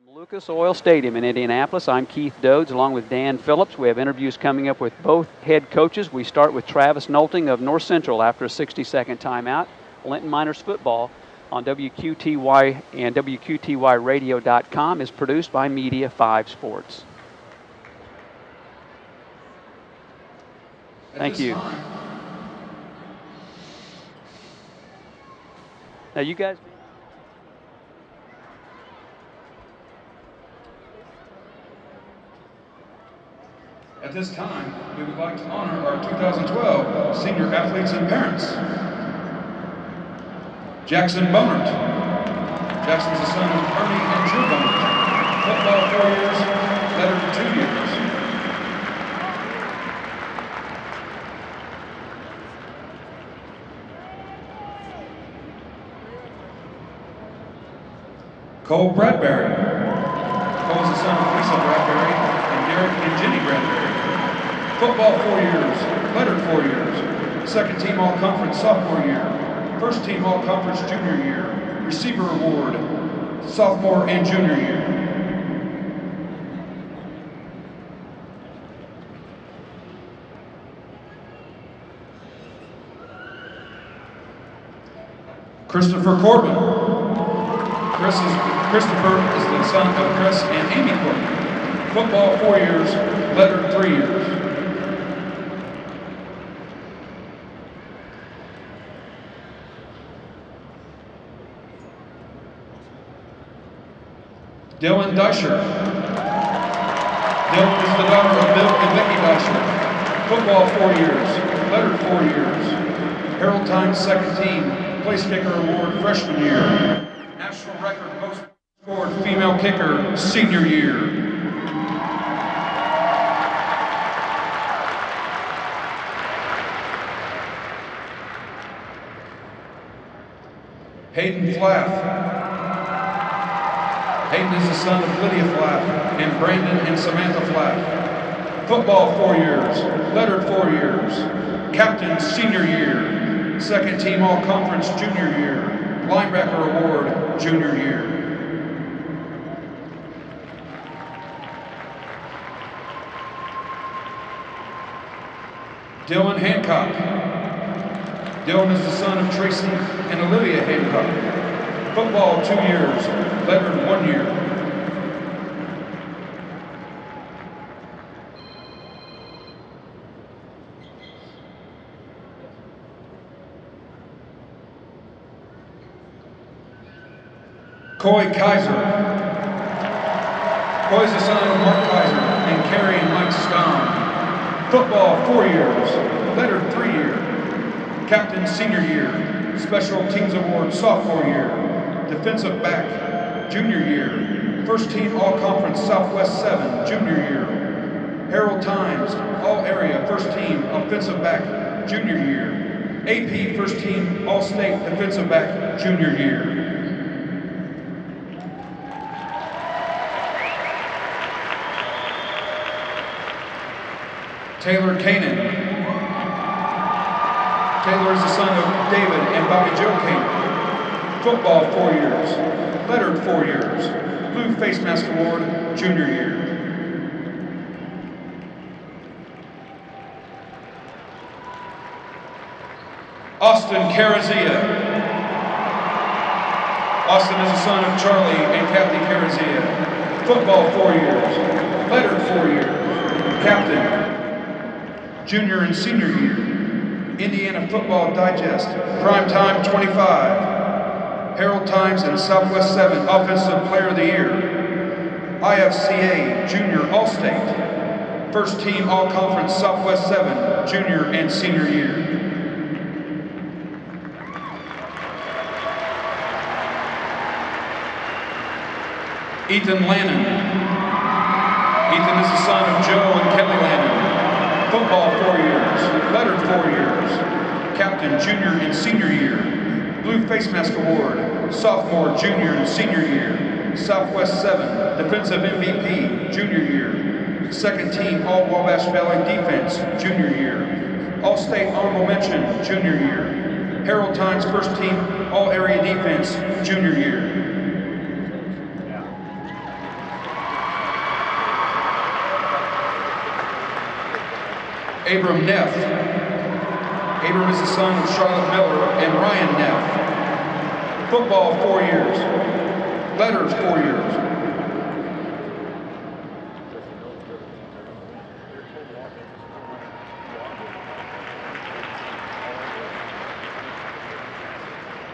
Lucas Oil Stadium in Indianapolis. I'm Keith Dodds along with Dan Phillips. We have interviews coming up with both head coaches. We start with Travis Knowlting of North Central after a 60-second timeout. Linton Miners football on WQTY and WQTYradio.com is produced by Media 5 Sports. Thank you. Now you guys... At this time, we would like to honor our 2012 senior athletes and parents. Jackson Bonert. Jackson's the son of Ernie and Drew Bonert. Football 4 years, letter 2 years. Cole Bradbury. Cole is the son of Lisa Bradbury and Derek and Jenny Bradbury. Football 4 years, lettered 4 years. Second team all-conference sophomore year. First team all-conference junior year. Receiver award, sophomore and junior year. Christopher Corbin. Christopher is the son of Chris and Amy Corbin. Football 4 years, lettered 3 years. Dylan Deisher. Dylan is the daughter of Bill and Becky Deisher. Football 4 years, lettered 4 years. Harold Times second team, place kicker award freshman year. National record most scored female kicker senior year. Hayden Flath. Hayden is the son of Lydia Flath and Brandon and Samantha Flath. Football 4 years, lettered 4 years. Captain senior year. Second team all-conference junior year. Linebacker award junior year. Dylan Hancock. Dylan is the son of Tracy and Olivia Hancock. Football 2 years, lettered 1 year. Coy Kaiser. Coy is the son of Mark Kaiser and Carrie and Mike Stone. Football 4 years, lettered 3 year. Captain senior year, special teams award sophomore year. Defensive back, junior year. First team all-conference Southwest 7, junior year. Harold Times, all-area first team offensive back, junior year. AP first team all-state defensive back, junior year. Taylor Kanan. Taylor is the son of David and Bobby Joe Kanan. Football 4 years, lettered 4 years. Blue Face Mask Award, junior year. Austin Carazia. Austin is the son of Charlie and Kathy Carazia. Football 4 years, lettered 4 years. Captain, junior and senior year. Indiana Football Digest, primetime 25. Harold Times and Southwest 7 Offensive Player of the Year. IFCA Junior All-State. First Team All-Conference Southwest 7 Junior and Senior Year. Ethan Lannon. Ethan is the son of Joe and Kelly Lannon. Football 4 years, lettered 4 years. Captain Junior and Senior Year. Blue Face Mask Award, sophomore, junior, and senior year. Southwest 7, defensive MVP, junior year. Second team All-Wabash Valley defense, junior year. All-State honorable mention, junior year. Harold Times first team All-Area defense, junior year. Abram Neff. Abram is the son of Charlotte Miller and Ryan Neff. Football, 4 years. Letters, 4 years.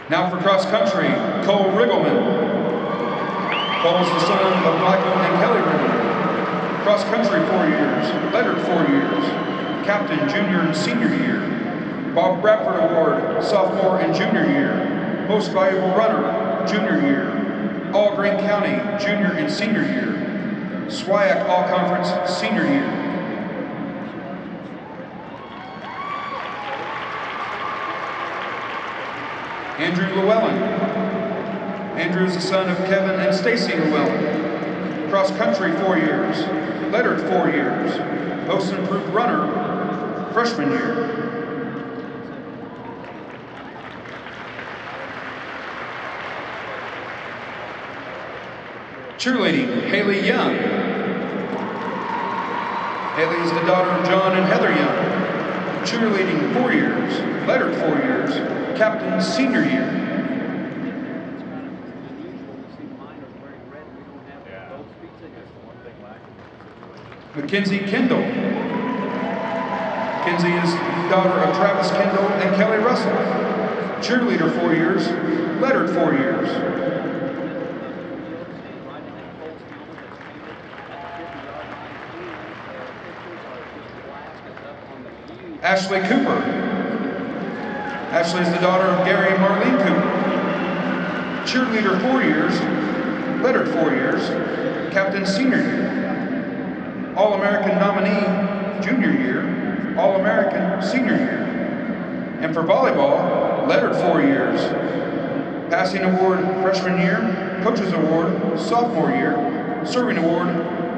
Now for cross country, Cole Riggleman. Cole's the son of Michael and Kelly Riggleman. Cross country, 4 years. Lettered, 4 years. Captain, junior and senior year. Bob Bradford Award, sophomore and junior year. Most valuable runner, junior year. All Greene County, junior and senior year. SWIAC All Conference, senior year. Andrew Llewellyn. Andrew is the son of Kevin and Stacy Llewellyn. Cross country, 4 years. Lettered, 4 years. Most improved runner, freshman year. Cheerleading, Haley Young. Haley is the daughter of John and Heather Young. Cheerleading, 4 years. Lettered, 4 years. Captain, senior year. Mackenzie Kendall. Mackenzie is the daughter of Travis Kendall and Kelly Russell. Cheerleader, 4 years. Lettered, 4 years. Ashley Cooper. Ashley is the daughter of Gary and Marlene Cooper. Cheerleader, 4 years. Lettered, 4 years. Captain, senior year. All-American nominee, junior year. All-American, senior year. And for volleyball, lettered, 4 years. Passing award, freshman year. Coaches award, sophomore year. Serving award,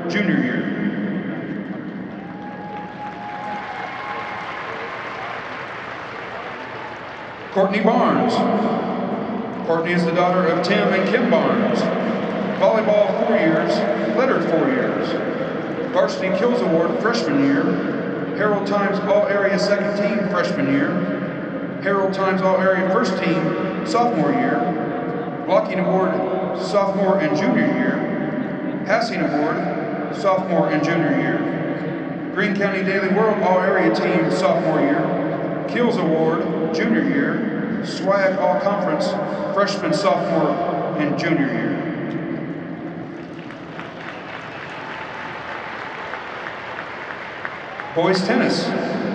junior year. Courtney Barnes. Courtney is the daughter of Tim and Kim Barnes. Volleyball, 4 years. Lettered, 4 years. Varsity Kills Award, freshman year. Herald Times All-Area Second Team, freshman year. Herald Times All-Area First Team, sophomore year. Blocking Award, sophomore and junior year. Passing Award, sophomore and junior year. Greene County Daily World All-Area Team, sophomore year. Kills Award, junior year. SWIAC All Conference, freshman, sophomore, and junior year. Boys tennis,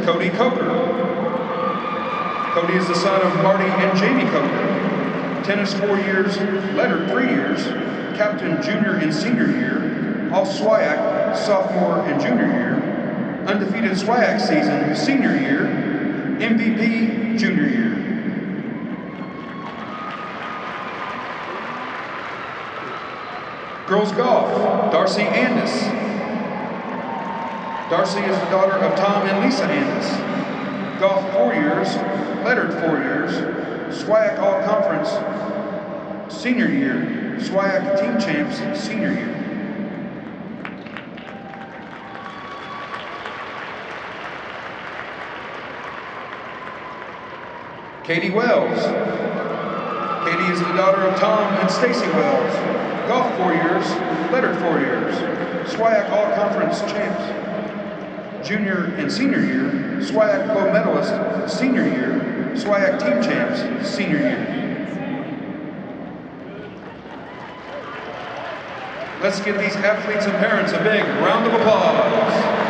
Cody Coker. Cody is the son of Marty and Jamie Coker. Tennis, 4 years, lettered, 3 years. Captain, junior and senior year. All SWIAC, sophomore and junior year. Undefeated SWIAC season, senior year. MVP, junior year. Girls golf, Darcy Andis. Darcy is the daughter of Tom and Lisa Andis. Golf, 4 years. Lettered, 4 years. SWIAC All Conference, senior year. SWIAC Team Champs, senior year. Katie Wells. Katie is the daughter of Tom and Stacy Wells. Golf, 4 years. Lettered, 4 years. SWIAC All Conference Champs, junior and senior year. SWIAC Gold Medalist, senior year. SWIAC Team Champs, senior year. Let's give these athletes and parents a big round of applause.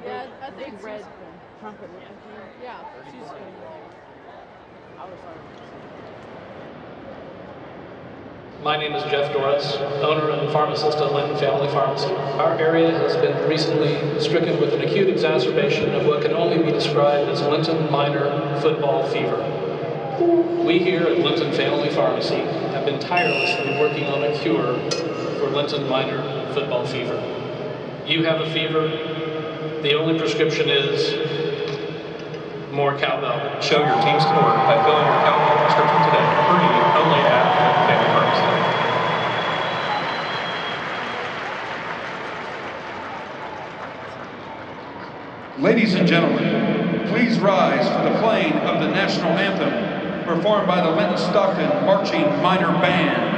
Yeah, I think red trumpet. Yeah, she's good. My name is Jeff Doris, owner and pharmacist at Linton Family Pharmacy. Our area has been recently stricken with an acute exacerbation of what can only be described as Linton Miner football fever. We here at Linton Family Pharmacy have been tirelessly working on a cure for Linton Miner football fever. You have a fever, the only prescription is more cowbell. Show your team score by filling your cowbell prescription today. Free, only at Linton Family Pharmacy. Ladies and gentlemen, please rise for the playing of the national anthem performed by the Linton Stockton Marching Minor Band.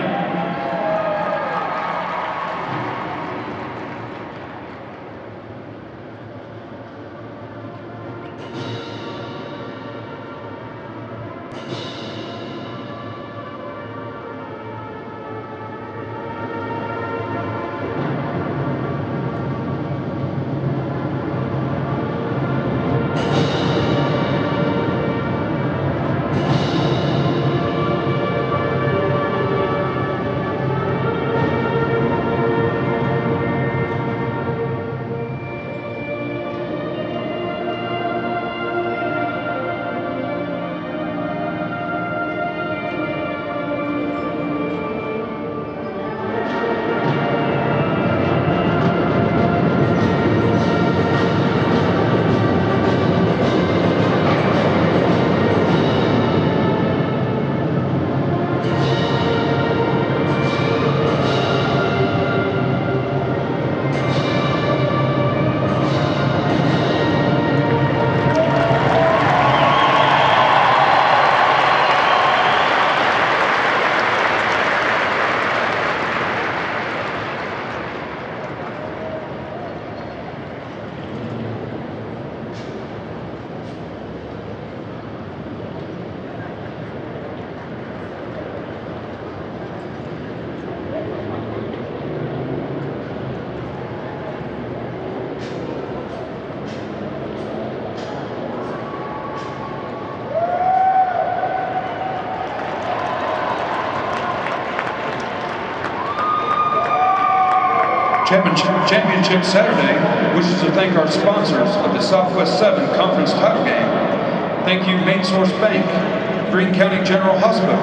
Championship Saturday wishes to thank our sponsors of the Southwest 7 Conference title game. Thank you, Main Source Bank, Greene County General Hospital,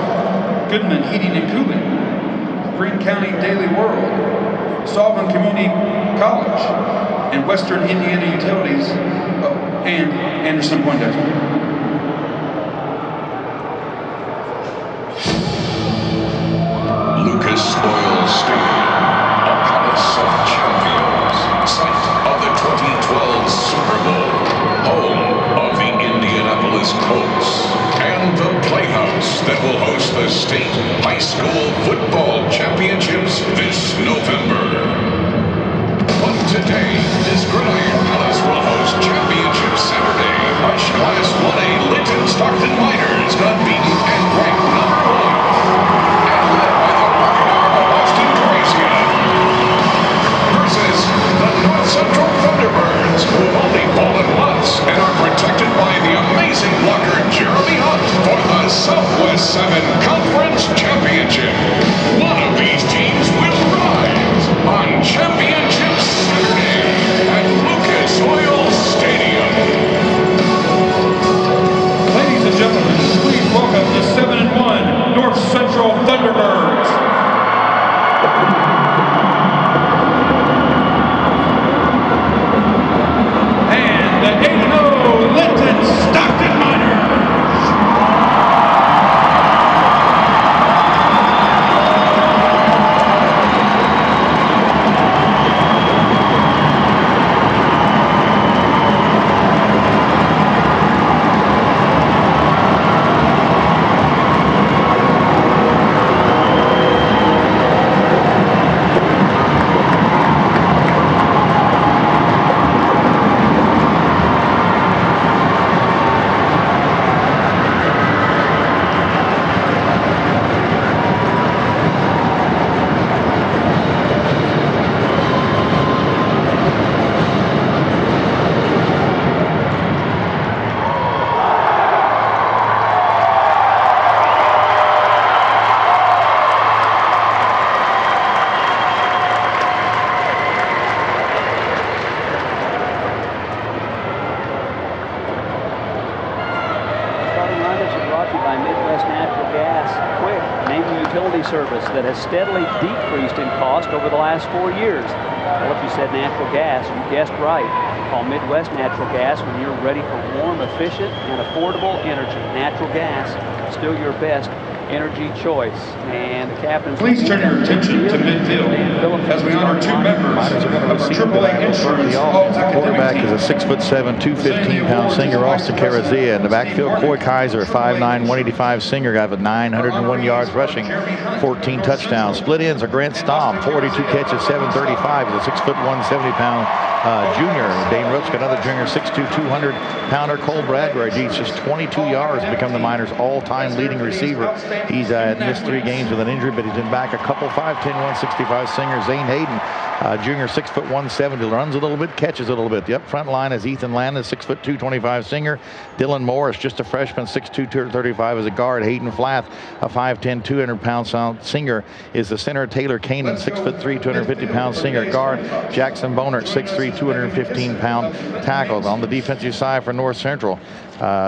Goodman Heating and Cooling, Greene County Daily World, Sullivan Community College, and Western Indiana Utilities, and Anderson Poindexter. Lucas Oil Stadium, a palace of champions, site of the 2012 Super Bowl, home of the Indianapolis Colts, and the playhouse that will host the state high school football championships this November. But today, this Gridiron Palace will host Championship Saturday, March Class 1A Linton Stockton Miners, unbeaten and ranked number 1. And led by the rocket arm of Austin Gracia, versus the North Central Thunderbirds, who have only fallen once and are protected by the amazing blocker Jeremy Hunt for the Southwest 7 Conference Championship. One of these teams will rise. service that has steadily decreased in cost over the last 4 years. Well, if you said natural gas, you guessed right. Call Midwest Natural Gas when you're ready for warm, efficient, and affordable energy. Natural gas, still your best energy choice. And the captains... Please turn your attention to midfield as we honor 2 members of our AAA Insurance All-Academic Quarterback team. is a 6'7", 215-pound senior Austin Carazia. In the backfield, Coy Kaiser, 5'9", 185 senior, got 901 yards rushing, 14 touchdowns. Split ends are Grant Stamm, 42 catches, 735. He's a 6'1", 170-pound junior. Dane Rupska, another junior, 6'2", 200-pounder. Cole Bradbury, he's just 22 yards, become the Miners' all-time leading receiver. He's missed 3 games with an injury, but he's been back a couple. 5'10", 165 senior Zane Hayden, junior, 6', 170, runs a little bit, catches a little bit. The up front line is Ethan Landon, 6', 225 senior. Dylan Morris, just a freshman, 6'2", 235 as a guard. Hayden Flath, a 5'10", 200-pound senior, is the center. Taylor Kanan, 6'3", 250-pound senior guard. Jackson Bonert, 6'3", 215-pound tackles. On the defensive side for North Central,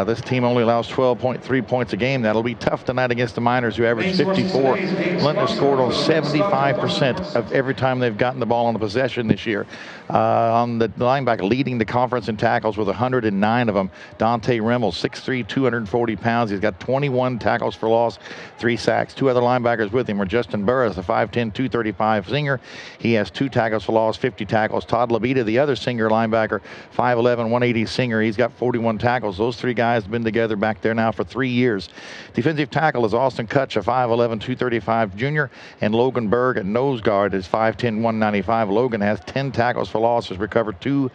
this team only allows 12.3 points a game. That'll be tough tonight against the Miners, who average 54. Linton has scored on 75% of every time they've gotten the ball on the possession this year. On the linebacker, leading the conference in tackles with 109 of them, Dante Rimmel, 6'3", 240 pounds. He's got 21 tackles for loss, 3 sacks. 2 other linebackers with him are Justin Burris, a 5'10", 235 senior. He has 2 tackles for loss, 50 tackles. Todd Labita, the other senior linebacker, 5'11", 180 senior. He's got 41 tackles. Those 3 guys have been together back there now for 3 years. Defensive tackle is Austin Kutch, a 5'11", 235 junior, and Logan Berg at nose guard is 5'10", 195. Logan has 10 tackles for loss, has recovered 2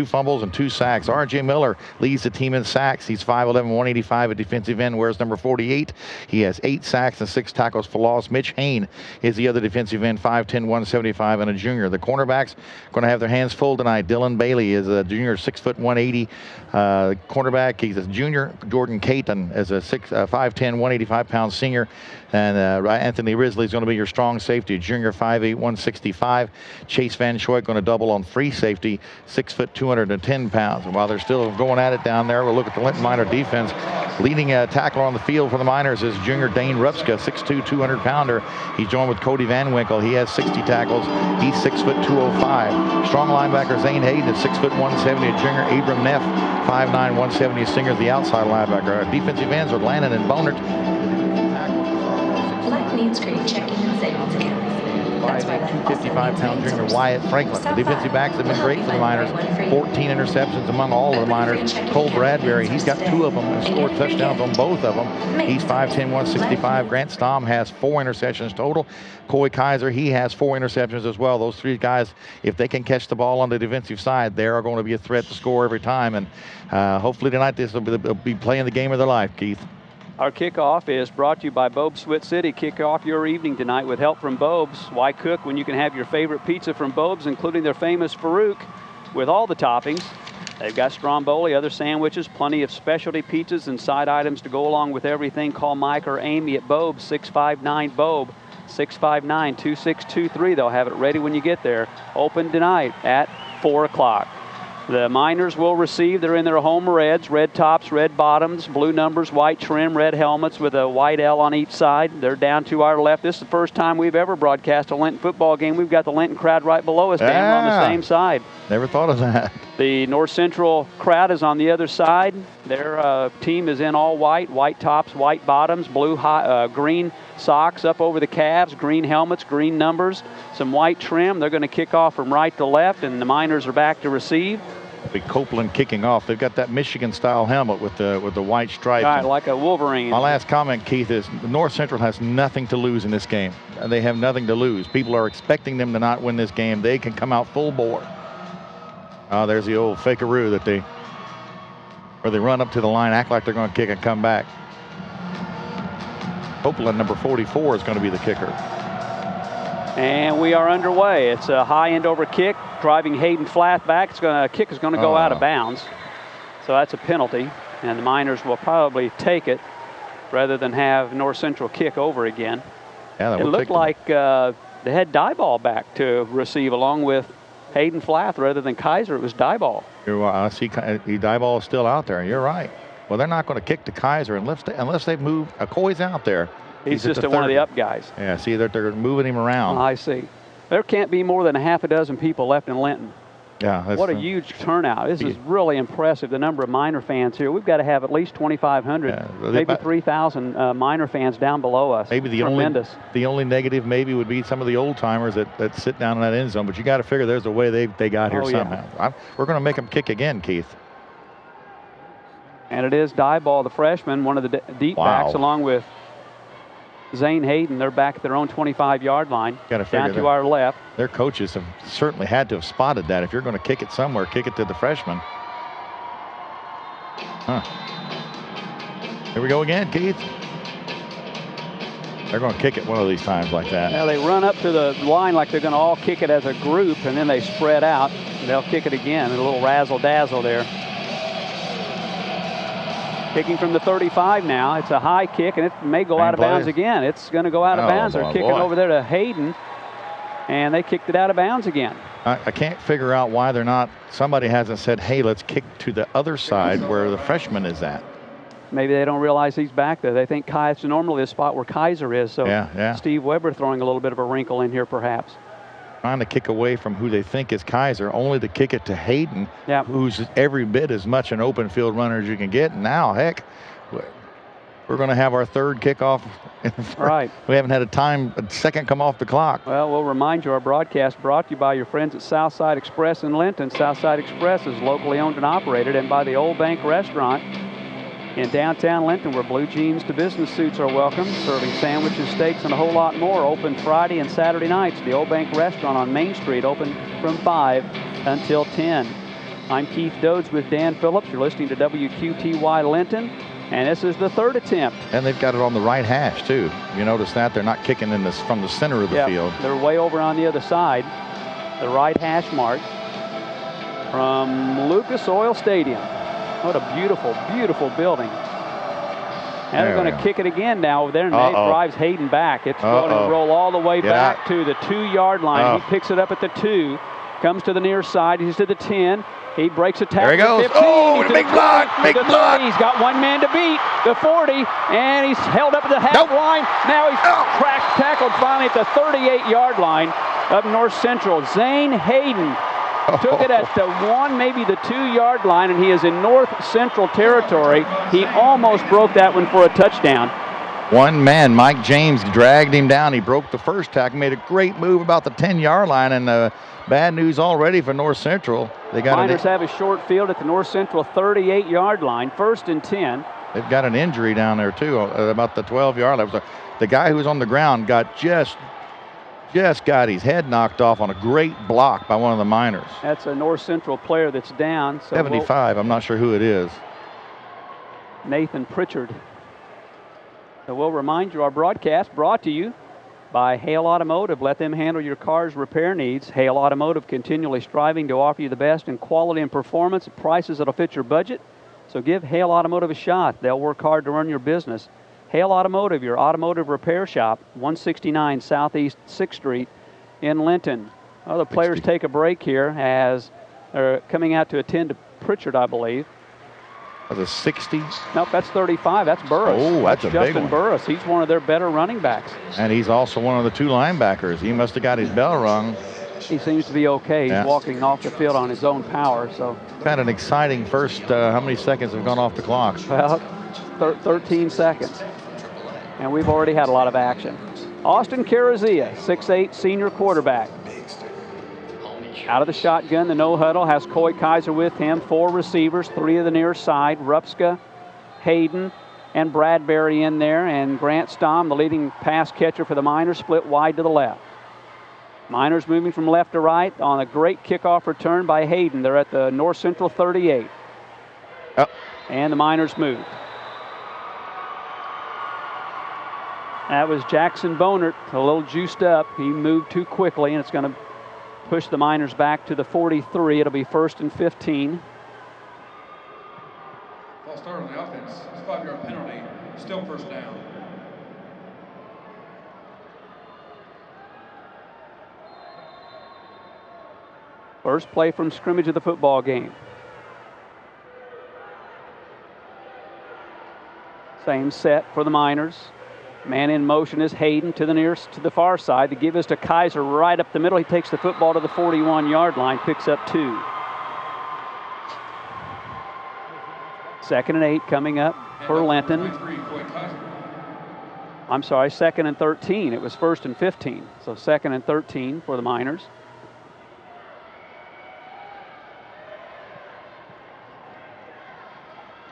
fumbles and 2 sacks. R.J. Miller leads the team in sacks. He's 5'11", 185 at defensive end, wears number 48. He has 8 sacks and 6 tackles for loss. Mitch Hain is the other defensive end, 5'10", 175, and a junior. The cornerbacks going to have their hands full tonight. Dylan Bailey is a junior, 6', 180 cornerback. He's a junior. Jordan Caton is a 5'10", 185-pound senior. And Anthony Risley is going to be your strong safety, junior, 5'8", 165. Chase Van Schoik going to double on free safety, 6', 210 pounds. And while they're still going at it down there, we'll look at the Linton Miner defense. Leading tackler on the field for the Miners is junior Dane Rupska, 6'2", 200-pounder. He's joined with Cody Van Winkle. He has 60 tackles. He's 6', 205. Strong linebacker Zane Hayden is 6', 170. A junior Abram Neff, 5'9", 170. Singer, the outside linebacker. Defensive ends are Lannon and Bonert. Black Means Creek checking and savings accounts. 5'8", 255-pound junior Wyatt Franklin. The defensive backs have been great for the Miners. 14 interceptions among all of the Miners. Cole Bradbury, he's got 2 of them and scored touchdowns on both of them. He's 5'10", 165. Grant Stamm has 4 interceptions total. Coy Kaiser, he has 4 interceptions as well. Those 3 guys, if they can catch the ball on the defensive side, they are going to be a threat to score every time. And hopefully tonight they'll be playing the game of their life, Keith. Our kickoff is brought to you by Bob's Swit City. Kick off your evening tonight with help from Bob's. Why cook when you can have your favorite pizza from Bob's, including their famous Farouk with all the toppings. They've got stromboli, other sandwiches, plenty of specialty pizzas and side items to go along with everything. Call Mike or Amy at Bob's, 659-BOB, 659-2623. They'll have it ready when you get there. Open tonight at 4 o'clock. The Miners will receive. They're in their home reds, red tops, red bottoms, blue numbers, white trim, red helmets with a white L on each side. They're down to our left. This is the first time we've ever broadcast a Linton football game. We've got the Linton crowd right below us, Dan. We're on the same side. Never thought of that. The North Central crowd is on the other side. Their team is in all white, white tops, white bottoms, blue green socks up over the calves, green helmets, green numbers, some white trim. They're going to kick off from right to left, and the Miners are back to receive. Big Copeland kicking off. They've got that Michigan-style helmet with the white stripes. Right, like a Wolverine. My last comment, Keith, is North Central has nothing to lose in this game. They have nothing to lose. People are expecting them to not win this game. They can come out full bore. There's the old fakearoo where they run up to the line, act like they're going to kick and come back. Copeland, number 44, is going to be the kicker. And we are underway. It's a high end over kick, driving Hayden Flath back. Kick is going to go out of bounds. So that's a penalty. And the Miners will probably take it rather than have North Central kick over again. Yeah, it looked like they had Dieball back to receive along with Hayden Flath rather than Kaiser. It was Dieball. I see Dieball is still out there. You're right. Well, they're not going to kick to Kaiser unless they move. Coy's out there. He's just one of the up guys. Yeah, see, they're moving him around. I see. There can't be more than a half a dozen people left in Linton. Yeah. What a huge turnout. This is really impressive, the number of Miner fans here. We've got to have at least 2,500, maybe 3,000 Miner fans down below us. Maybe the only negative maybe would be some of the old timers that sit down in that end zone. But you got to figure there's a way they got here somehow. Yeah. We're going to make them kick again, Keith. And it is Dieball, the freshman, one of the deep backs, along with Zane Hayden. They're back at their own 25-yard line, down to our left. Their coaches have certainly had to have spotted that. If you're going to kick it somewhere, kick it to the freshman. Here we go again, Keith. They're going to kick it one of these times like that. Yeah, they run up to the line like they're going to all kick it as a group, and then they spread out. They'll kick it again. A little razzle-dazzle there. Kicking from the 35 now. It's a high kick, and it may go out of bounds again. It's going to go out of bounds. They're kicking over there to Hayden, and they kicked it out of bounds again. I can't figure out why somebody hasn't said, hey, let's kick to the other side where the freshman is at. Maybe they don't realize he's back there. They think it's normally the spot where Kaiser is. So Steve Weber throwing a little bit of a wrinkle in here perhaps. Trying to kick away from who they think is Kaiser, only to kick it to Hayden, who's every bit as much an open field runner as you can get. And now, heck, we're going to have our third kickoff. Right. We haven't had a second come off the clock. Well, we'll remind you, our broadcast brought to you by your friends at Southside Express in Linton. Southside Express is locally owned and operated, and by the Old Bank Restaurant in downtown Linton, where blue jeans to business suits are welcome, serving sandwiches, steaks, and a whole lot more. Open Friday and Saturday nights. The Old Bank Restaurant on Main Street, open from 5 until 10. I'm Keith Dodds with Dan Phillips. You're listening to WQTY Linton, and this is the third attempt. And they've got it on the right hash, too. You notice that? They're not kicking from the center of the field. They're way over on the other side. The right hash mark from Lucas Oil Stadium. What a beautiful, beautiful building. And they're going to kick it again now over there, and it drives Hayden back. It's going to roll all the way back to the 2-yard line. He picks it up at the 2, comes to the near side. He's to the 10. He breaks a tackle. There he goes. 15, Big block. Big block. He's got one man to beat. The 40, and he's held up at the half line. Now he's tackled finally at the 38-yard line of North Central. Zane Hayden took it at the 1, maybe the 2-yard line, and he is in North Central territory. He almost broke that one for a touchdown. One man, Mike James, dragged him down. He broke the first tackle, made a great move about the 10-yard line, and bad news already for North Central. Miners have a short field at the North Central 38-yard line, 1st and 10. They've got an injury down there, too, about the 12-yard line. The guy who was on the ground got just got his head knocked off on a great block by one of the Miners. That's a North Central player that's down. So 75, I'm not sure who it is. Nathan Pritchard. So we'll remind you, our broadcast brought to you by Hale Automotive. Let them handle your car's repair needs. Hale Automotive, continually striving to offer you the best in quality and performance at prices that'll fit your budget. So give Hale Automotive a shot. They'll work hard to run your business. Hale Automotive, your automotive repair shop, 169 Southeast 6th Street in Linton. Well, the players take a break here as they're coming out to attend to Pritchard, I believe. Was it 60? Nope, that's 35. That's Burris. Oh, that's a big one. Justin Burris. He's one of their better running backs. And he's also one of the 2 linebackers. He must have got his bell rung. He seems to be okay. He's walking off the field on his own power. So had an exciting first, how many seconds have gone off the clock? Well, 13 seconds. And we've already had a lot of action. Austin Carazia, 6'8", senior quarterback. Out of the shotgun, the no huddle has Coy Kaiser with him. 4 receivers, 3 of the near side. Rupska, Hayden, and Bradbury in there. And Grant Stom, the leading pass catcher for the Miners, split wide to the left. Miners moving from left to right on a great kickoff return by Hayden. They're at the North Central 38. And the Miners moved. That was Jackson Bonert, a little juiced up. He moved too quickly, and it's going to push the Miners back to the 43. It'll be 1st and 15. False start on the offense. It's a 5-yard penalty. Still first down. First play from scrimmage of the football game. Same set for the Miners. Man in motion is Hayden to the far side. The give is to Kaiser right up the middle. He takes the football to the 41-yard line, picks up 2. 2nd and 8 coming up for Linton. I'm sorry, 2nd and 13. It was 1st and 15. So 2nd and 13 for the Miners.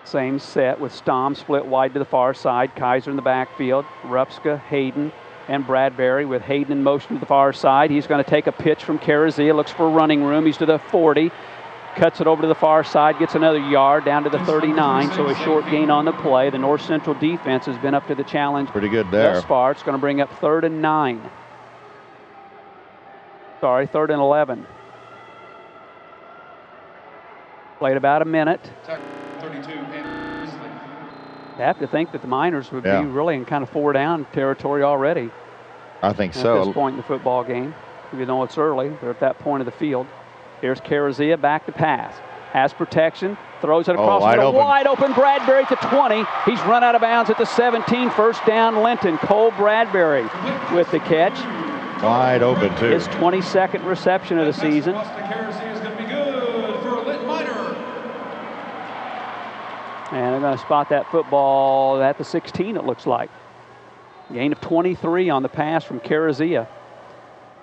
Same set with Stom split wide to the far side. Kaiser in the backfield. Rupska, Hayden, and Bradbury with Hayden in motion to the far side. He's going to take a pitch from Carazia. Looks for running room. He's to the 40. Cuts it over to the far side. Gets another yard down to the 39. So a short gain on the play. The North Central defense has been up to the challenge pretty good there thus far. It's going to bring up 3rd and 9. Sorry, 3rd and 11. Played about a minute. 32. I have to think that the Miners would be really in kind of 4-down territory already. I think so. At this point in the football game, even though it's early, they're at that point of the field. Here's Carazia back to pass. Has protection, throws it across the middle. Wide open, Bradbury to 20. He's run out of bounds at the 17. 1st down, Linton. Cole Bradbury with the catch. Wide open, too. His 22nd reception of the season. And they're going to spot that football at the 16, it looks like. Gain of 23 on the pass from Carazia.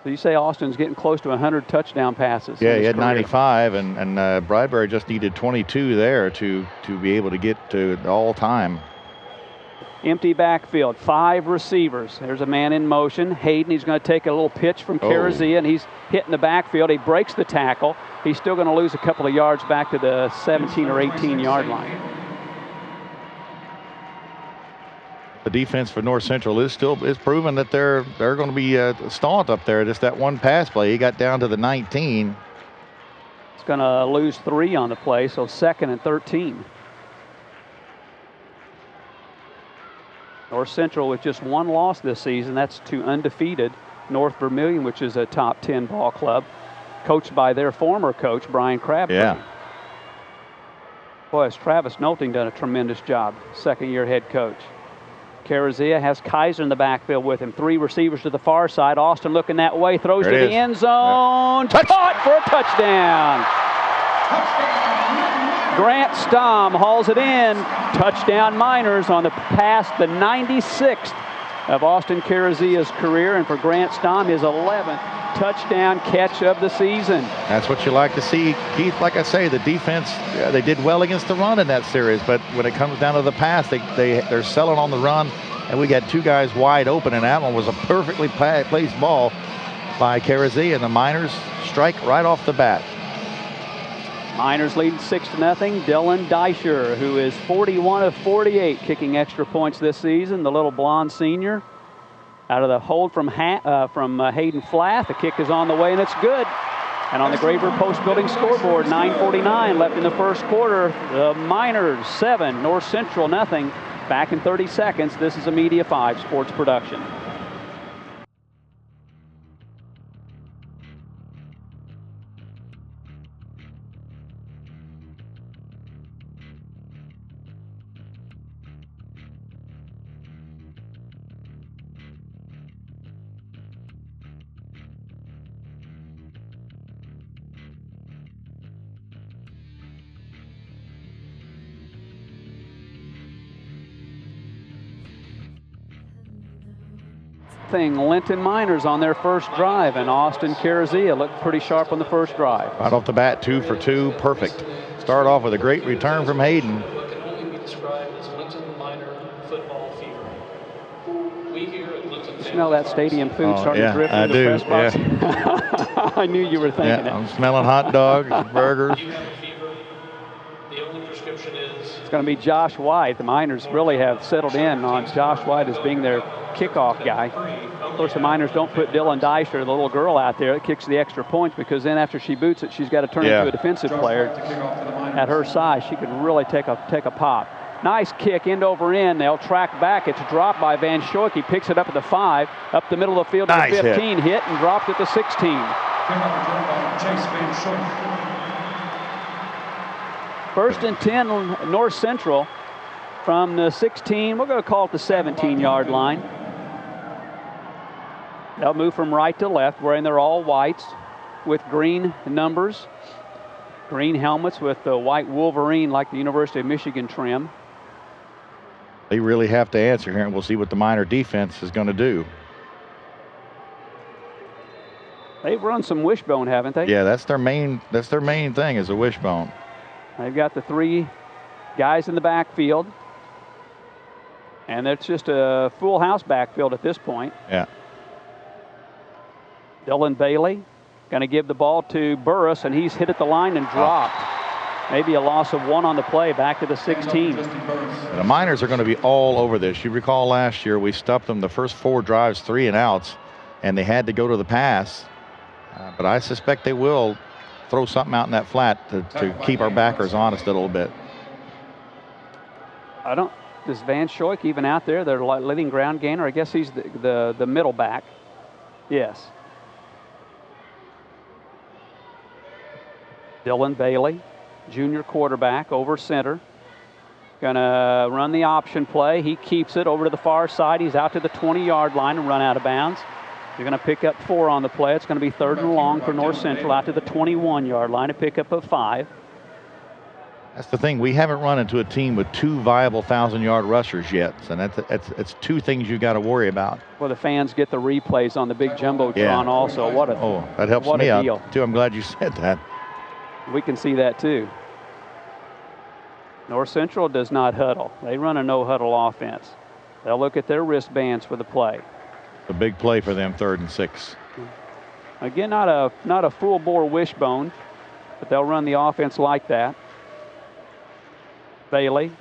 So you say Austin's getting close to 100 touchdown passes. Yeah, he had 95, and Bradbury just needed 22 there to be able to get to all-time. Empty backfield, 5 receivers. There's a man in motion. Hayden, he's going to take a little pitch from Carazia, and he's hitting the backfield. He breaks the tackle. He's still going to lose a couple of yards back to the 17 or 18-yard line. The defense for North Central is proven that they're going to be staunch up there. Just that one pass play, he got down to the 19. It's going to lose 3 on the play, so 2nd and 13. North Central with just 1 loss this season. That's to undefeated North Vermilion, which is a top 10 ball club, coached by their former coach, Brian Crabtree. Yeah. Boy, has Travis Nolting done a tremendous job, 2nd-year head coach. Carazia has Kaiser in the backfield with him. 3 receivers to the far side. Austin looking that way, throws to the end zone. Caught for a touchdown. Grant Stom hauls it in. Touchdown Miners on the pass, the 96th of Austin Carazia's career, and for Grant Stom, his 11th touchdown catch of the season. That's what you like to see, Keith. Like I say, the defense, they did well against the run in that series, but when it comes down to the pass, they're selling on the run, and we got 2 guys wide open, and that one was a perfectly placed ball by Carazia, and the Miners strike right off the bat. Miners leading 6-0. Dylan Deisher, who is 41 of 48, kicking extra points this season, the little blonde senior. Out of the hold from Hayden Flath. The kick is on the way, and it's good. And on the Graver Post Building scoreboard, 9:49 left in the first quarter. The Miners 7, North Central nothing. Back in 30 seconds. This is a Media 5 sports production. Linton Miners on their first drive, and Austin Carazia looked pretty sharp on the first drive. Right off the bat, 2 for 2, perfect. Start off with a great return from Hayden. What can only be described as Linton Miner football fever. We here at Linton smell that stadium food starting to drip into the press box. Yeah. I knew you were thinking it. I'm smelling hot dogs and burgers. You have a fever. The only prescription is... It's going to be Josh White. The Miners really have settled in on Josh White as being their kickoff guy. Of course, the Miners don't put Dylan Deisher, the little girl out there that kicks the extra points, because then after she boots it, she's got to turn into a defensive player. At her size, she could really take a pop. Nice kick, end over end. They'll track back. It's dropped by Van Schoik. He picks it up at the 5, up the middle of the field to the 15, hit and dropped at the 16. First and 10, North Central from the 16. We're going to call it the 17-yard line. They'll move from right to left, wearing their all whites with green numbers, green helmets with the white Wolverine like the University of Michigan trim. They really have to answer here, and we'll see what the Miner defense is going to do. They've run some wishbone, haven't they? Yeah, that's their main thing is a wishbone. They've got the 3 guys in the backfield. And it's just a full house backfield at this point. Yeah. Dylan Bailey going to give the ball to Burris, and he's hit at the line and dropped. Maybe a loss of 1 on the play, back to the 16. The Miners are going to be all over this. You recall last year we stuffed them the first 4 drives, 3 and outs, and they had to go to the pass. But I suspect they will throw something out in that flat to keep our backers honest a little bit. Is Van Schoik even out there? They're leading ground gainer. I guess he's the middle back. Yes. Dylan Bailey, junior quarterback, over center. Gonna run the option play. He keeps it over to the far side. He's out to the 20-yard line and run out of bounds. They're going to pick up 4 on the play. It's going to be 3rd and long for North Central out to the 21-yard line, a pickup of 5. That's the thing. We haven't run into a team with 2 viable 1,000-yard rushers yet, and that's 2 things you got to worry about. Well, the fans get the replays on the big jumbotron also. That helps me out deal. too. I'm glad you said that. We can see that too. North Central does not huddle. They run a no-huddle offense. They'll look at their wristbands for the play. A big play for them, 3rd and 6. Again, not a full-bore wishbone, but they'll run the offense like that. Bailey,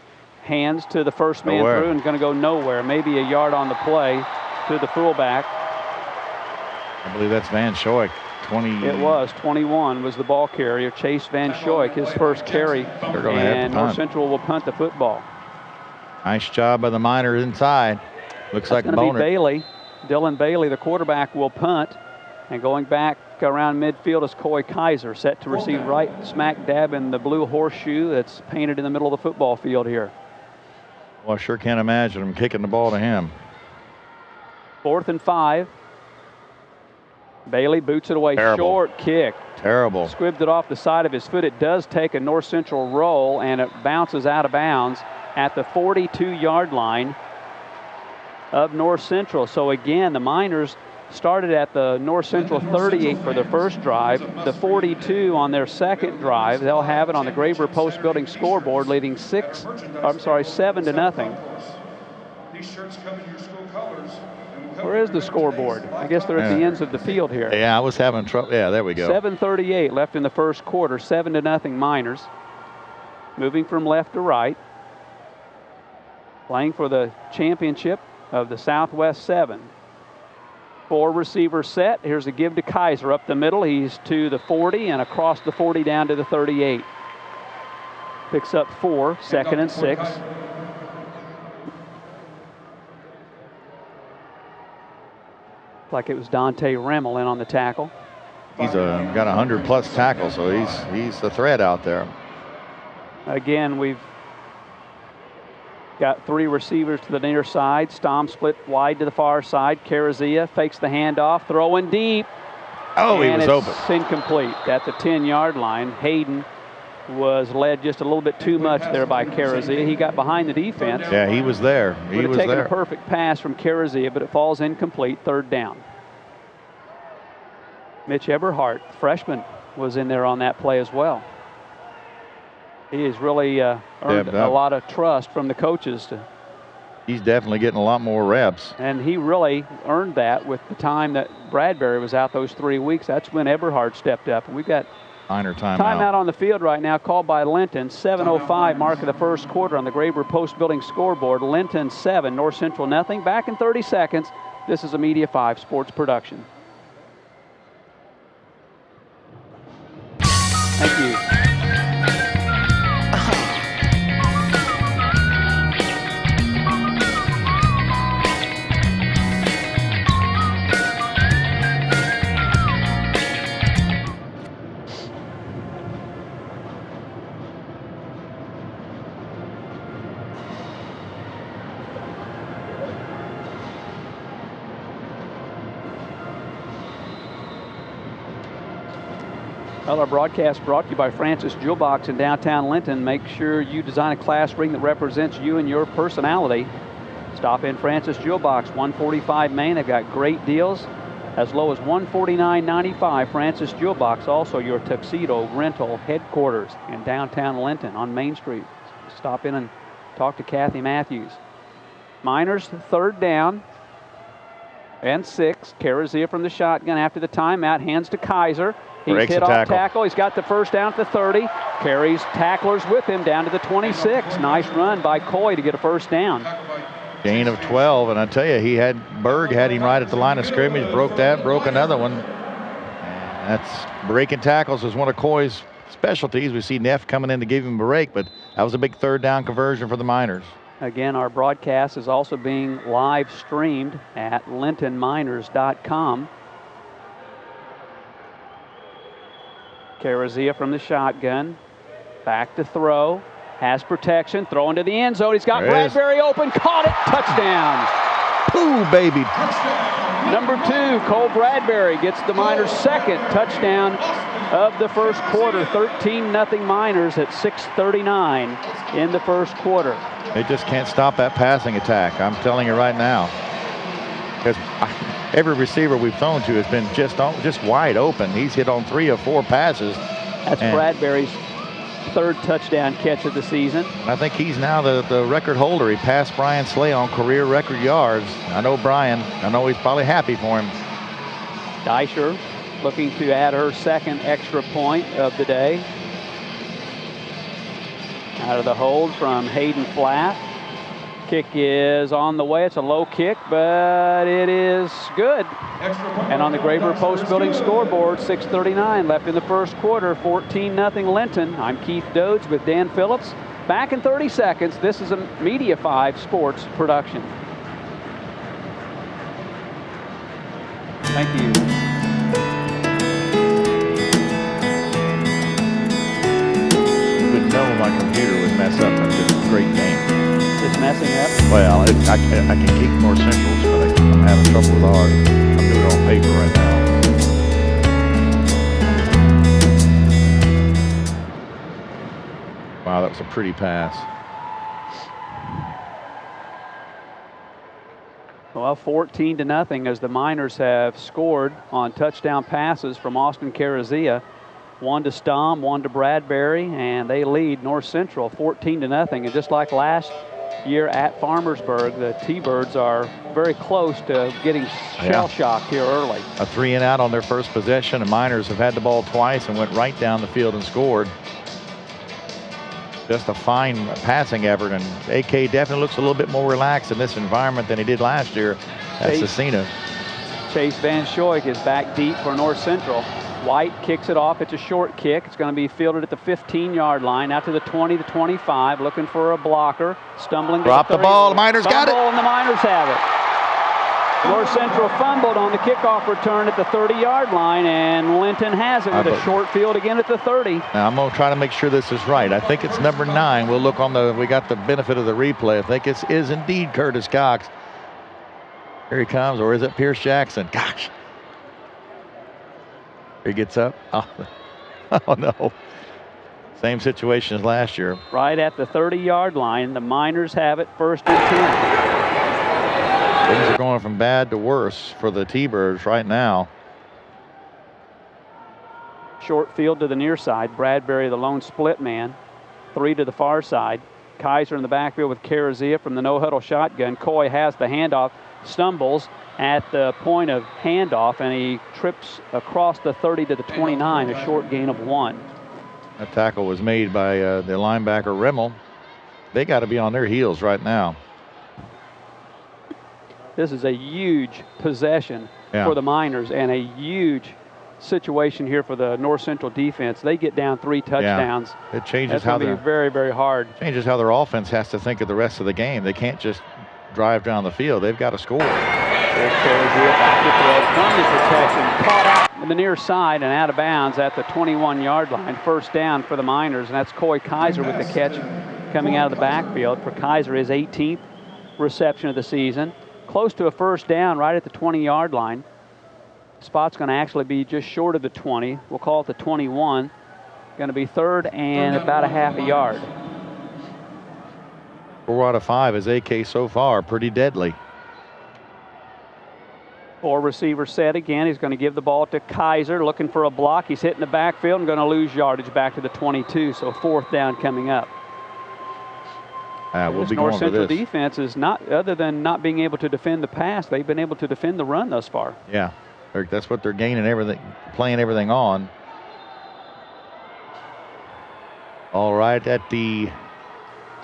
hands to the first man through and going to go nowhere. Maybe a yard on the play to the fullback. I believe that's Van Schoik. 20. It was 21 was the ball carrier, Chase Van Schoik, his first carry, and North Central will punt the football. Nice job by the Miners inside. Looks like going to be Bailey. Dylan Bailey, the quarterback, will punt. And going back around midfield is Coy Kaiser, set to receive right smack dab in the blue horseshoe that's painted in the middle of the football field here. Well, I sure can't imagine him kicking the ball to him. 4th and 5. Bailey boots it away. Terrible. Short kick. Terrible. Squibbed it off the side of his foot. It does take a North Central roll, and it bounces out of bounds at the 42-yard line of North Central. So again, the Miners started at the North Central 38 for their first drive, the 42 on their second drive. They'll have it on the Graber Post Building scoreboard, leading 7-0. These shirts come in your school colors. Where is the scoreboard? I guess they're at the ends of the field here. Yeah, I was having trouble. Yeah, there we go. 7:38 left in the first quarter, 7-0 Miners. Moving from left to right. Playing for the championship of the Southwest 7. 4 receiver set. Here's a give to Kaiser up the middle. He's to the 40 and across the 40 down to the 38. Picks up 4, 2nd and 6. Like it was Dante Remmel in on the tackle. He's got 100+ tackles, so he's a threat out there. Again, we've got 3 receivers to the near side. Stom split wide to the far side. Carazia fakes the handoff, throwing deep. Oh, he was open. It's incomplete at the 10-yard line. Hayden was led just a little bit too much there by Carazia. He got behind the defense. Yeah, he was there. He would have was taken there. A perfect pass from Carazia, but it falls incomplete, 3rd down. Mitch Eberhardt, freshman, was in there on that play as well. He has really earned a lot of trust from the coaches. He's definitely getting a lot more reps. And he really earned that with the time that Bradbury was out those 3 weeks. That's when Eberhardt stepped up. And we've got timeout on the field right now called by Linton. 7:05 mark of the first quarter on the Graber Post Building scoreboard. Linton 7, North Central nothing. Back in 30 seconds. This is a Media 5 sports production. Thank you. Well, our broadcast brought to you by Francis Jewel Box in downtown Linton. Make sure you design a class ring that represents you and your personality. Stop in Francis Jewel Box, 145 Main. They've got great deals as low as $149.95. Francis Jewel Box, also your tuxedo rental headquarters in downtown Linton on Main Street. Stop in and talk to Kathy Matthews. Miners, third down and 6. Carazia from the shotgun after the timeout. Hands to Kaiser. He's Breaks hit the off tackle. He's got the first down at the 30. Carries tacklers with him down to the 26. Nice run by Coy to get a first down. Gain of 12, and I tell you, Berg had him right at the line of scrimmage, broke another one. And that's breaking tackles is one of Coy's specialties. We see Neff coming in to give him a break, but that was a big third down conversion for the Miners. Again, our broadcast is also being live streamed at lintonminers.com. Carazia from the shotgun. Back to throw. Has protection. Throwing to the end zone. He's got Bradbury open. Caught it. Touchdown. Ooh, baby. Number 2, Cole Bradbury gets the Miners' second touchdown of the first quarter. 13-0 Miners at 6:39 in the first quarter. They just can't stop that passing attack. I'm telling you right now. Because every receiver we've thrown to has been just wide open. He's hit on 3 or 4 passes. That's Bradbury's third touchdown catch of the season. I think he's now the record holder. He passed Brian Slay on career record yards. I know Brian. I know he's probably happy for him. Deisher looking to add her second extra point of the day. Out of the hold from Hayden Flatt. Kick is on the way. It's a low kick, but it is good. And on the Graber Post Building scoreboard, 6:39 left in the first quarter, 14-0 Linton. I'm Keith Dodds with Dan Phillips. Back in 30 seconds. This is a Media 5 Sports production. Thank you. Couldn't know my computer would mess up. It's a great game. Just messing up. Well, I can keep North Central's, but I'm having trouble with ours. I'm doing it on paper right now. Wow, that was a pretty pass. Well, 14-0 as the Miners have scored on touchdown passes from Austin Carazia. 1 to Stom, 1 to Bradbury, and they lead North Central 14-0. And just like last year at Farmersburg, the T-Birds are very close to getting shell-shocked here early. A 3-and-out on their first possession. The Miners have had the ball twice and went right down the field and scored. Just a fine passing effort, and AK definitely looks a little bit more relaxed in this environment than he did last year at Cecina. Chase Van Schoik is back deep for North Central. White kicks it off. It's a short kick. It's going to be fielded at the 15-yard line, out to the 20, the 25, looking for a blocker. Stumbling. Drop the ball. The Miners got it. And the Miners have it. North Central fumbled on the kickoff return at the 30-yard line, and Linton has it with a short field again at the 30. Now, I'm going to try to make sure this is right. I think it's number 9. We'll look on we got the benefit of the replay. I think it is indeed Curtis Cox. Here he comes, or is it Pierce Jackson? Gosh. He gets up. Oh, no. Same situation as last year. Right at the 30-yard line. The Miners have it, 1st and 10. Things are going from bad to worse for the T-Birds right now. Short field to the near side. Bradbury, the lone split man. 3 to the far side. Kaiser in the backfield with Carazia from the no-huddle shotgun. Coy has the handoff, stumbles at the point of handoff, and he trips across the 30 to the 29, a short gain of 1. That tackle was made by the linebacker Rimmel. They got to be on their heels right now. This is a huge possession for the Miners and a huge situation here for the North Central defense. They get down 3 touchdowns. Yeah. It changes how they're very, very hard. Changes how their offense has to think of the rest of the game. They can't just drive down the field. They've got to score. Protection caught out in the near side and out of bounds at the 21-yard line. 1st down for the Miners, and that's Coy Kaiser with the catch coming out of the backfield. For Kaiser, his 18th reception of the season. Close to a 1st down right at the 20-yard line. spot's going to actually be just short of the 20. We'll call it the 21. Going to be third and about a half a yard. 4 out of 5 is AK so far. Pretty deadly. 4 receiver set again. He's going to give the ball to Kaiser, looking for a block. He's hitting the backfield and going to lose yardage back to the 22. So 4th down coming up. We'll be North going for Central this. defense is not, other than not being able to defend the pass, they've been able to defend the run thus far. Yeah, that's what they're gaining everything, playing everything on. All right, at the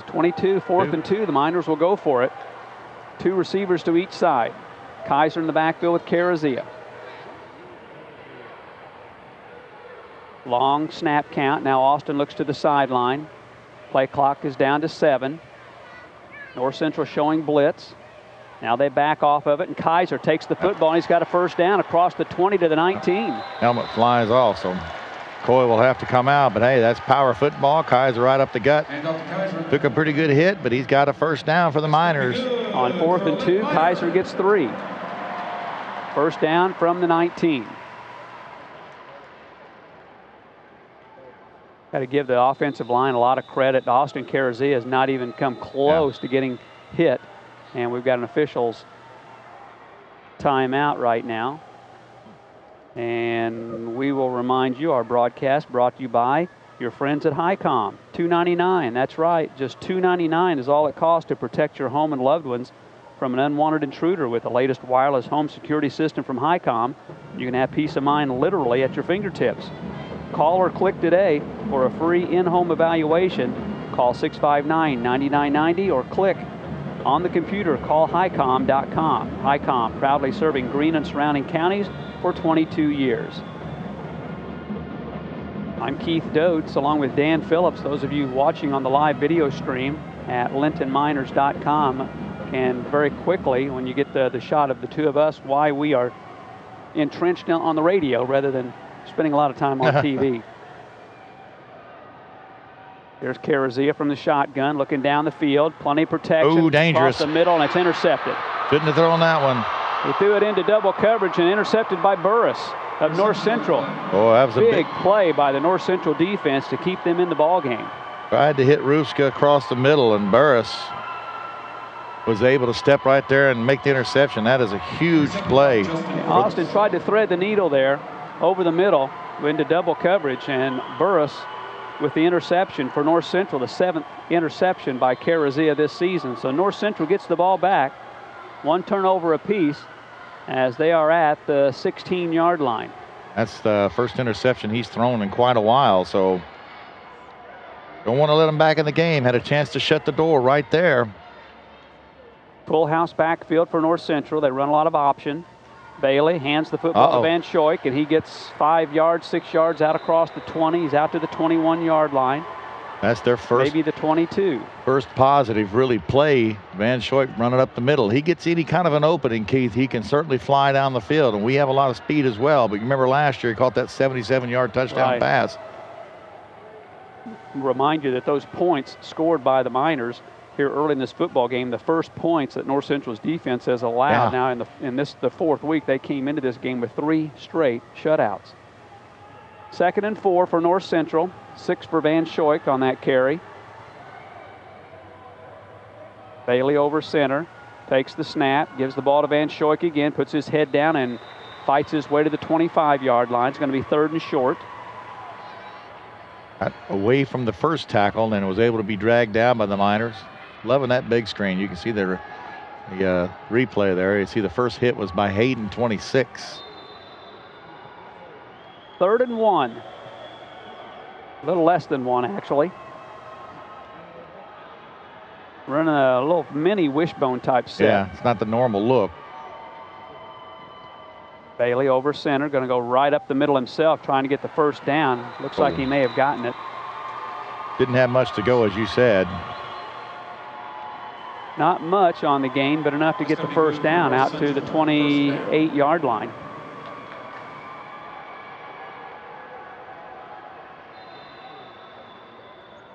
22, 4th and 2, the Miners will go for it. 2 receivers to each side. Kaiser in the backfield with Carazia. Long snap count. Now Austin looks to the sideline. Play clock is down to 7. North Central showing blitz. Now they back off of it, and Kaiser takes the football, and he's got a first down across the 20 to the 19. Helmet flies off, so Coy will have to come out, but hey, that's power football. Kaiser right up the gut. Took a pretty good hit, but he's got a first down for the Miners. On 4th and 2, Kaiser gets 3. First down from the 19. Got to give the offensive line a lot of credit. Austin Carazia has not even come close to getting hit. And we've got an official's timeout right now. And we will remind you, our broadcast brought to you by your friends at Highcom. $2.99, that's right. Just $2.99 is all it costs to protect your home and loved ones from an unwanted intruder with the latest wireless home security system from Highcom. You can have peace of mind literally at your fingertips. Call or click today for a free in-home evaluation. Call 659-9990 or click on the computer. Call Highcom.com. Highcom, proudly serving Greene and surrounding counties for 22 years. I'm Keith Dodes along with Dan Phillips. Those of you watching on the live video stream at LintonMiners.com can very quickly, when you get the shot of the two of us, why we are entrenched on the radio rather than spending a lot of time on TV. There's Carazia from the shotgun, looking down the field. Plenty of protection. Ooh, dangerous. Across the middle, and it's intercepted. Shouldn't have thrown that one. He threw it into double coverage and intercepted by Burris of North Central. Oh, that was a big play by the North Central defense to keep them in the ball game. Tried to hit Ruska across the middle, and Burris was able to step right there and make the interception. That is a huge play. Austin tried to thread the needle there over the middle into double coverage, and Burris with the interception for North Central, the 7th interception by Carazia this season. So North Central gets the ball back, 1 turnover apiece, as they are at the 16-yard line. That's the first interception he's thrown in quite a while, so don't want to let him back in the game. Had a chance to shut the door right there. Full house backfield for North Central. They run a lot of option. Bailey hands the football to Van Schoik, and he gets 5 yards, 6 yards out across the 20. He's out to the 21-yard line. That's their first. Maybe the 22. First positive really play. Van Schoik running up the middle. He gets any kind of an opening, Keith, he can certainly fly down the field, and we have a lot of speed as well. But you remember last year he caught that 77-yard touchdown pass. Remind you that those points scored by the Miners here early in this football game, the first points that North Central's defense has allowed. Now in the 4th week, they came into this game with 3 straight shutouts. 2nd and 4 for North Central. 6 for Van Schoik on that carry. Bailey over center, takes the snap, gives the ball to Van Schoik again, puts his head down and fights his way to the 25-yard line. It's going to be 3rd and short. Away from the first tackle, and was able to be dragged down by the Miners. Loving that big screen. You can see the replay there. You see the first hit was by Hayden, 26. 3rd and 1. A little less than 1, actually. Running a little mini wishbone type set. Yeah, it's not the normal look. Bailey over center, going to go right up the middle himself, trying to get the first down. Looks like he may have gotten it. Didn't have much to go, as you said. Not much on the gain, but enough to get the first down out to the 28-yard line.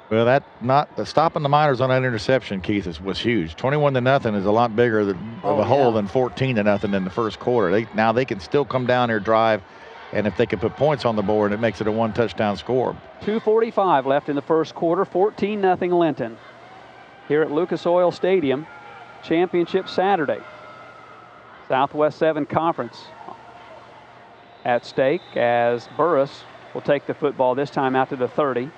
Well, that not stopping the Miners on that interception, Keith, was huge. 21-0 is a lot bigger of a hole than 14-0 in the first quarter. Now they can still come down there, drive, and if they can put points on the board, it makes it a 1-touchdown score. 2:45 left in the first quarter. 14-0 Linton. Here at Lucas Oil Stadium, championship Saturday. Southwest 7 Conference at stake as Burris will take the football this time out to the 30.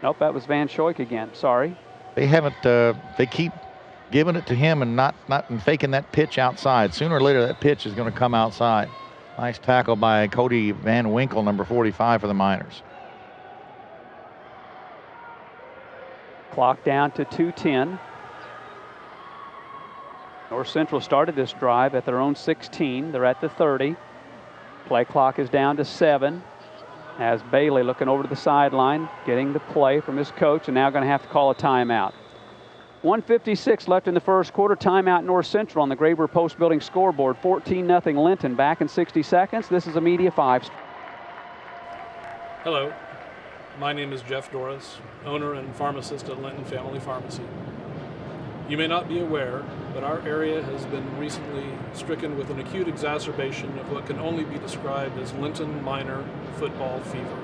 Nope, that was Van Schoik again. Sorry. They haven't. They keep giving it to him and not faking that pitch outside. Sooner or later, that pitch is going to come outside. Nice tackle by Cody Van Winkle, number 45 for the Miners. Clock down to 2:10. North Central started this drive at their own 16. They're at the 30. Play clock is down to 7. As Bailey looking over to the sideline, getting the play from his coach, and now going to have to call a timeout. 1:56 left in the first quarter. Timeout North Central on the Graber Post Building scoreboard. 14-0 Linton. Back in 60 seconds. This is a Media 5. Hello, my name is Jeff Doris, owner and pharmacist at Linton Family Pharmacy. You may not be aware, but our area has been recently stricken with an acute exacerbation of what can only be described as Linton Miner football fever.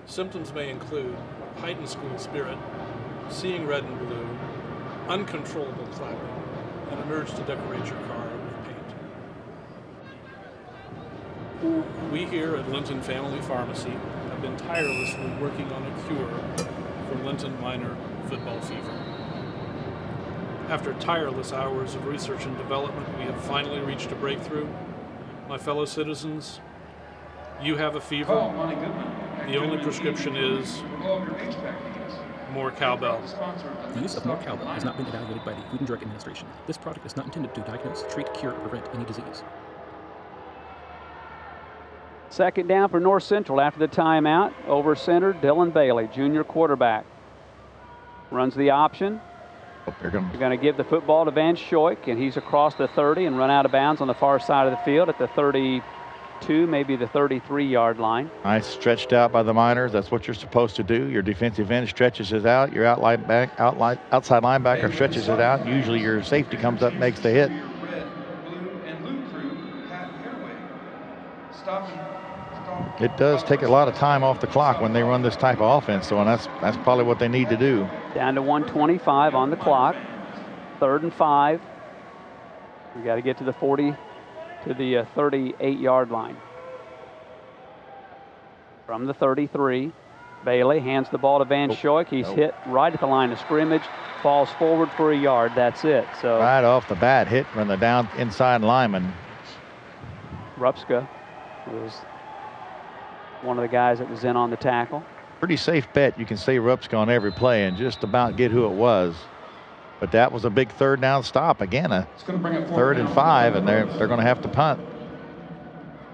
Symptoms may include heightened school spirit, seeing red and blue, uncontrollable clapping, and an urge to decorate your car with paint. We here at Linton Family Pharmacy have been tirelessly working on a cure for Linton Miner football fever. After tireless hours of research and development, we have finally reached a breakthrough. My fellow citizens, you have a fever. The only prescription is more cowbell. The use of more cowbell has not been evaluated by the Food and Drug Administration. This product is not intended to diagnose, treat, cure, or prevent any disease. Second down for North Central after the timeout. Over center, Dylan Bailey, junior quarterback. Runs the option. They're going to give the football to Van Schoik, and he's across the 30 and run out of bounds on the far side of the field at the 32, maybe the 33-yard line. Nice stretched out by the Miners. That's what you're supposed to do. Your defensive end stretches it out. Your outside linebacker stretches it out. Usually your safety comes up, makes the hit. It does take a lot of time off the clock when they run this type of offense, so and that's probably what they need to do. Down to 1:25 on the clock. 3rd and 5. We got to get to the 40 to the 38-yard line. From the 33, Bailey hands the ball to Van Schoik. He's hit right at the line of scrimmage, falls forward for a yard. That's it. So right off the bat, hit from the down inside lineman. Rupska was one of the guys that was in on the tackle. Pretty safe bet. You can say Rupska on every play and just about get who it was. But that was a big 3rd down stop. Again, a 3rd and 5, and they're going to have to punt.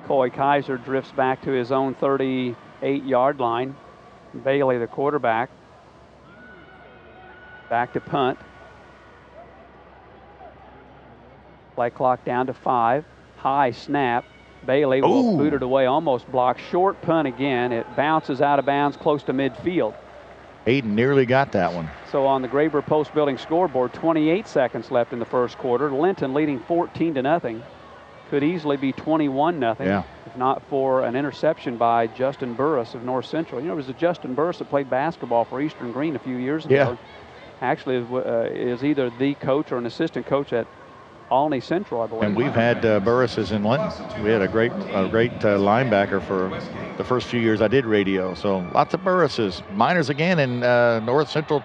Coy Kaiser drifts back to his own 38-yard line. Bailey, the quarterback, back to punt. Play clock down to 5. High snap. Bailey will boot it away, almost blocked. Short punt again. It bounces out of bounds close to midfield. Hayden nearly got that one. So on the Graber Post Building scoreboard, 28 seconds left in the first quarter. Linton leading 14-0. Could easily be 21-0 if not for an interception by Justin Burris of North Central. You know, it was a Justin Burris that played basketball for Eastern Green a few years ago. Yeah. Actually is either the coach or an assistant coach at Alney Central, I believe. And we've had Burris's in Linton. We had a great linebacker for the first few years I did radio. So lots of Burris's. Miners again in North Central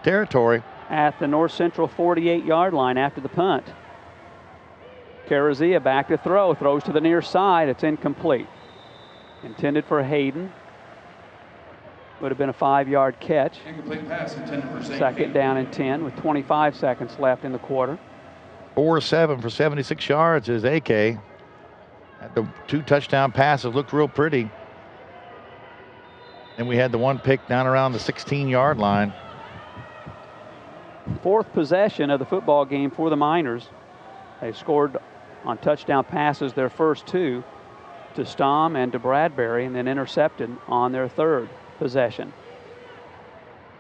territory. At the North Central 48-yard line after the punt. Carazia back to throw. Throws to the near side. It's incomplete. Intended for Hayden. Would have been a 5-yard catch. Incomplete pass intended for St. 2nd down and 10 with 25 seconds left in the quarter. 4-7 for 76 yards is AK. Had the 2 touchdown passes, looked real pretty. And we had the 1 pick down around the 16-yard line. 4th possession of the football game for the Miners. They scored on touchdown passes their first 2 to Stom and to Bradbury, and then intercepted on their 3rd. possession.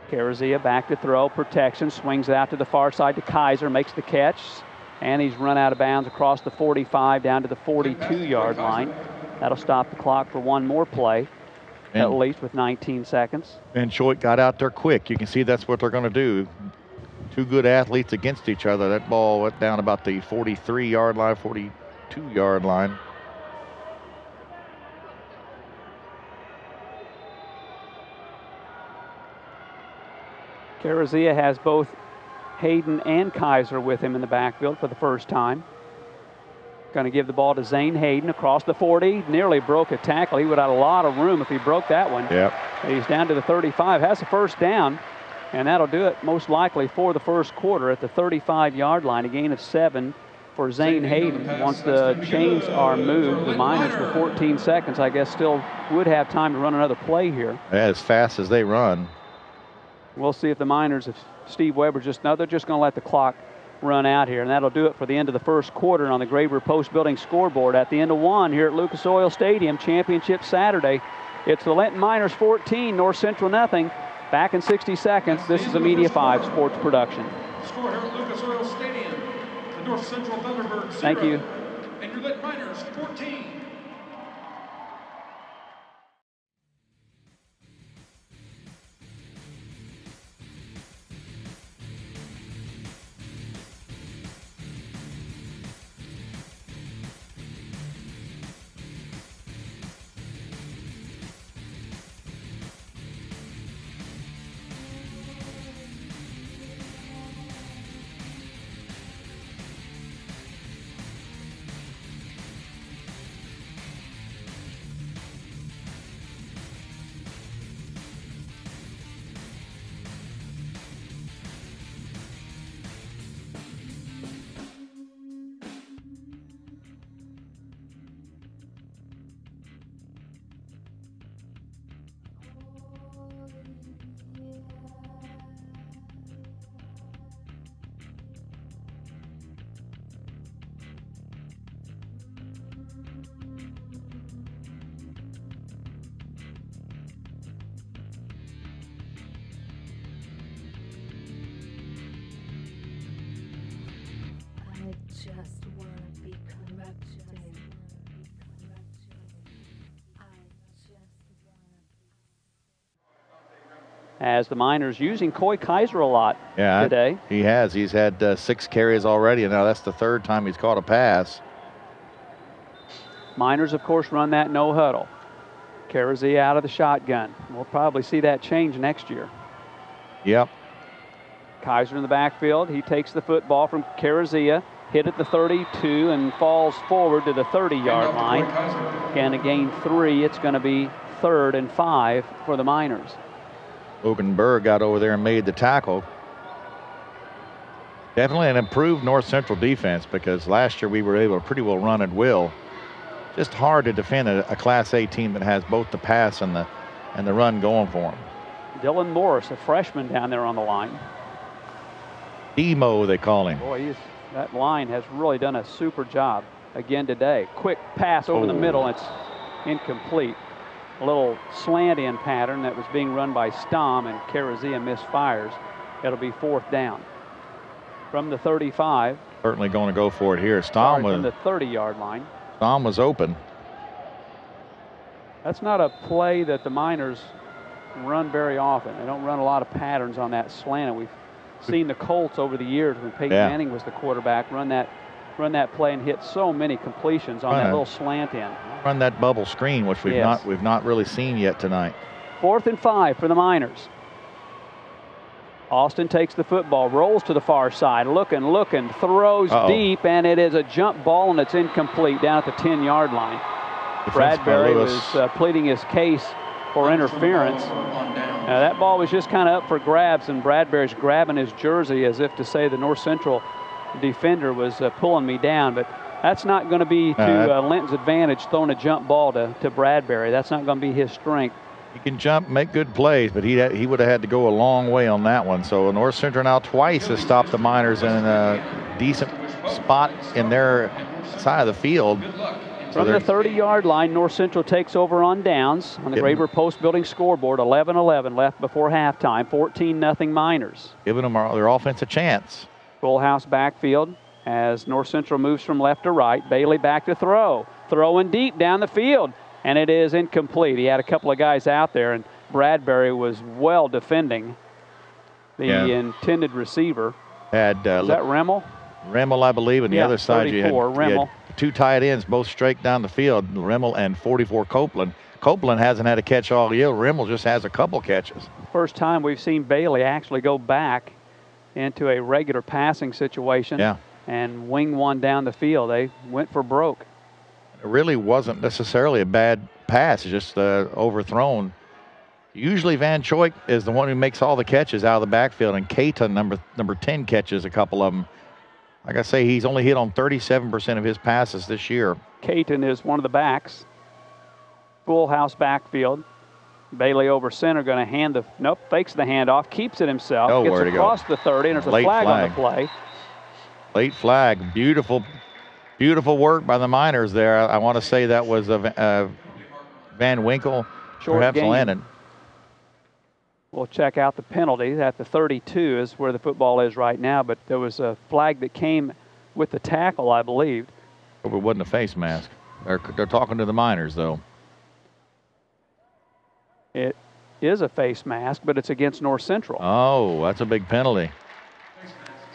Carazia back to throw, protection, swings it out to the far side to Kaiser, makes the catch, and he's run out of bounds across the 45 down to the 42-yard line. That'll stop the clock for one more play, at least with 19 seconds. And Choate got out there quick. You can see that's what they're going to do. Two good athletes against each other. That ball went down about the 43-yard line, 42-yard line. Carazia has both Hayden and Kaiser with him in the backfield for the first time. Going to give the ball to Zane Hayden across the 40. Nearly broke a tackle. He would have had a lot of room if he broke that one. Yep. He's down to the 35. Has a first down, and that'll do it most likely for the first quarter at the 35-yard line. A gain of 7 for Zane Hayden. Once the chains are moved, the Miners for 14 seconds, I guess, still would have time to run another play here. As fast as they run. We'll see if the Miners, if Steve Weber they're just going to let the clock run out here, and that'll do it for the end of the first quarter on the Graver Post Building scoreboard. At the end of one here at Lucas Oil Stadium, Championship Saturday. It's the Linton Miners 14, North Central nothing. Back in 60 seconds. This is a Media 5 sports production. Score here at Lucas Oil Stadium. The North Central Thunderbirds 0. Thank you. And your Linton Miners 14. Just want to be corrected. As the Miners using Coy Kaiser a lot today. He has. He's had 6 carries already, and now that's the 3rd time he's caught a pass. Miners, of course, run that no huddle. Carazia out of the shotgun. We'll probably see that change next year. Yep. Kaiser in the backfield. He takes the football from Carazia. Hit at the 32 and falls forward to the 30-yard line. Again, a gain 3. It's going to be 3rd and 5 for the Miners. Logan Berg got over there and made the tackle. Definitely an improved North Central defense, because last year we were able to pretty well run at will. Just hard to defend a Class A team that has both the pass and the run going for them. Dylan Morris, a freshman down there on the line. Demo, they call him. Boy, that line has really done a super job again today. Quick pass over the middle. It's incomplete. A little slant-in pattern that was being run by Stom, and Carazia misfires. It'll be 4th down. From the 35. Certainly going to go for it here. Stom was from the 30-yard line. Stom was open. That's not a play that the Miners run very often. They don't run a lot of patterns on that slant. We've seen the Colts over the years when Peyton Manning was the quarterback run that play and hit so many completions on that little slant in. Run that bubble screen, which we've not really seen yet tonight. 4th and 5 for the Miners. Austin takes the football, rolls to the far side, looking, throws deep, and it is a jump ball, and it's incomplete down at the 10-yard line. Bradbury was pleading his case for interference. That ball was just kind of up for grabs, and Bradbury's grabbing his jersey as if to say the North Central defender was pulling me down, but that's not going to be to Linton's advantage, throwing a jump ball to Bradbury. That's not going to be his strength. He can jump, make good plays, but he would have had to go a long way on that one. So North Central now twice has stopped the Miners in a decent spot in their side of the field. From the 30-yard line, North Central takes over on downs on the Graber Post Building scoreboard. 11-11 left before halftime. 14-0 Miners. Giving them their offense a chance. Full house backfield as North Central moves from left to right. Bailey back to throw. Throwing deep down the field. And it is incomplete. He had a couple of guys out there, and Bradbury was well defending the intended receiver. Is that Remmel? Remmel, I believe, and the other side you had Remmel. Two tight ends, both straight down the field, Remmel and 44 Copeland. Copeland hasn't had a catch all year. Remmel just has a couple catches. First time we've seen Bailey actually go back into a regular passing situation and wing one down the field. They went for broke. It really wasn't necessarily a bad pass, just overthrown. Usually Van Choik is the one who makes all the catches out of the backfield, and Keita, number 10, catches a couple of them. Like I say, he's only hit on 37% of his passes this year. Caton is one of the backs. Full house backfield. Bailey over center, going to hand fakes the handoff, keeps it himself, gets across the 30, and there's a flag on the play. Late flag. Beautiful work by the Miners there. I want to say that was Van Winkle, perhaps Lannon. We'll check out the penalty. At the 32 is where the football is right now, but there was a flag that came with the tackle, I believe. Hope it wasn't a face mask. They're talking to the Miners, though. It is a face mask, but it's against North Central. Oh, that's a big penalty.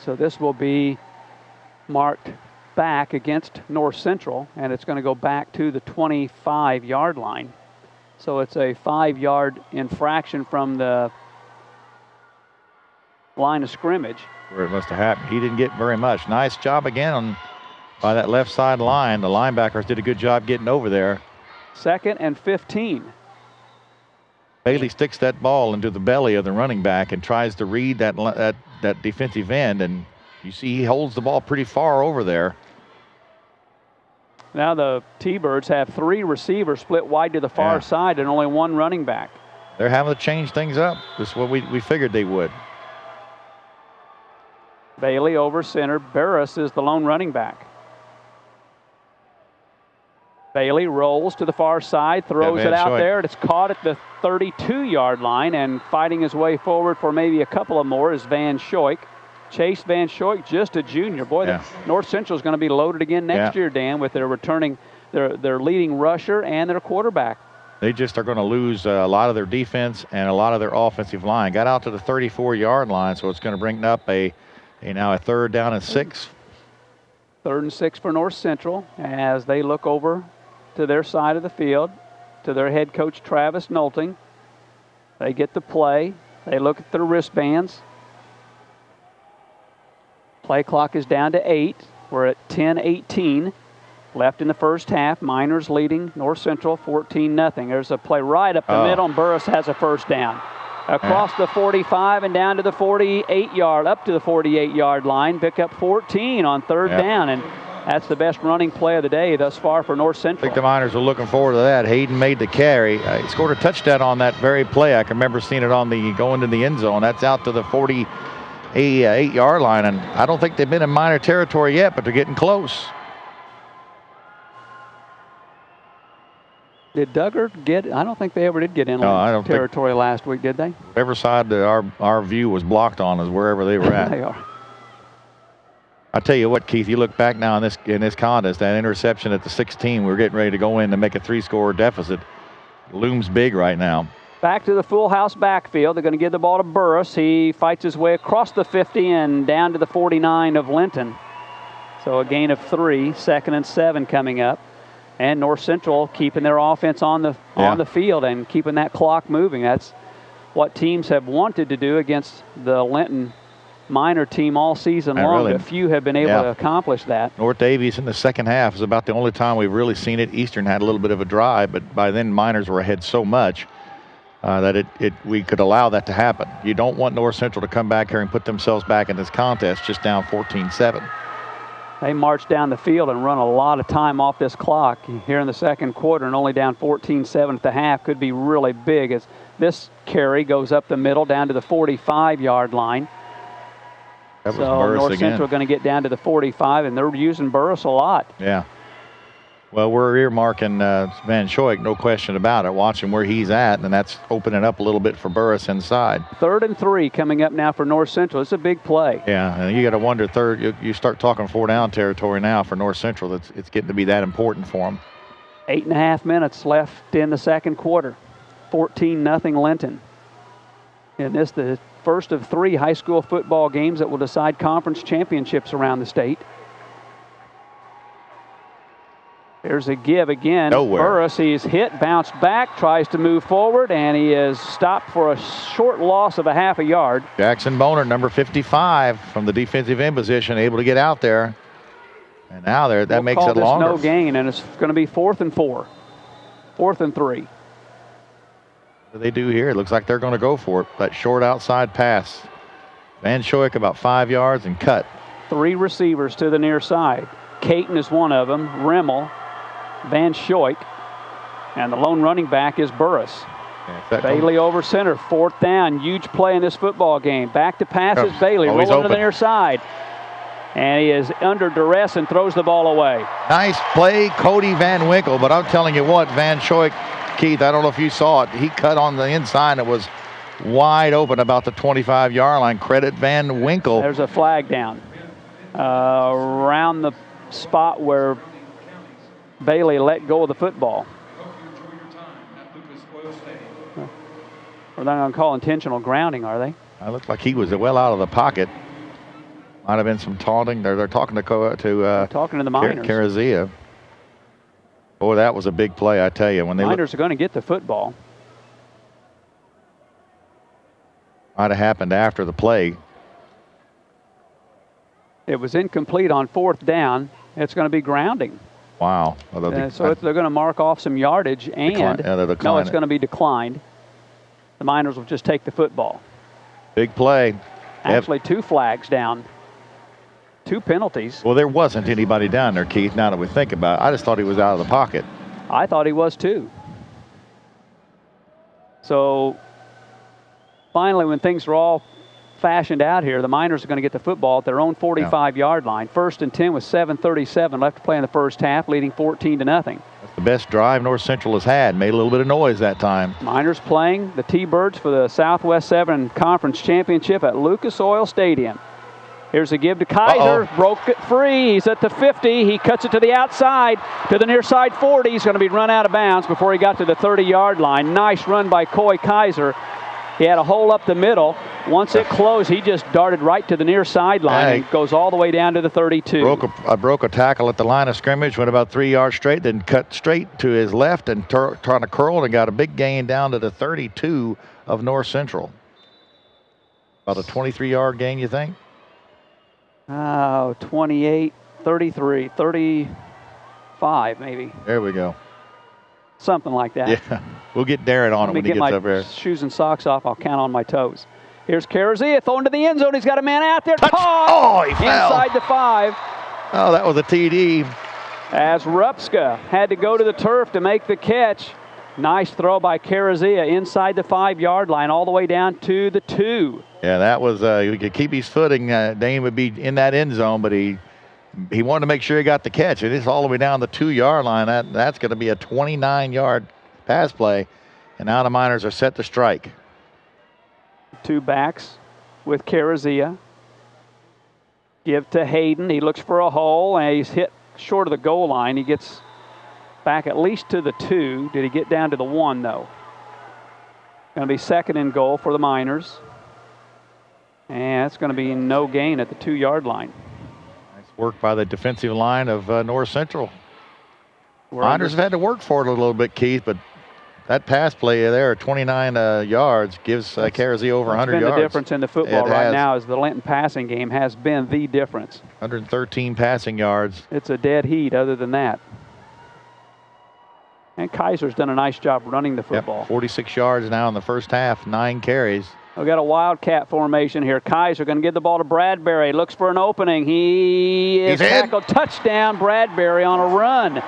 So this will be marked back against North Central, and it's going to go back to the 25-yard line. So it's a 5-yard infraction from the line of scrimmage. Where it must have happened. He didn't get very much. Nice job again by that left side line. The linebackers did a good job getting over there. 2nd and 15. Bailey sticks that ball into the belly of the running back and tries to read that defensive end, and you see he holds the ball pretty far over there. Now the T-Birds have 3 receivers split wide to the far side and only 1 running back. They're having to change things up. This is what we figured they would. Bailey over center. Barris is the lone running back. Bailey rolls to the far side, throws it out there. It's caught at the 32-yard line, and fighting his way forward for maybe a couple of more is Van Schoik. Chase Van Schoik, just a junior. Boy, North Central is going to be loaded again next year, Dan, with their returning, their leading rusher and their quarterback. They just are going to lose a lot of their defense and a lot of their offensive line. Got out to the 34-yard line, so it's going to bring up now a 3rd down and 6. 3rd and 6 for North Central as they look over to their side of the field, to their head coach, Travis Nolting. They get the play. They look at their wristbands. Play clock is down to 8. We're at 10:18 left in the first half. Miners leading North Central 14-0. There's a play right up the middle, and Burris has a first down. Across the 45 and down to the 48-yard, up to the 48-yard line. Pick up 14 on 3rd down, and that's the best running play of the day thus far for North Central. I think the Miners are looking forward to that. Hayden made the carry. He scored a touchdown on that very play. I can remember seeing it going to the end zone. That's out to the 48-yard line, and I don't think they've been in Miner territory yet, but they're getting close. Did Duggar get? I don't think they ever did get in territory last week, did they? Whatever side that our view was blocked on is wherever they were at. They are. I tell you what, Keith, you look back now in this contest, that interception at the 16, we're getting ready to go in to make a 3-score deficit. Looms big right now. Back to the full house backfield. They're going to give the ball to Burris. He fights his way across the 50 and down to the 49 of Linton. So a gain of 3, 2nd and 7 coming up. And North Central keeping their offense on the field and keeping that clock moving. That's what teams have wanted to do against the Linton Miner team all season long, but few have been able to accomplish that. North Davies in the second half is about the only time we've really seen it. Eastern had a little bit of a drive, but by then Miners were ahead so much that we could allow that to happen. You don't want North Central to come back here and put themselves back in this contest just down 14-7. They march down the field and run a lot of time off this clock here in the second quarter, and only down 14-7 at the half could be really big as this carry goes up the middle down to the 45-yard line. So North Central going to get down to the 45, and they're using Burris a lot. Yeah. Well, we're earmarking Van Schoik, no question about it, watching where he's at, and that's opening up a little bit for Burris inside. 3rd and 3 coming up now for North Central. It's a big play. Yeah, and you got to wonder, you start talking 4-down territory now for North Central. It's getting to be that important for them. 8.5 minutes left in the second quarter. 14-0 Linton. And this the first of 3 high school football games that will decide conference championships around the state. There's a give again. Nowhere. Burris, he's hit, bounced back, tries to move forward, and he is stopped for a short loss of a half a yard. Jackson Boner, number 55, from the defensive end position, able to get out there. And now that makes it longer. No gain, and it's going to be 4th and 4. 4th and 3. What do they do here? It looks like they're going to go for it. That short outside pass. Van Schoik about 5 yards and cut. 3 receivers to the near side. Caton is one of them. Rimmel, Van Schoik, and the lone running back is Burris. Yeah, Bailey over center, 4th down. Huge play in this football game. Back to pass is Bailey, rolling to the near side. And he is under duress and throws the ball away. Nice play, Cody Van Winkle. But I'm telling you what, Van Schoik, Keith, I don't know if you saw it. He cut on the inside. It was wide open about the 25-yard line. Credit Van Winkle. There's a flag down around the spot where Bailey let go of the football. They're not going to call intentional grounding, are they? It looked like he was well out of the pocket. Might have been some taunting. They're talking to the Miners. Carazia. Boy, that was a big play, I tell you. When they Miners are going to get the football. Might have happened after the play. It was incomplete on 4th down. It's going to be grounding. Wow. So they're going to mark off some yardage, and no, it's going to be declined. The Miners will just take the football. Big play. Actually, 2 flags down. 2 penalties. Well, there wasn't anybody down there, Keith, now that we think about it. I just thought he was out of the pocket. I thought he was too. So finally, when things are all fashioned out here, the Miners are going to get the football at their own 45-yard line. 1st and 10 with 7:37 left to play in the first half, leading 14-0. That's the best drive North Central has had. Made a little bit of noise that time. Miners playing the T-Birds for the Southwest 7 Conference Championship at Lucas Oil Stadium. Here's a give to Kaiser. Broke it free. He's at the 50. He cuts it to the outside, to the near side 40. He's going to be run out of bounds before he got to the 30-yard line. Nice run by Coy Kaiser. He had a hole up the middle. Once it closed, he just darted right to the near sideline and goes all the way down to the 32. Broke a tackle at the line of scrimmage, went about 3 yards straight, then cut straight to his left and trying to curl and got a big gain down to the 32 of North Central. About a 23-yard gain, you think? Oh, 28, 33, 35 maybe. There we go. Something like that. Yeah, we'll get Darren on it when he gets up there. Let me get my shoes and socks off. I'll count on my toes. Here's Carazia throwing to the end zone. He's got a man out there. Touch. Oh, he fell. Inside the 5. Oh, that was a TD. As Rupska had to go to the turf to make the catch. Nice throw by Carazia inside the 5-yard line all the way down to the 2. Yeah, that was, he could keep his footing. Dane would be in that end zone, but he wanted to make sure he got the catch. It is all the way down the 2-yard line. That's going to be a 29-yard pass play. And now the Miners are set to strike. 2 backs with Carazia. Give to Hayden. He looks for a hole, and he's hit short of the goal line. He gets back at least to the 2. Did he get down to the 1, though? Going to be 2nd and goal for the Miners. And it's going to be no gain at the 2-yard line. Nice work by the defensive line of North Central. Miners have had to work for it a little bit, Keith, but that pass play there, 29 yards, gives Carazia over 100 yards. That's been the difference in the football right now is the Linton passing game has been the difference. 113 passing yards. It's a dead heat other than that. And Kaiser's done a nice job running the football. Yep, 46 yards now in the first half, 9 carries. We've got a wildcat formation here. Kaiser going to give the ball to Bradbury. Looks for an opening. He is tackled. Touchdown, Bradbury on a run.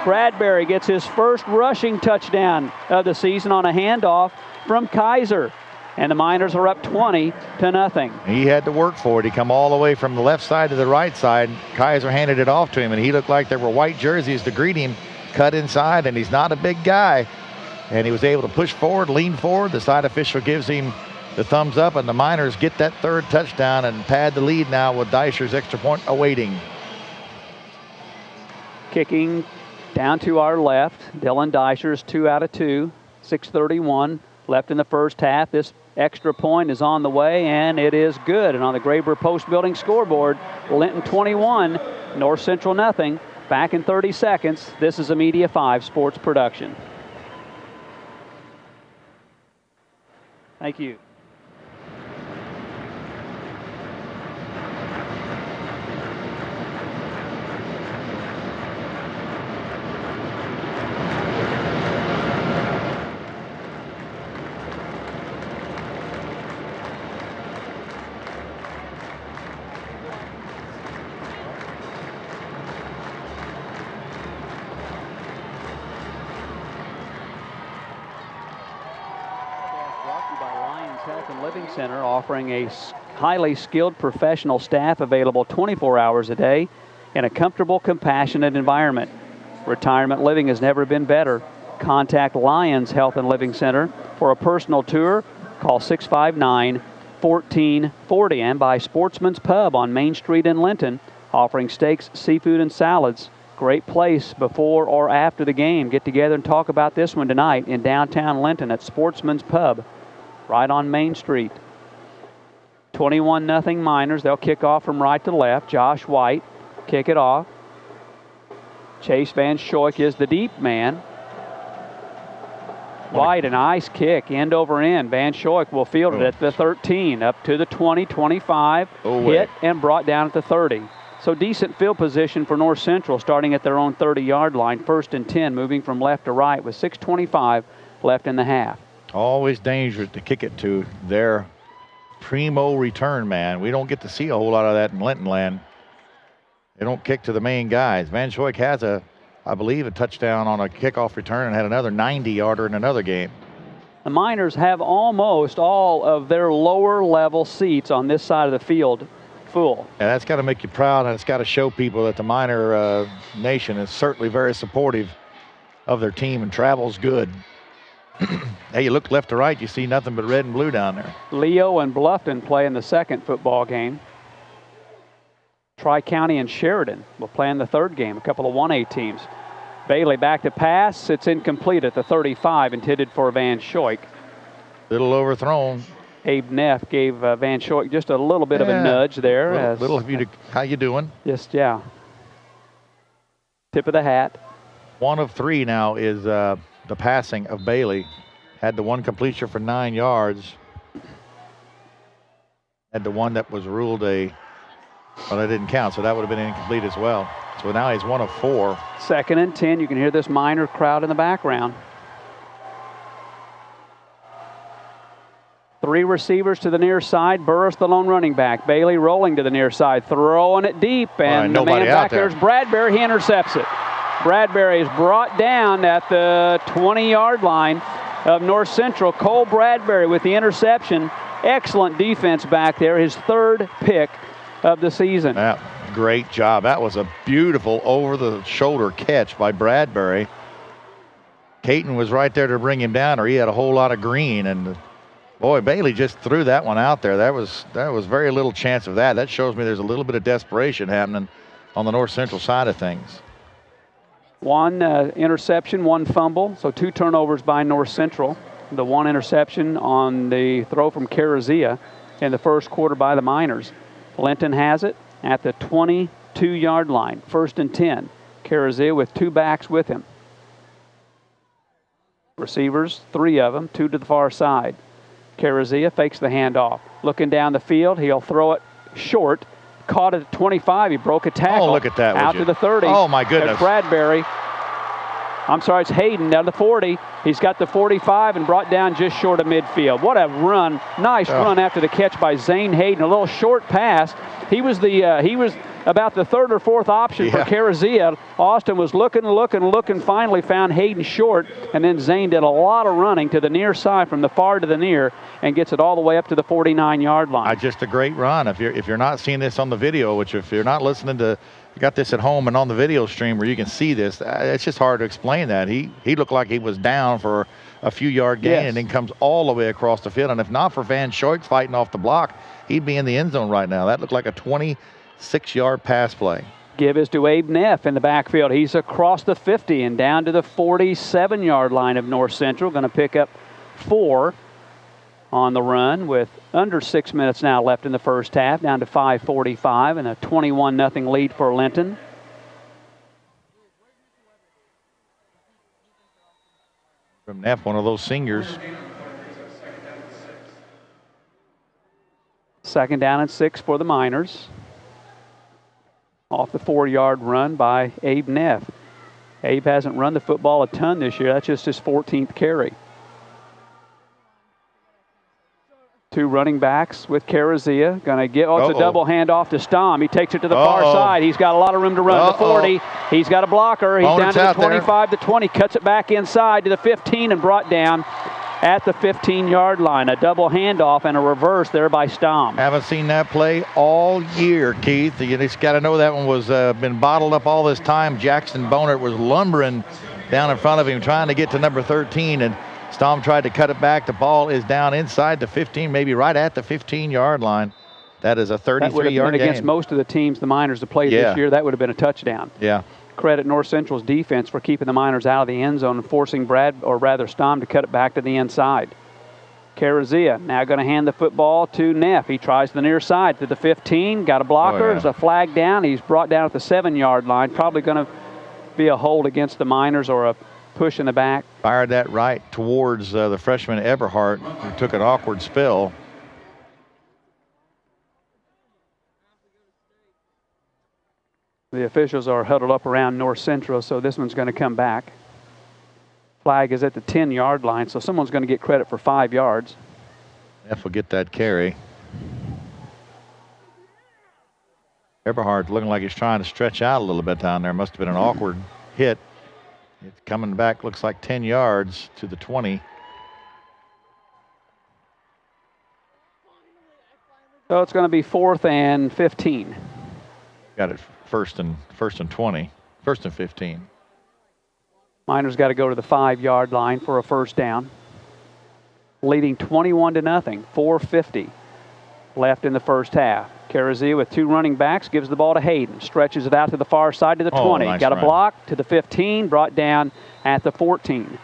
Bradbury gets his first rushing touchdown of the season on a handoff from Kaiser. And the Miners are up 20-0. He had to work for it. He come all the way from the left side to the right side. Kaiser handed it off to him, and he looked like there were white jerseys to greet him, cut inside, and he's not a big guy. And he was able to push forward, lean forward. The side official gives him the thumbs up, and the Miners get that third touchdown and pad the lead now with Deischer's extra point awaiting. Kicking down to our left, Dylan Deischer's 2 out of 2, 6:31 left in the first half. This extra point is on the way, and it is good. And on the Graber Post Building scoreboard, Linton 21, North Central nothing. Back in 30 seconds. This is a Media 5 sports production. Thank you. Center, offering a highly skilled professional staff available 24 hours a day in a comfortable, compassionate environment. Retirement living has never been better. Contact Lions Health and Living Center for a personal tour. Call 659-1440 and by Sportsman's Pub on Main Street in Linton, offering steaks, seafood, and salads. Great place before or after the game. Get together and talk about this one tonight in downtown Linton at Sportsman's Pub, right on Main Street. 21-0 Miners. They'll kick off from right to left. Josh White kick it off. Chase Van Schoik is the deep man. White, a nice kick, end over end. Van Schoik will field it at the 13, up to the 20, 25, hit and brought down at the 30. So decent field position for North Central, starting at their own 30-yard line, 1st and 10, moving from left to right with 6:25 left in the half. Always dangerous to kick it to their primo return man. We don't get to see a whole lot of that in Linton land. They don't kick to the main guys. Van Schoik has I believe, a touchdown on a kickoff return and had another 90-yarder in another game. The Miners have almost all of their lower level seats on this side of the field full. Yeah, that's got to make you proud, and it's got to show people that the Miner nation is certainly very supportive of their team, and travel's good. Hey, you look left to right, you see nothing but red and blue down there. Leo and Bluffton play in the second football game. Tri-County and Sheridan will play in the third game, a couple of 1A teams. Bailey back to pass. It's incomplete at the 35, intended for Van Schoik. Little overthrown. Abe Neff gave Van Schoik just a little bit of a nudge there. Little of you to, how you doing? Just, yeah. Tip of the hat. 1 of 3 now is the passing of Bailey. Had the one completion for 9 yards. Had the one that was ruled well, that didn't count, so that would have been incomplete as well. So now he's 1 of 4. 2nd and 10. You can hear this Miner crowd in the background. 3 receivers to the near side. Burris, the lone running back. Bailey rolling to the near side, throwing it deep, and the man back there is Bradbury. He intercepts it. Bradbury is brought down at the 20-yard line of North Central. Cole Bradbury with the interception. Excellent defense back there. His 3rd pick of the season. Yeah, great job. That was a beautiful over-the-shoulder catch by Bradbury. Caton was right there to bring him down, or he had a whole lot of green. And boy, Bailey just threw that one out there. That was very little chance of that. That shows me there's a little bit of desperation happening on the North Central side of things. 1 interception, 1 fumble, so 2 turnovers by North Central. The 1 interception on the throw from Carazia in the first quarter by the Miners. Linton has it at the 22-yard line, 1st and 10. Carazia with 2 backs with him. Receivers, 3 of them, 2 to the far side. Carazia fakes the handoff. Looking down the field, he'll throw it short. Caught it at 25. He broke a tackle. Oh, look at that. Out to the 30. Oh, my goodness. There's Bradbury. I'm sorry, it's Hayden down to the 40. He's got the 45 and brought down just short of midfield. What a run. Nice run after the catch by Zane Hayden. A little short pass. He was about the third or fourth option for Carazia. Austin was looking, finally found Hayden short, and then Zane did a lot of running to the near side from the far to the near and gets it all the way up to the 49-yard line. Just a great run. If you're not seeing this on the video, which if you're not listening to, you got this at home and on the video stream where you can see this, it's just hard to explain that. He looked like he was down for a few yard gain and then comes all the way across the field. And if not for Van Schoik fighting off the block, he'd be in the end zone right now. That looked like a 26-yard pass play. Give is to Abe Neff in the backfield. He's across the 50 and down to the 47-yard line of North Central. Going to pick up 4 on the run with under 6 minutes now left in the first half, down to 5:45 and a 21-0 lead for Linton. From Neff, one of those seniors. Second down and 6 for the Miners. Off the 4-yard run by Abe Neff. Abe hasn't run the football a ton this year. That's just his 14th carry. 2 running backs with Carazia. Going to get, it's a double handoff to Stom. He takes it to the far side. He's got a lot of room to run. The 40. He's got a blocker. He's down to the 25, the 20. Cuts it back inside to the 15 and brought down at the 15-yard line. A double handoff and a reverse there by Stom. Haven't seen that play all year, Keith. You just got to know that one was been bottled up all this time. Jackson Bonert was lumbering down in front of him, trying to get to number 13, and Stom tried to cut it back. The ball is down inside the 15, maybe right at the 15-yard line. That is a 33-yard gain. Against most of the teams the Miners have played this year, that would have been a touchdown. Yeah. Credit North Central's defense for keeping the Miners out of the end zone and forcing Stom to cut it back to the inside. Carazia now going to hand the football to Neff. He tries the near side to the 15. Got a blocker. There's a flag down. He's brought down at the 7-yard line. Probably going to be a hold against the Miners or a push in the back. Fired that right towards the freshman Eberhardt, who took an awkward spill. The officials are huddled up around North Central, so this one's going to come back. Flag is at the 10-yard line, so someone's going to get credit for 5 yards. Neff will get that carry. Eberhardt looking like he's trying to stretch out a little bit down there. Must have been an awkward hit. It's coming back, looks like 10 yards to the 20. So it's going to be 4th and 15. Got it first and 20, 1st and 15. Miners got to go to the 5-yard line for a first down. Leading 21-0, 4:50 left in the first half. Carazia with 2 running backs gives the ball to Hayden. Stretches it out to the far side to the 20. Nice got a run. block to the 15, brought down at the 14.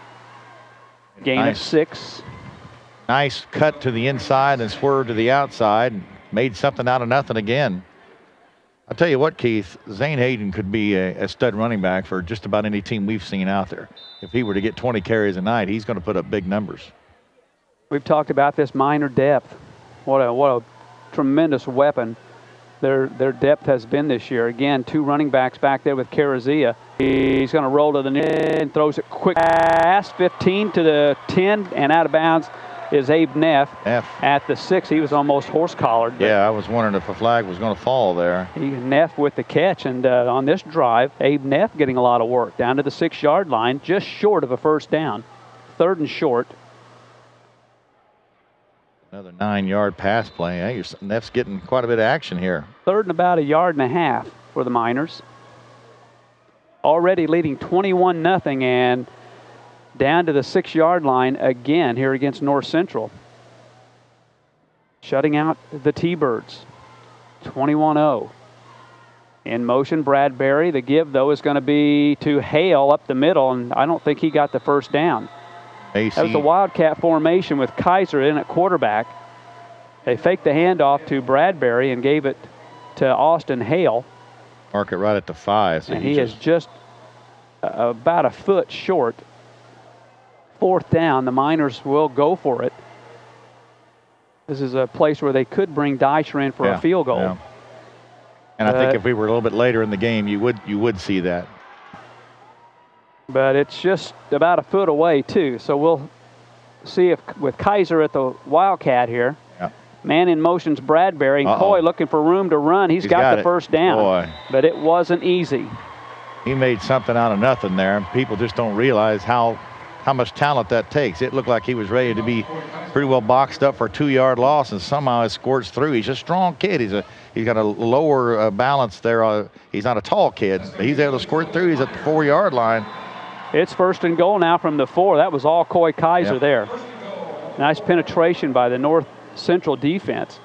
Gain of 6. Nice cut to the inside and swerve to the outside. Made something out of nothing again. I'll tell you what, Keith, Zane Hayden could be a stud running back for just about any team we've seen out there. If he were to get 20 carries a night, he's going to put up big numbers. We've talked about this Miner depth. What a tremendous weapon their depth has been this year. Again, 2 running backs back there with Carazia. He's going to roll to the near and throws it quick pass, 15 to the 10, and out of bounds is Abe Neff. At the 6. He was almost horse-collared. Yeah, I was wondering if a flag was going to fall there. Neff with the catch, and on this drive, Abe Neff getting a lot of work. Down to the 6-yard line, just short of a first down. 3rd and short. Another 9-yard pass play. Hey, Neff's getting quite a bit of action here. 3rd and about 1.5 yards for the Miners. Already leading 21-0, and down to the 6-yard line again here against North Central. Shutting out the T-Birds. 21-0. In motion, Bradbury. The give, though, is going to be to Hale up the middle, and I don't think he got the first down. That was the Wildcat formation with Kaiser in at quarterback. They faked the handoff to Bradbury and gave it to Austin Hale. Mark it right at the 5. So and he is just about a foot short. 4th down. The Miners will go for it. This is a place where they could bring Deisher in for a field goal. Yeah. And I think if we were a little bit later in the game, you would see that. But it's just about a foot away, too. So we'll see if with Kaiser at the Wildcat here, Man in motion's Bradbury. Uh-oh. Coy looking for room to run. He's got the first down. Boy. But it wasn't easy. He made something out of nothing there. People just don't realize how much talent that takes. It looked like he was ready to be pretty well boxed up for a 2-yard loss, and somehow it squirts through. He's a strong kid. He's got a lower balance there. He's not a tall kid. He's able to squirt through. He's at the 4-yard line. It's 1st and goal now from the 4. That was all Coy Kaiser there. Nice penetration by the North Central defense.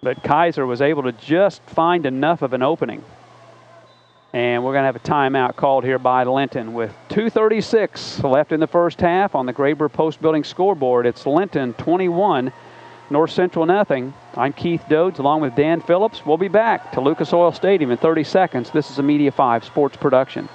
But Kaiser was able to just find enough of an opening. And we're going to have a timeout called here by Linton with 2:36 left in the first half on the Graber Post Building scoreboard. It's Linton 21, North Central nothing. I'm Keith Dodds along with Dan Phillips. We'll be back to Lucas Oil Stadium in 30 seconds. This is a Media 5 sports production.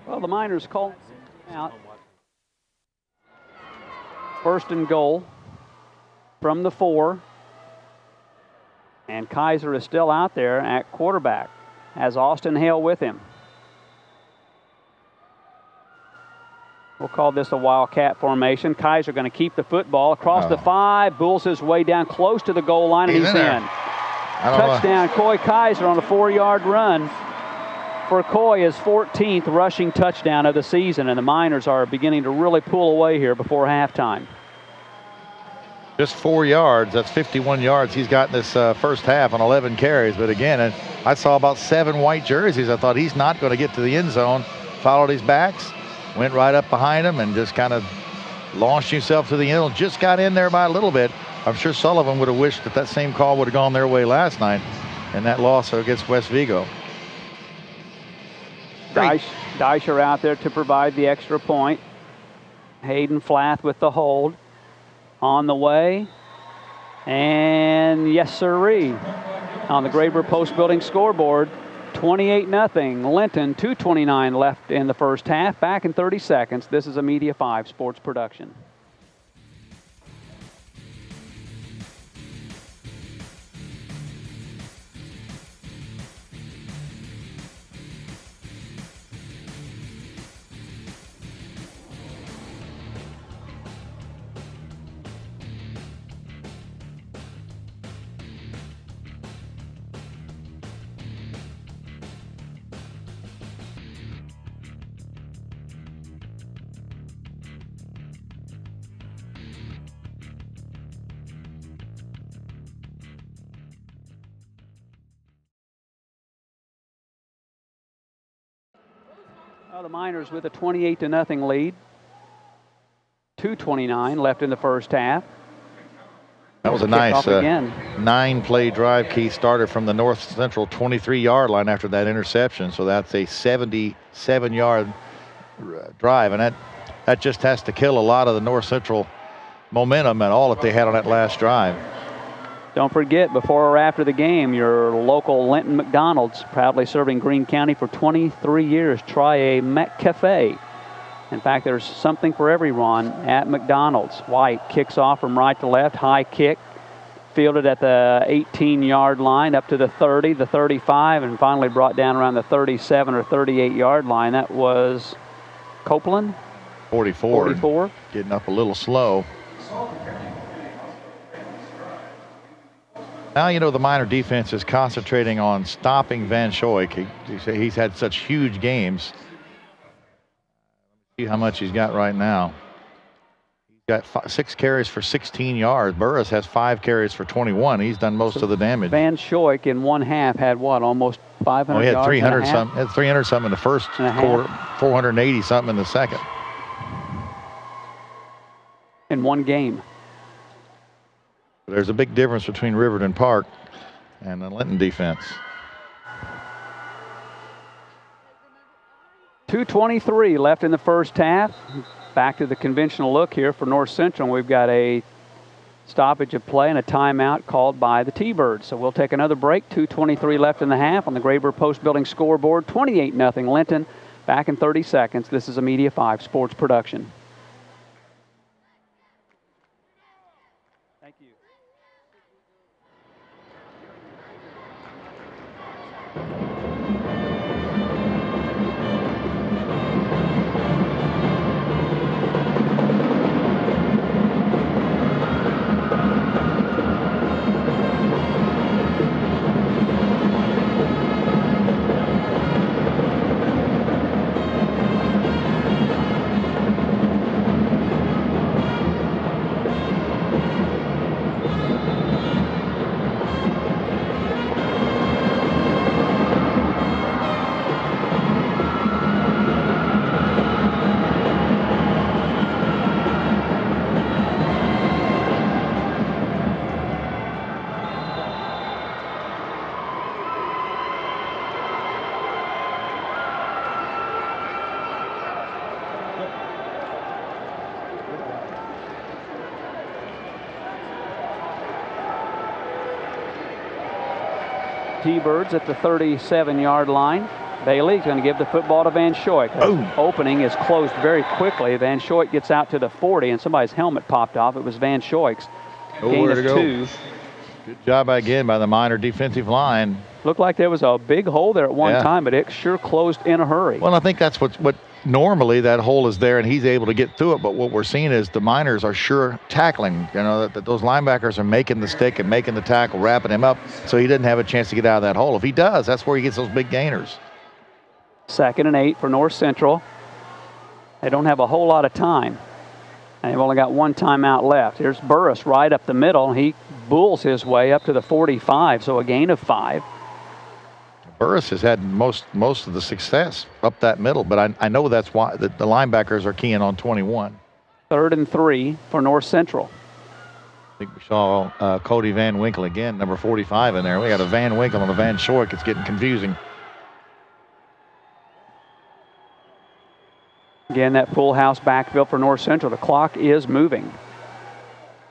Well, the Miners call out. 1st and goal from the 4. And Kaiser is still out there at quarterback. Has Austin Hale with him. We'll call this a Wildcat formation. Kaiser going to keep the football across the 5. Bulls his way down close to the goal line, and he's in. Touchdown, Coy Kaiser on a 4-yard run. For Coy, his 14th rushing touchdown of the season, and the Miners are beginning to really pull away here before halftime. Just 4 yards. That's 51 yards he's got in this first half on 11 carries. But again, I saw about 7 white jerseys. I thought he's not going to get to the end zone. Followed his backs, went right up behind him, and just kind of launched himself to the end zone. Just got in there by a little bit. I'm sure Sullivan would have wished that same call would have gone their way last night in that loss against West Vigo. Deisher out there to provide the extra point. Hayden Flath with the hold. On the way. And yes, sirree. On the Graber Post Building scoreboard, 28-0. Linton, 2:29 left in the first half. Back in 30 seconds. This is a Media 5 sports production. The Miners with a 28-0 lead. 2:29 left in the first half. That was a nice 9-play drive. Keith started from the North Central 23-yard line after that interception. So that's a 77-yard drive. And that just has to kill a lot of the North Central momentum and all that they had on that last drive. Don't forget, before or after the game, your local Linton McDonald's, proudly serving Greene County for 23 years. Try a McCafe. In fact, there's something for everyone at McDonald's. White kicks off from right to left, high kick, fielded at the 18-yard line, up to the 30, the 35, and finally brought down around the 37 or 38-yard line. That was Copeland? 44. Getting up a little slow. Now, you know, the Miner defense is concentrating on stopping Van Schoik. He's had such huge games. See how much he's got right now. He's got 6 carries for 16 yards. Burris has 5 carries for 21. He's done most of the damage. Van Schoik in one half had what, almost 500 yards? He had 300 something. Had 300 something in the first quarter, 480 something in the second. In one game. There's a big difference between Riverton Park and the Linton defense. 2:23 left in the first half. Back to the conventional look here for North Central. We've got a stoppage of play and a timeout called by the T-Birds. So we'll take another break. 2:23 left in the half on the Graber Post Building scoreboard. 28-0 Linton. Back in 30 seconds. This is a Media 5 sports production. Thank you. T-Birds at the 37-yard line. Bailey's going to give the football to Van Schoik. Opening is closed very quickly. Van Schoik gets out to the 40, and somebody's helmet popped off. It was Van Schoik's. Gain of 2. Good job again by the Miner defensive line. Looked like there was a big hole there at one time, but it sure closed in a hurry. Well, I think that's what normally that hole is there, and he's able to get through it. But what we're seeing is the Miners are sure tackling. You know, that those linebackers are making the stick and making the tackle, wrapping him up, so he doesn't have a chance to get out of that hole. If he does, that's where he gets those big gainers. 2nd and 8 for North Central. They don't have a whole lot of time. And they've only got one timeout left. Here's Burris right up the middle. He bulls his way up to the 45, so a gain of 5. Burris has had most of the success up that middle, but I know that's why the linebackers are keying on 21. 3rd and 3 for North Central. I think we saw Cody Van Winkle again, number 45 in there. We got a Van Winkle and a Van Schoik. It's getting confusing. Again, that full house backfield for North Central. The clock is moving.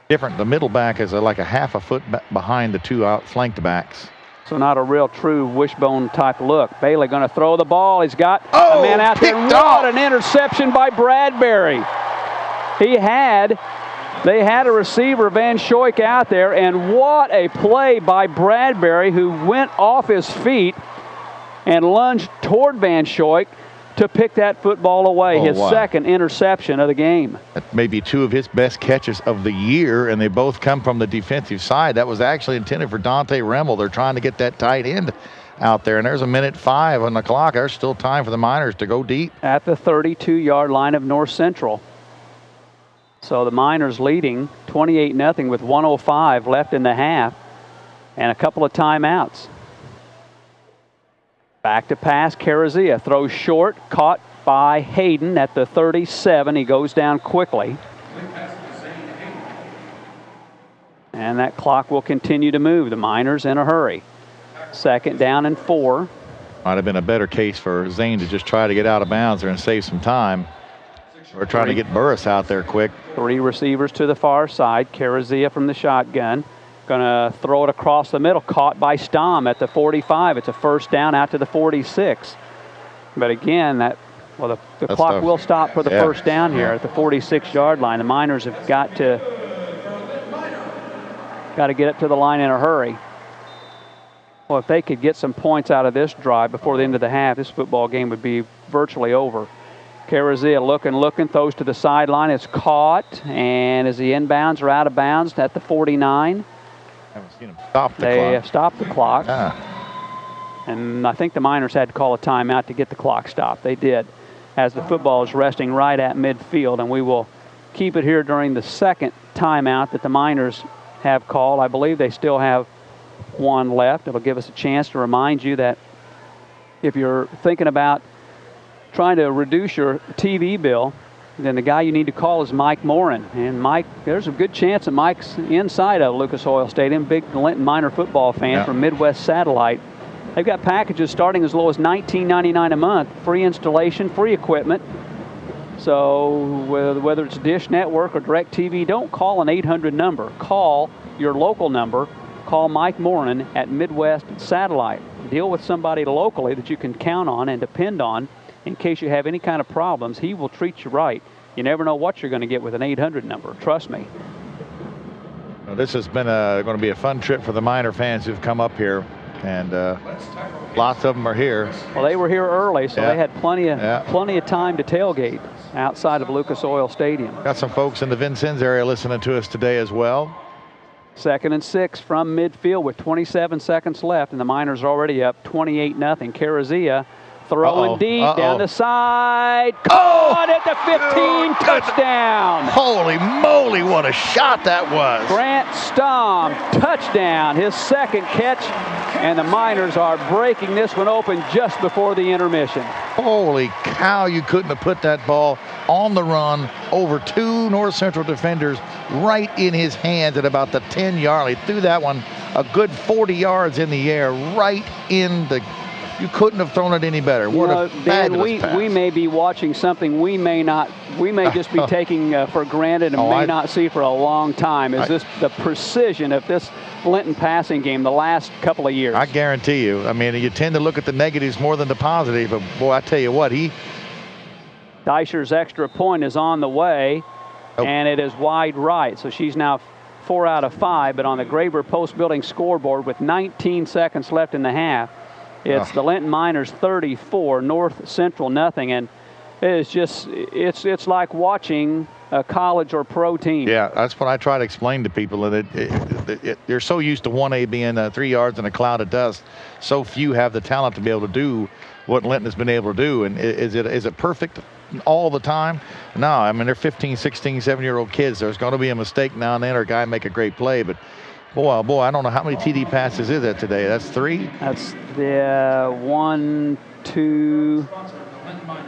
Different. The middle back is like a half a foot behind the two flanked backs. So not a real true wishbone type look. Bailey going to throw the ball. He's got a man out there. What an interception by Bradbury. They had a receiver, Van Schoik, out there, and what a play by Bradbury, who went off his feet and lunged toward Van Schoik to pick that football away. His second interception of the game. That may be 2 of his best catches of the year, and they both come from the defensive side. That was actually intended for Dante Remmel. They're trying to get that tight end out there, and there's a minute 5 on the clock. There's still time for the Miners to go deep. At the 32-yard line of North Central. So the Miners leading 28-0 with 1:05 left in the half and a couple of timeouts. Back to pass, Carazia throws short, caught by Hayden at the 37. He goes down quickly. And that clock will continue to move. The Miners in a hurry. 2nd down and 4. Might have been a better case for Zane to just try to get out of bounds there and save some time. We're trying to get Burris out there quick. 3 receivers to the far side. Carazia from the shotgun. Going to throw it across the middle. Caught by Stom at the 45. It's a 1st down out to the 46. But again, the clock will stop for the 1st down here at the 46-yard line. The Miners have got to get up to the line in a hurry. Well, if they could get some points out of this drive before the end of the half, this football game would be virtually over. Carazia looking, throws to the sideline. It's caught, and is he inbounds or out of bounds at the 49? I haven't seen him stop the clock. They have stopped the clock. And I think the Miners had to call a timeout to get the clock stopped. They did, as the football is resting right at midfield, and we will keep it here during the second timeout that the Miners have called. I believe they still have one left. It'll give us a chance to remind you that if you're thinking about trying to reduce your TV bill, then the guy you need to call is Mike Morin. And Mike, there's a good chance that Mike's inside of Lucas Oil Stadium, big Linton Miner football fan from Midwest Satellite. They've got packages starting as low as $19.99 a month, free installation, free equipment. So whether it's Dish Network or DirecTV, don't call an 800 number. Call your local number. Call Mike Moran at Midwest Satellite. Deal with somebody locally that you can count on and depend on in case you have any kind of problems. He will treat you right. You never know what you're going to get with an 800 number. Trust me. Well, this has been going to be a fun trip for the Miner fans who've come up here, and lots of them are here. Well, they were here early, so they had plenty of time to tailgate outside of Lucas Oil Stadium. Got some folks in the Vincennes area listening to us today as well. 2nd and 6 from midfield with 27 seconds left, and the Miners are already up 28-0. Carazia throwing deep down the side. Caught at the 15, touchdown. Holy moly, what a shot that was. Grant Stom, touchdown, his second catch, and the Miners are breaking this one open just before the intermission. Holy cow, you couldn't have put that ball on the run over 2 North Central defenders right in his hands at about the 10-yard line. He threw that one a good 40 yards in the air, right in the... You couldn't have thrown it any better. What a fabulous pass. We may be watching something we may just be taking for granted and may not see for a long time. Is this the precision of this Linton passing game the last couple of years? I guarantee you. I mean, you tend to look at the negatives more than the positive, but boy, I tell you what, Deisher's extra point is on the way, and it is wide right. So she's now 4 out of 5, but on the Graber Post Building scoreboard with 19 seconds left in the half, it's the Linton Miners 34, North Central nothing, and it's like watching a college or pro team. Yeah, that's what I try to explain to people. That they're so used to 1A being 3 yards in a cloud of dust. So few have the talent to be able to do what Linton has been able to do. And is it perfect all the time? No, I mean, they're 15, 16, 7-year-old kids. There's going to be a mistake now and then, or a guy make a great play, but boy, I don't know how many TD passes is that today. That's 3? That's the 1, 2,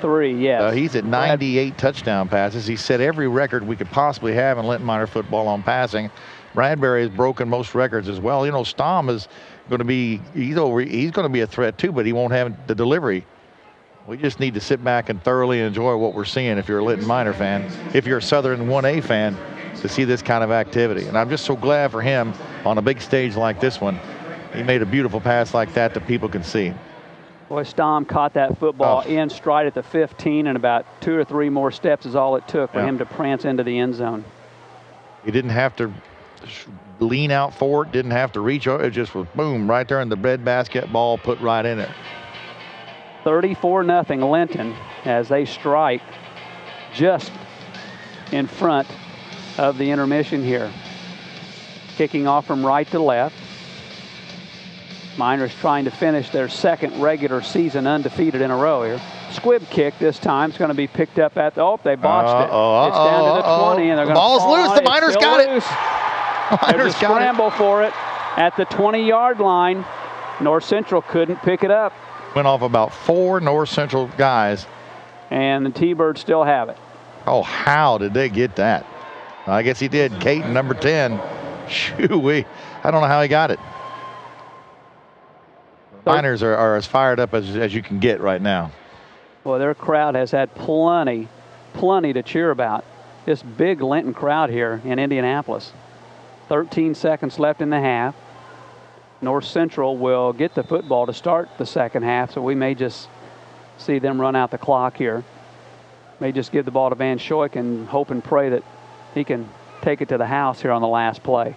3, yes. He's at 98 touchdown passes. He set every record we could possibly have in Linton Miner football on passing. Bradbury has broken most records as well. You know, Stom is going to be, he's going to be a threat too, but he won't have the delivery. We just need to sit back and thoroughly enjoy what we're seeing if you're a Linton Miner fan, if you're a Southern 1A fan, to see this kind of activity. And I'm just so glad for him on a big stage like this one. He made a beautiful pass like that people can see. Boy, Stom caught that football in stride at the 15, and about 2 or 3 more steps is all it took for him to prance into the end zone. He didn't have to lean out for it, didn't have to reach over. It just was boom, right there in the breadbasket, ball put right in it. 34-0 Linton as they strike just in front of the intermission here. Kicking off from right to left. Miners trying to finish their second regular season undefeated in a row here. Squib kick this time. It's going to be picked up at the, they botched it. It's down to the 20, and they're going to ball's loose. The Miners got it. There's a scramble for it at the 20-yard line. North Central couldn't pick it up. Went off about 4 North Central guys. And the T-Birds still have it. Oh, how did they get that? I guess he did. Caton, number 10. Shoo-wee. I don't know how he got it. The Miners are as fired up as you can get right now. Well, their crowd has had plenty to cheer about. This big Linton crowd here in Indianapolis. 13 seconds left in the half. North Central will get the football to start the second half, so we may just see them run out the clock here. May just give the ball to Van Schoik and hope and pray that he can take it to the house here on the last play.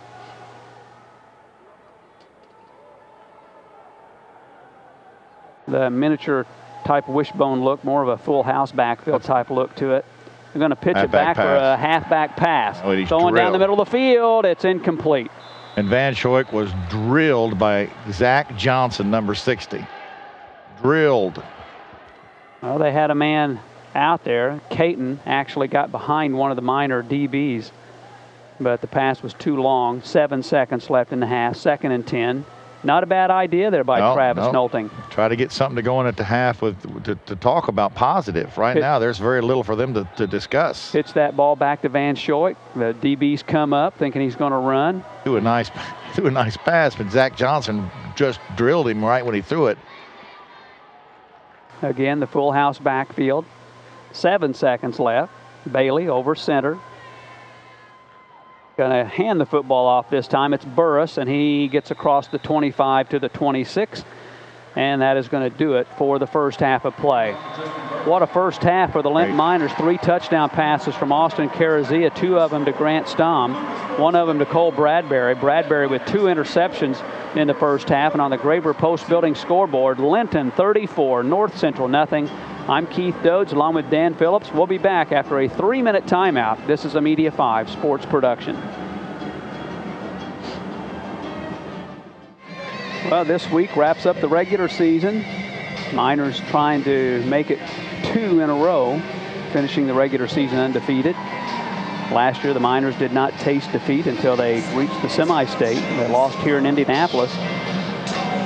The miniature type wishbone look, more of a full house backfield type look to it. They're going to pitch it back for a halfback pass. Throwing down the middle of the field, it's incomplete. And Van Schoik was drilled by Zach Johnson, number 60. Drilled. Well, they had a man out there. Caton actually got behind one of the Miner DBs, but the pass was too long. 7 seconds left in the half. 2nd and 10. Not a bad idea there by Travis Nolting. Try to get something to go in at the half to talk about positive. Right now, there's very little for them to discuss. Pitch that ball back to Van Schoik. The DBs come up thinking he's going to run. Threw a nice pass, but Zach Johnson just drilled him right when he threw it. Again, the full house backfield. 7 seconds left. Bailey over center. Going to hand the football off this time. It's Burris, and he gets across the 25 to the 26. And that is going to do it for the first half of play. What a first half for the Linton Miners. 3 touchdown passes from Austin Carazia, 2 of them to Grant Stom, 1 of them to Cole Bradbury. Bradbury with 2 interceptions in the first half. And on the Graber Post Building scoreboard, Linton 34, North Central nothing. I'm Keith Dodds along with Dan Phillips. We'll be back after a 3-minute timeout. This is a Media 5 sports production. Well, this week wraps up the regular season. Miners trying to make it 2 in a row, finishing the regular season undefeated. Last year, the Miners did not taste defeat until they reached the semi-state. They lost here in Indianapolis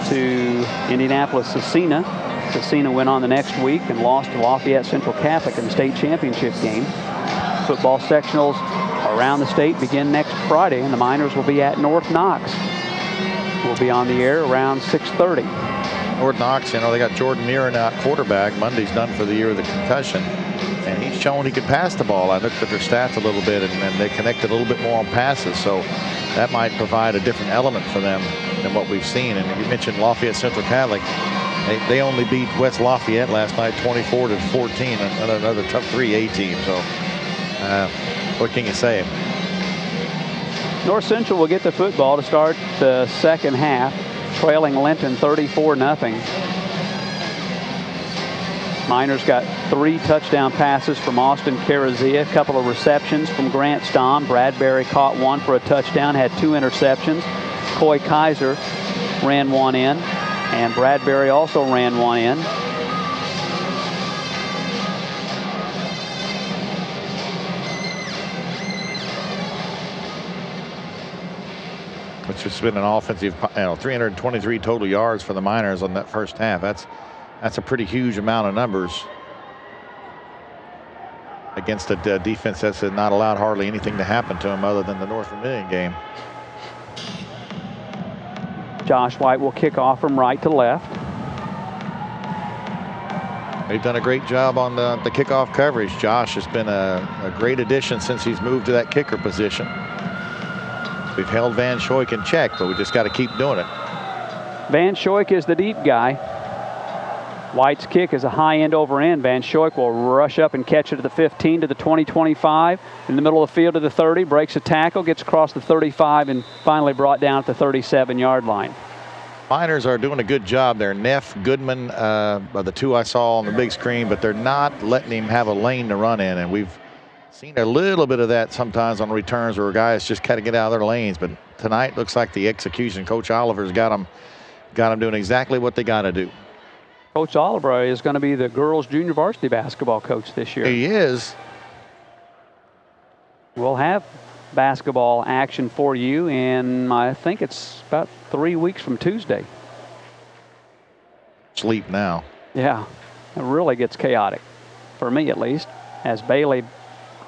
to Indianapolis-Scecina. Scecina went on the next week and lost to Lafayette Central Catholic in the state championship game. Football sectionals around the state begin next Friday, and the Miners will be at North Knox. We'll be on the air around 6:30. North Knox, they got Jordan Muir out quarterback. Monday's done for the year with a concussion. And he's shown he could pass the ball. I looked at their stats a little bit, and they connected a little bit more on passes. So that might provide a different element for them than what we've seen. And you mentioned Lafayette Central Catholic. They only beat West Lafayette last night 24-14, another tough 3A team. So what can you say? North Central will get the football to start the second half, trailing Linton 34-0. Miners got 3 touchdown passes from Austin Carazia, a couple of receptions from Grant Stom. Bradbury caught 1 for a touchdown, had 2 interceptions. Coy Kaiser ran 1 in, and Bradbury also ran 1 in. Which has been an offensive, 323 total yards for the Miners on that first half. That's a pretty huge amount of numbers against a defense that's not allowed hardly anything to happen to them other than the North Vermilion game. Josh White will kick off from right to left. They've done a great job on the kickoff coverage. Josh has been a great addition since he's moved to that kicker position. We've held Van Schoik in check, but we just got to keep doing it. Van Schoik is the deep guy. White's kick is a high end over end. Van Schoik will rush up and catch it to the 15, to the 20, 25. In the middle of the field to the 30, breaks a tackle, gets across the 35, and finally brought down at the 37-yard line. Miners are doing a good job there. Neff, Goodman are the 2 I saw on the big screen, but they're not letting him have a lane to run in, and we've seen a little bit of that sometimes on returns where guys just kind of get out of their lanes. But tonight looks like the execution. Coach Oliver's got them doing exactly what they got to do. Coach Oliver is going to be the girls' junior varsity basketball coach this year. He is. We'll have basketball action for you in, I think it's about 3 weeks from Tuesday. Sleep now. Yeah, it really gets chaotic, for me at least, as Bailey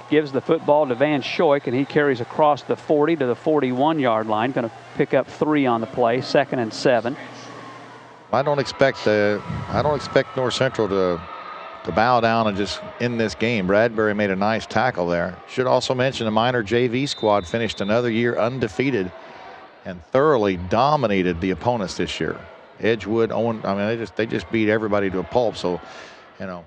gives the football to Van Schoik, and he carries across the 40 to the 41-yard line. Going to pick up 3 on the play, 2nd and 7. I don't expect North Central to bow down and just end this game. Bradbury made a nice tackle there. Should also mention the Miner JV squad finished another year undefeated and thoroughly dominated the opponents this year. Edgewood, Owen, they just beat everybody to a pulp. So,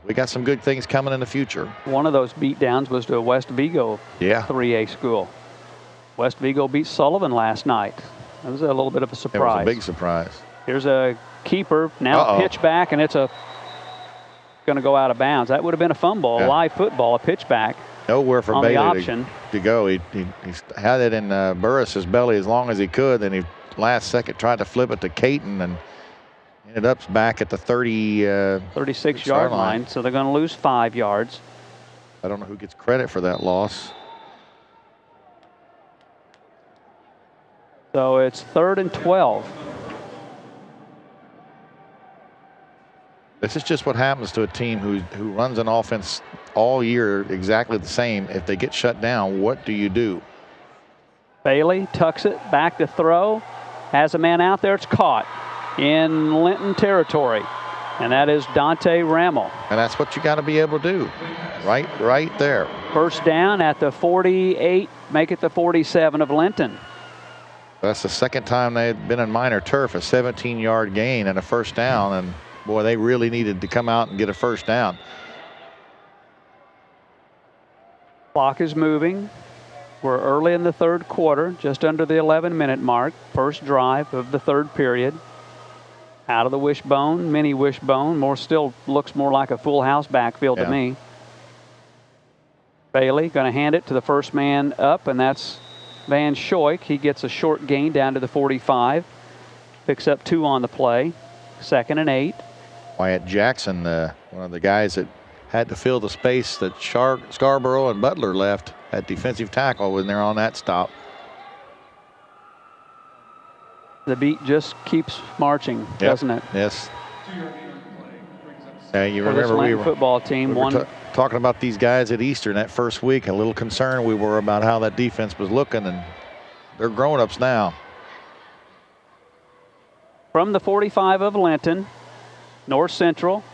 we got some good things coming in the future. One of those beatdowns was to a West Vigo 3A school. West Vigo beat Sullivan last night. That was a little bit of a surprise. It was a big surprise. Here's a keeper, now pitch back, and it's going to go out of bounds. That would have been a fumble, a live football, a pitch back. Nowhere for Bailey to go. He had it in Burris's belly as long as he could. Then he last second tried to flip it to Caton and ended up back at the 36-yard line. So they're going to lose 5 yards. I don't know who gets credit for that loss. So it's 3rd and 12. This is just what happens to a team who runs an offense all year exactly the same. If they get shut down, what do you do? Bailey tucks it back to throw. Has a man out there. It's caught. in Linton territory, and that is Dante Rammel. And that's what you got to be able to do. Right there. First down at the 48, make it the 47 of Linton. That's the second time they've been in minor turf, a 17-yard gain and a first down, and boy, they really needed to come out and get a first down. Clock is moving. We're early in the third quarter, just under the 11-minute mark. First drive of the third period. Out of the wishbone, mini wishbone. Still looks more like a full house backfield to me. Bailey going to hand it to the first man up, and that's Van Schoik. He gets a short gain down to the 45. Picks up 2 on the play. 2nd and 8. Wyatt Jackson, one of the guys that had to fill the space that Scarborough and Butler left at defensive tackle when they're on that stop. The beat just keeps marching, doesn't it? Yes. You For remember this football team, we were talking about these guys at Eastern that first week. A little concerned we were about how that defense was looking, and they're grown-ups now. From the 45 of Linton, North Central,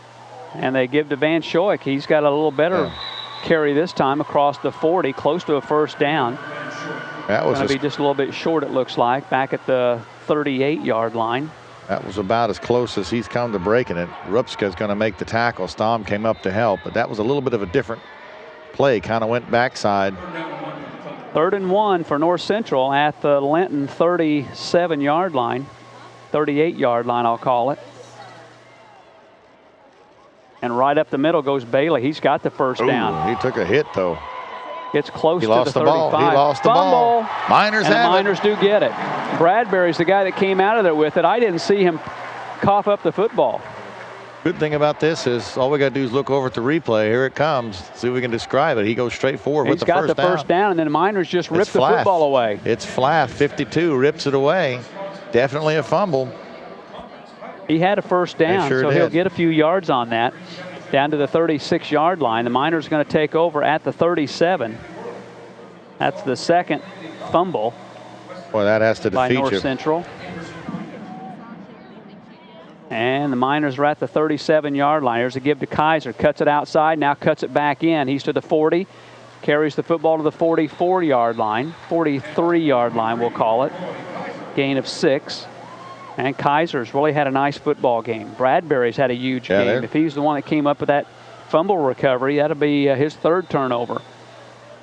and they give to Van Schoik. He's got a little better carry this time across the 40, close to a first down. That was going to be just a little bit short, it looks like, back at the 38-yard line. That was about as close as he's come to breaking it. Rupska's going to make the tackle. Stom came up to help, but that was a little bit of a different play. Kind of went backside. 3rd and 1 for North Central at the Linton 37-yard line. 38-yard line, I'll call it. And right up the middle goes Bailey. He's got the first down. He took a hit, though. Gets close to the 35. Ball. He lost the ball. Miners and have the Miners do get it. Bradbury's the guy that came out of there with it. I didn't see him cough up the football. Good thing about this is all we got to do is look over at the replay. Here it comes. See if we can describe it. He goes straight forward with the first down. He's got the first down, and then the Miners just ripped the football away. It's Flath, 52, rips it away. Definitely a fumble. He had a first down, so he'll get a few yards on that. Down to the 36-yard line. The Miners are going to take over at the 37. That's the second fumble. Boy, that has to defeat by North you. Central. And the Miners are at the 37-yard line. Here's a give to Kaiser. Cuts it outside, now cuts it back in. He's to the 40. Carries the football to the 44-yard line. 43-yard line, we'll call it. Gain of 6. And Kaiser's really had a nice football game. Bradbury's had a huge game. If he's the one that came up with that fumble recovery, that'll be his 3rd turnover.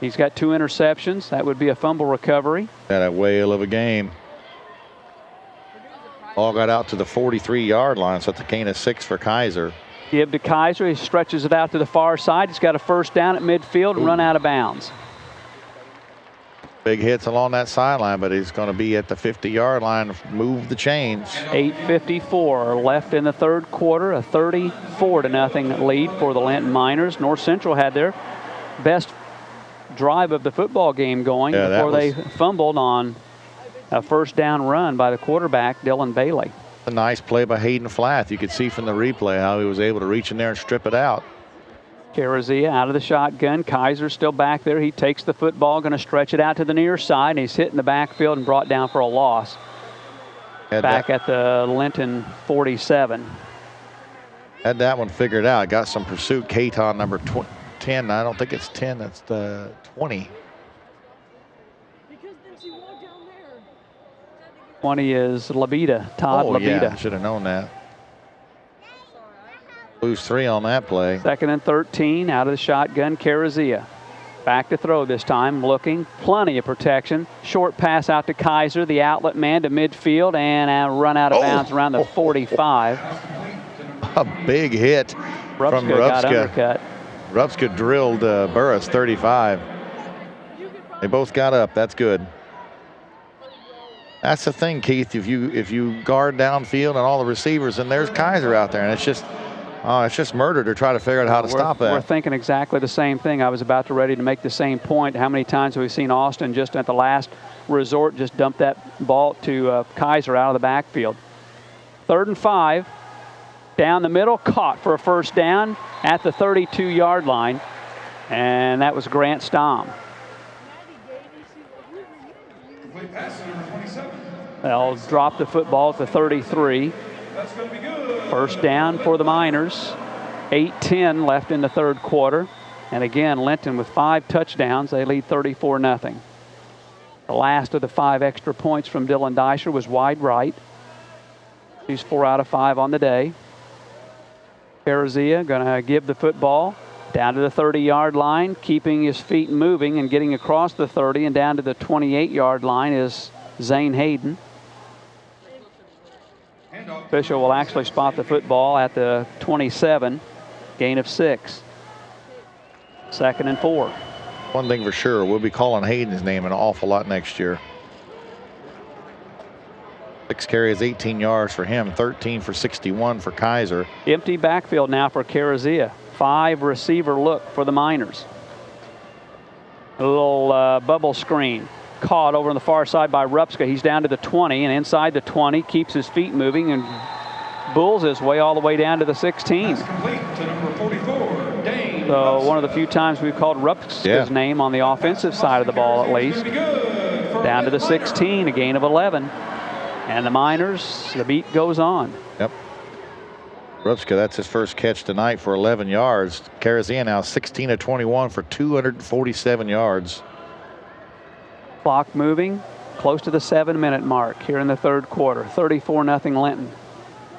He's got 2 interceptions. That would be a fumble recovery. Had a whale of a game. All got out to the 43-yard line, so it's a gain of 6 for Kaiser. Give to Kaiser. He stretches it out to the far side. He's got a first down at midfield and run out of bounds. Big hits along that sideline, but he's going to be at the 50-yard line, move the chains. 8:54 left in the third quarter, a 34-0 lead for the Linton Miners. North Central had their best drive of the football game going before they fumbled on a first down run by the quarterback, Dylan Bailey. A nice play by Hayden Flath. You could see from the replay how he was able to reach in there and strip it out. Carazia out of the shotgun. Kaiser's still back there. He takes the football, going to stretch it out to the near side, and he's hit in the backfield and brought down for a loss. Back at the Linton 47. Had that one figured out. Got some pursuit. Katon number 10. I don't think it's 10. That's the 20. 20 is Labita, Todd Labita. Yeah, should have known that. Lose 3 on that play. 2nd and 13, out of the shotgun, Carazia. Back to throw this time, looking, plenty of protection. Short pass out to Kaiser, the outlet man to midfield, and a run out of bounds around the 45. A big hit from Rupska. Got undercut. Rupska drilled Burris 35. They both got up. That's good. That's the thing, Keith. If you guard downfield and all the receivers, and there's Kaiser out there, and it's just murder to try to figure out how to stop that. We're thinking exactly the same thing. I was about to ready to make the same point. How many times have we seen Austin just at the last resort just dump that ball to Kaiser out of the backfield? 3rd and 5. Down the middle, caught for a first down at the 32-yard line. And that was Grant Stom. They'll drop the football at the 33. That's going to be good. First down for the Miners. 8:10 left in the third quarter. And again, Linton with 5 touchdowns. They lead 34-0. The last of the 5 extra points from Dylan Deisher was wide right. He's 4 out of 5 on the day. Carazia going to give the football down to the 30-yard line, keeping his feet moving and getting across the 30 and down to the 28-yard line is Zane Hayden. Official will actually spot the football at the 27, gain of 6. 2nd and 4. One thing for sure, we'll be calling Hayden's name an awful lot next year. 6 carries, 18 yards for him, 13 for 61 for Kaiser. Empty backfield now for Carazia. 5 receiver look for the Miners. A little bubble screen. Caught over on the far side by Rupska. He's down to the 20 and inside the 20, keeps his feet moving and bulls his way all the way down to the 16. That's complete to number 44, Dane. So one of the few times we've called Rupska's name on the offensive side of the ball at least. Down to the 16, a gain of 11. And the Miners, the beat goes on. Yep. Rupska, that's his first catch tonight for 11 yards. Carazia now 16 of 21 for 247 yards. Clock moving close to the 7-minute mark here in the third quarter. 34-0 Linton.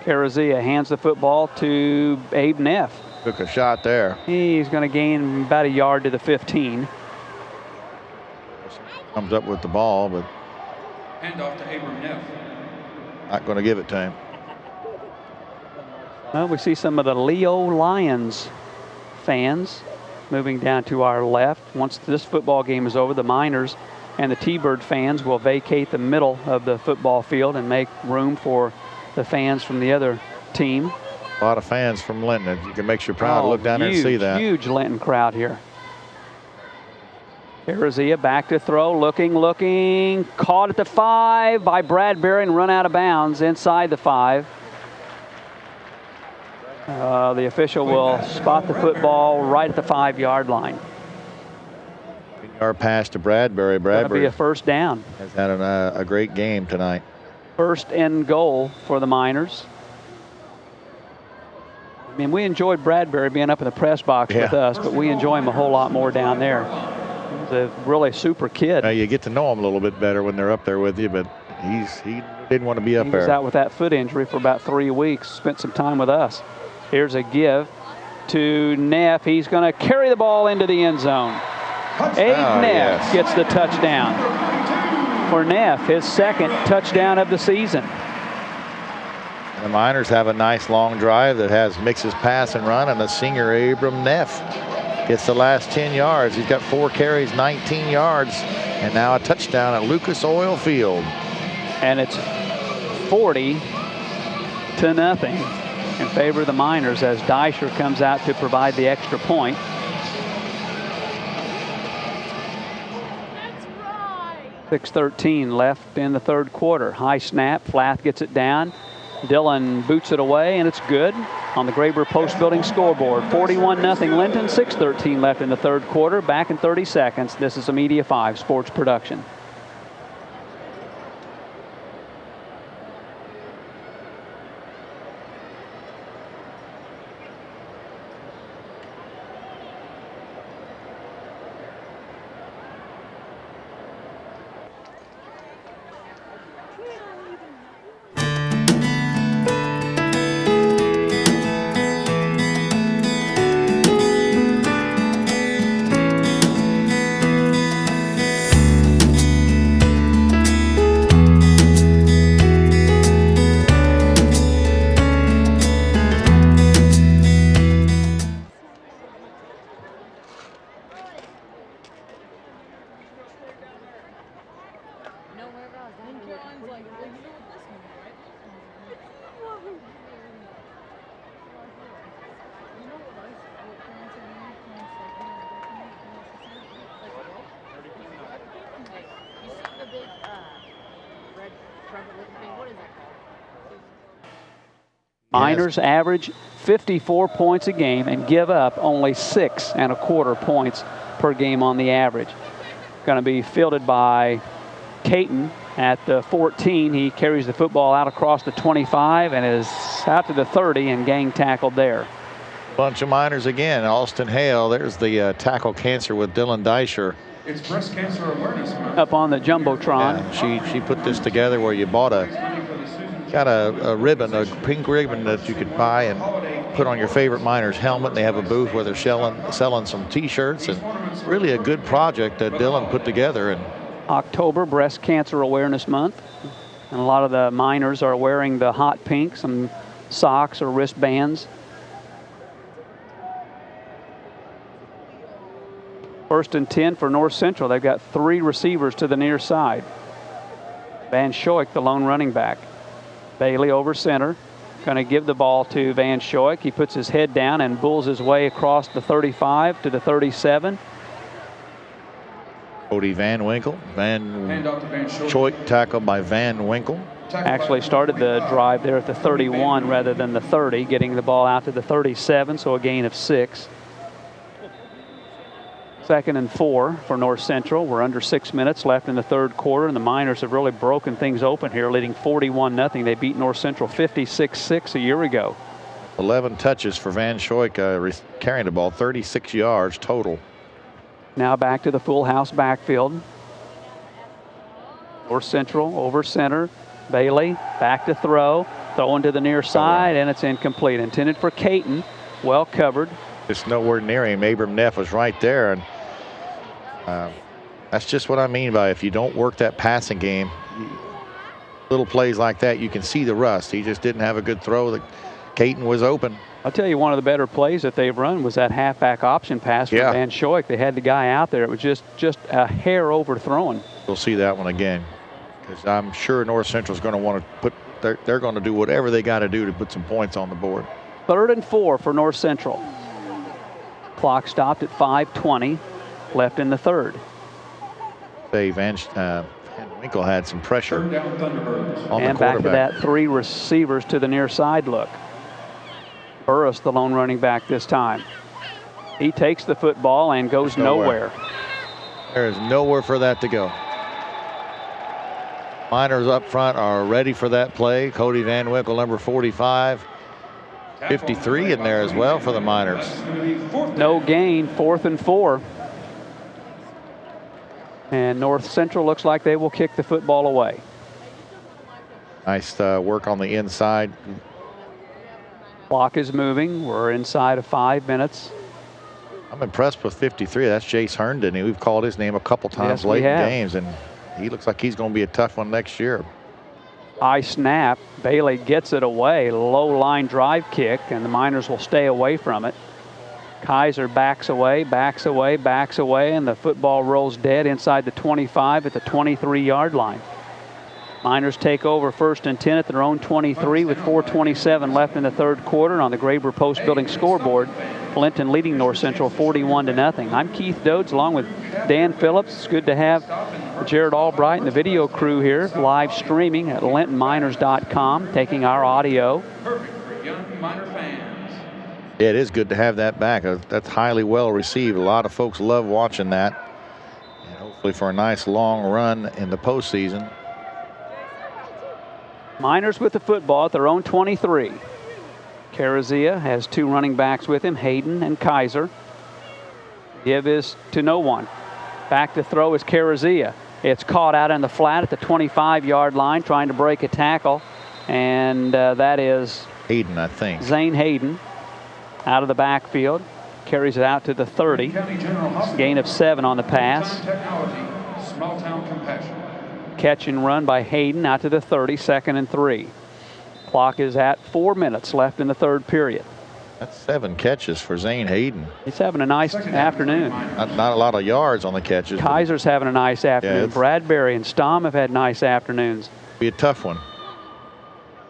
Carazia hands the football to Abe Neff. Took a shot there. He's going to gain about a yard to the 15. Comes up with the ball, but hand off to Abram Neff. Not going to give it to him. Well, we see some of the Leo Lions fans moving down to our left. Once this football game is over, the Miners and the T-Bird fans will vacate the middle of the football field and make room for the fans from the other team. A lot of fans from Linton. It can make you proud to look down there and see that. Huge Linton crowd here. Carazia back to throw, looking, caught at the 5 by Bradbury and run out of bounds inside the 5. The official will spot the football right at the 5-yard line. Yard pass to Bradbury. That'll be a first down. Has had a great game tonight. First and goal for the Miners. I mean, we enjoyed Bradbury being up in the press box with us, but we enjoy him a whole lot more down there. He's a really super kid. You get to know him a little bit better when they're up there with you, but he didn't want to be up there. He was out with that foot injury for about 3 weeks, spent some time with us. Here's a give to Neff. He's going to carry the ball into the end zone. Abe Neff gets the touchdown. For Neff, his 2nd touchdown of the season. The Miners have a nice long drive that mixes pass and run, and the senior Abram Neff gets the last 10 yards. He's got 4 carries, 19 yards, and now a touchdown at Lucas Oil Field. And it's 40-0 in favor of the Miners as Deisher comes out to provide the extra point. That's right. 6:13 left in the third quarter. High snap, Flath gets it down. Dillon boots it away, and it's good on the Graber Post Building scoreboard. 41-0 Linton, 6:13 left in the third quarter. Back in 30 seconds. This is a Media 5 sports production. Miners average 54 points a game and give up only 6.25 points per game on the average. Going to be fielded by Caton At the 14, he carries the football out across the 25 and is out to the 30 and gang tackled there. Bunch of Miners again. Austin Hale, there's the tackle cancer with Dylan Deisher. It's Breast Cancer Awareness Month. Up on the Jumbotron. Yeah, she put this together where you got a ribbon, a pink ribbon that you could buy and put on your favorite Miners helmet. They have a booth where they're selling some T-shirts, and really a good project that Dylan put together. And October, Breast Cancer Awareness Month. And a lot of the Miners are wearing the hot pink, some socks or wristbands. First and 10 for North Central. They've got 3 receivers to the near side. Van Schoik, the lone running back. Bailey over center. Going to give the ball to Van Schoik. He puts his head down and bulls his way across the 35 to the 37. Cody Van Winkle. Van Schoik tackled by Van Winkle. Actually started the drive there at the 31 rather than the 30, getting the ball out to the 37, so a gain of 6. 2nd and 4 for North Central. We're under 6 minutes left in the third quarter, and the Miners have really broken things open here, leading 41-0. They beat North Central 56-6 a year ago. 11 touches for Van Schoik, carrying the ball, 36 yards total. Now back to the full house backfield. North Central over center. Bailey back to throw. Throwing to the near side, and it's incomplete. Intended for Caton. Well covered. Just nowhere near him. Abram Neff was right there, and that's just what I mean by if you don't work that passing game, little plays like that, you can see the rust. He just didn't have a good throw. Caton was open. I'll tell you, one of the better plays that they've run was that halfback option pass from Van Schoik. They had the guy out there. It was just a hair overthrown. We'll see that one again, because I'm sure North Central is going to want to put. They're going to do whatever they got to do to put some points on the board. 3rd and 4 for North Central. Clock stopped at 5:20 left in the third. Van Winkle had some pressure on the quarterback. And back to that 3 receivers to the near side look. Burris, the lone running back this time. He takes the football and goes nowhere. There is nowhere for that to go. Miners up front are ready for that play. Cody Van Winkle, number 45. 53 in there as well for the Miners. No gain, 4th and 4. And North Central looks like they will kick the football away. Nice work on the inside. Clock is moving. We're inside of 5 minutes. I'm impressed with 53. That's Jace Herndon. We've called his name a couple times late in games, and he looks like he's going to be a tough one next year. High snap. Bailey gets it away. Low line drive kick, and the Miners will stay away from it. Kaiser backs away, and the football rolls dead inside the 25 at the 23-yard line. Miners take over 1st and 10 at their own 23 with 4:27 left in the third quarter on the Graber Post Building scoreboard. Linton leading North Central 41-0. I'm Keith Dodes along with Dan Phillips. It's good to have Jared Albright and the video crew here live streaming at lintonminers.com, taking our audio. Perfect for young Miner fans. It is good to have that back. That's highly well received. A lot of folks love watching that. And hopefully for a nice long run in the postseason. Miners with the football at their own 23. Carazia has 2 running backs with him, Hayden and Kaiser. Give is to no one. Back to throw is Carazia. It's caught out in the flat at the 25-yard line, trying to break a tackle. And that is Hayden, I think. Zane Hayden out of the backfield. Carries it out to the 30. Gain of 7 on the pass. Small town compassion. Catch and run by Hayden out to the 30, 2nd and 3. Clock is at 4 minutes left in the third period. That's 7 catches for Zane Hayden. He's having a nice afternoon. Not a lot of yards on the catches. Kaiser's having a nice afternoon. Yeah, Bradbury and Stom have had nice afternoons. Be a tough one.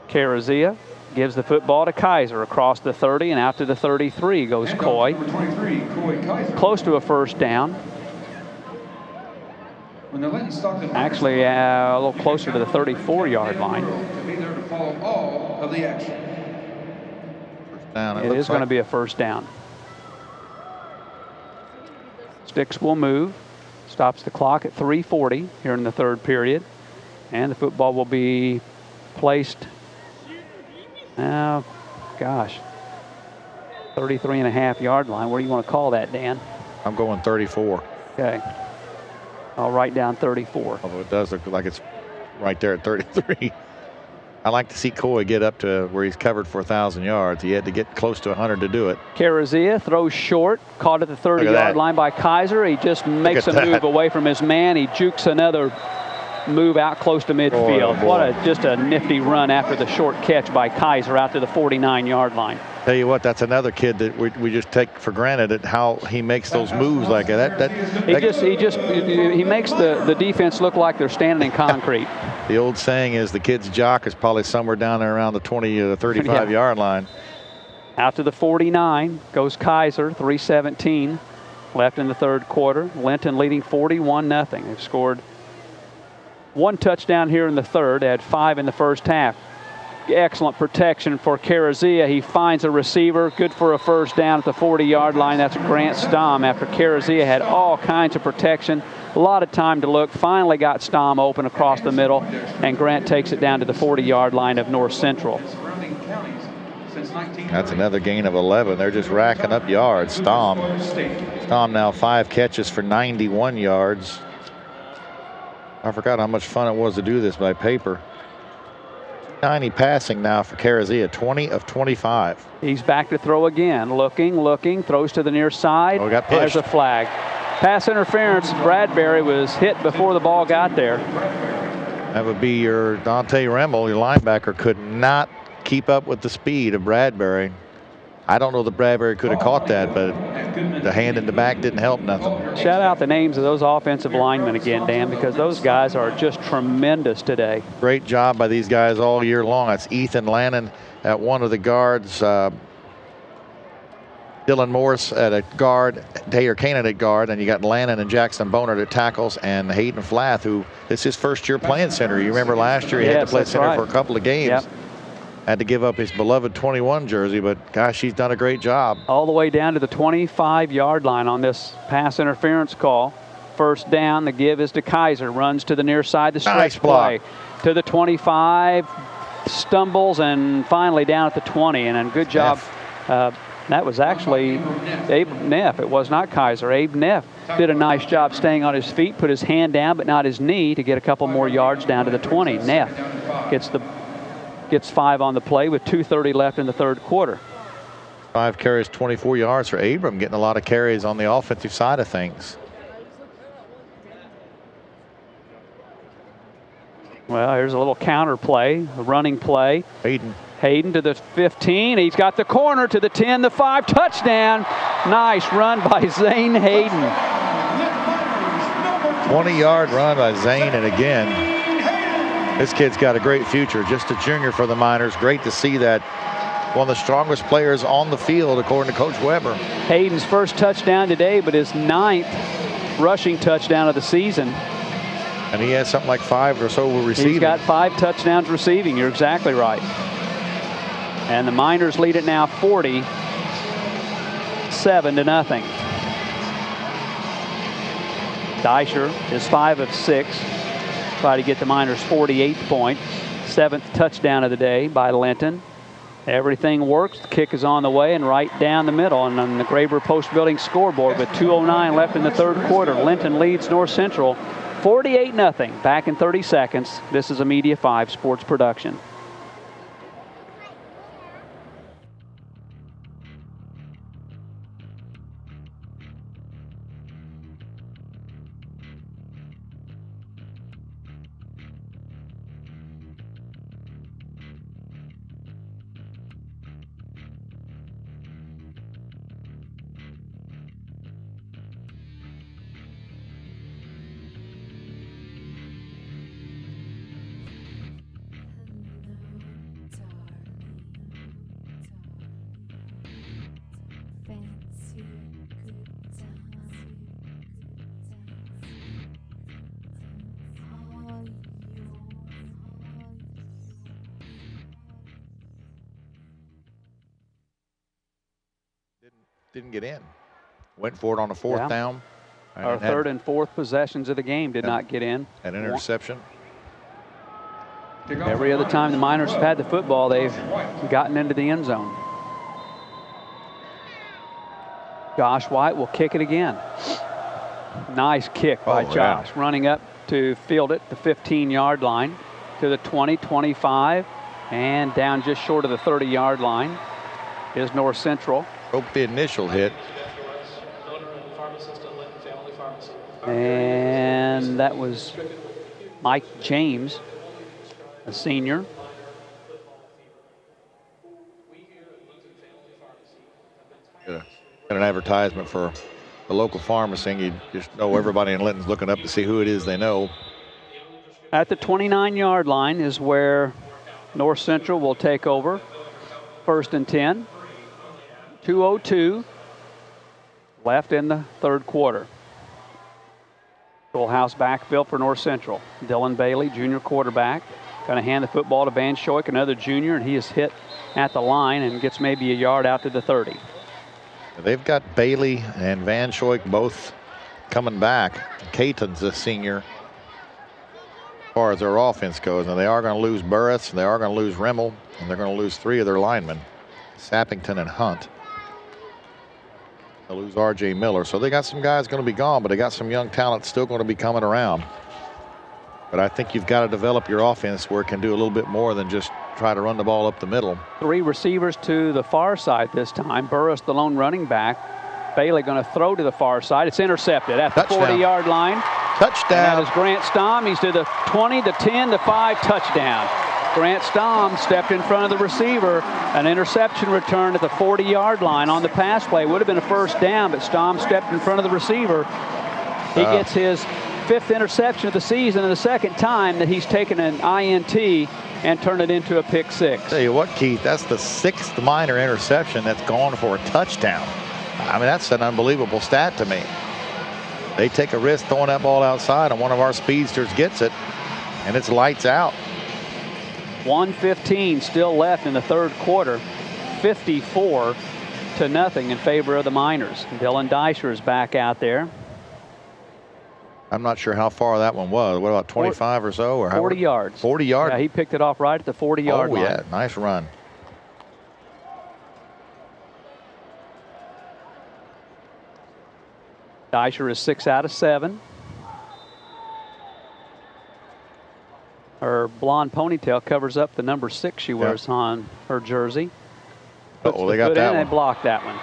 Carazia gives the football to Kaiser across the 30 and out to the 33 goes Coy. Close to a first down. Actually, a little closer to the 34-yard line. It is going to be a first down. Sticks will move. Stops the clock at 3:40 here in the third period. And the football will be placed, now, gosh, 33.5-yard line. Where do you want to call that, Dan? I'm going 34. Okay. I'll write down 34. Although it does look like it's right there at 33. I like to see Coy get up to where he's covered for 1,000 yards. He had to get close to 100 to do it. Carazia throws short, caught at the 30-yard line by Kaiser. He just makes a move away from his man. He jukes another move out close to midfield. Boy. What just a nifty run after the short catch by Kaiser out to the 49-yard line. Tell you what, that's another kid that we just take for granted at how he makes those moves like that. He makes the defense look like they're standing in concrete. The old saying is the kid's jock is probably somewhere down there around the 20 to 35-yard line. Out to the 49 goes Kaiser, 3:17 left in the third quarter. Linton leading 41-0. They've scored 1 touchdown here in the third. They had 5 in the first half. Excellent protection for Carazia. He finds a receiver, good for a first down at the 40-yard line. That's Grant Stom after Carazia had all kinds of protection. A lot of time to look. Finally got Stom open across the middle, and Grant takes it down to the 40-yard line of North Central. That's another gain of 11. They're just racking up yards. Stom now 5 catches for 91 yards. I forgot how much fun it was to do this by paper. 90 passing now for Carazia, 20 of 25. He's back to throw again. Looking, throws to the near side. Oh, got pushed. There's a flag. Pass interference. Bradbury was hit before the ball got there. That would be your Dante Remmel, your linebacker, could not keep up with the speed of Bradbury. I don't know that Bradbury could have caught that, but the hand in the back didn't help nothing. Shout out the names of those offensive linemen again, Dan, because those guys are just tremendous today. Great job by these guys all year long. That's Ethan Lannon at one of the guards. Dylan Morris at a guard, Taylor Cannon at guard, and you got Lannon and Jackson Bonert at tackles, and Hayden Flath, who is his first year playing center. You remember last year he had to play center for a couple of games. Yep. Had to give up his beloved 21 jersey, but gosh, he's done a great job. All the way down to the 25-yard line on this pass interference call. First down, the give is to Kaiser. Runs to the near side, the stretch play. To the 25, stumbles, and finally down at the 20. And a good job. That was actually Abe Neff. It was not Kaiser. Abe Neff did a nice job staying on his feet, put his hand down but not his knee to get a couple more yards down to the 20. Neff gets 5 on the play with 2:30 left in the third quarter. 5 carries, 24 yards for Abram, getting a lot of carries on the offensive side of things. Well, here's a little counter play, a running play. Hayden to the 15. He's got the corner to the 10, the 5, touchdown. Nice run by Zane Hayden. 20-yard run by Zane, and again, this kid's got a great future. Just a junior for the Miners. Great to see that. One of the strongest players on the field, according to Coach Weber. Hayden's first touchdown today, but his 9th rushing touchdown of the season. And he has something like 5 or so receiving. He's got 5 touchdowns receiving. You're exactly right. And the Miners lead it now 47-0. Deisher is 5 of 6. Try to get the Miners' 48th point. 7th touchdown of the day by Linton. Everything works. The kick is on the way and right down the middle and on the Graber Post Building scoreboard with 2:09 left in the third quarter. Linton leads North Central 48-0. Back in 30 seconds. This is a Media 5 sports production. Didn't get in. Went for it on a 4th down. Our third and fourth possessions of the game did not get in. An interception. Every other time the Miners have had the football, they've gotten into the end zone. Josh White will kick it again. Nice kick by Josh, running up to field it, the 15-yard line, to the 20, 25, and down just short of the 30-yard line is North Central. Broke the initial hit. And that was Mike James, a senior. Got an advertisement for the local pharmacy. You just know everybody in Linton's looking up to see who it is they know. At the 29-yard line is where North Central will take over. 1st and 10. 2:02 left in the third quarter. Full house backfield for North Central. Dylan Bailey, junior quarterback, going to hand the football to Van Schoik, another junior, and he is hit at the line and gets maybe a yard out to the 30. They've got Bailey and Van Schoik both coming back. Caton's a senior as far as their offense goes. Now they are going to lose Burris, and they are going to lose Rimmel, and they're going to lose 3 of their linemen, Sappington and Hunt. They'll lose R.J. Miller. So they got some guys going to be gone, but they got some young talent still going to be coming around. But I think you've got to develop your offense where it can do a little bit more than just try to run the ball up the middle. 3 receivers to the far side this time. Burris, the lone running back. Bailey going to throw to the far side. It's intercepted at the 40-yard line. Touchdown. And that is Grant Stom. He's to the 20, the 10, the 5, touchdown. Grant Stom stepped in front of the receiver. An interception return at the 40-yard line on the pass play. Would have been a first down, but Stom stepped in front of the receiver. He gets his 5th interception of the season and the 2nd time that he's taken an INT and turned it into a pick 6. Tell you what, Keith, that's the 6th Miner interception that's gone for a touchdown. I mean, that's an unbelievable stat to me. They take a risk throwing that ball outside, and one of our speedsters gets it, and it's lights out. 1:15 still left in the third quarter. 54-0 in favor of the Miners. Dylan Deisher is back out there. I'm not sure how far that one was. What about 25 or so? Or 40 yards. 40 yards? Yeah, he picked it off right at the 40-yard line. Oh, yeah, nice run. Deisher is 6 out of 7. Her blonde ponytail covers up the number 6 she wears on her jersey. Oh, they got that one. And they blocked that one.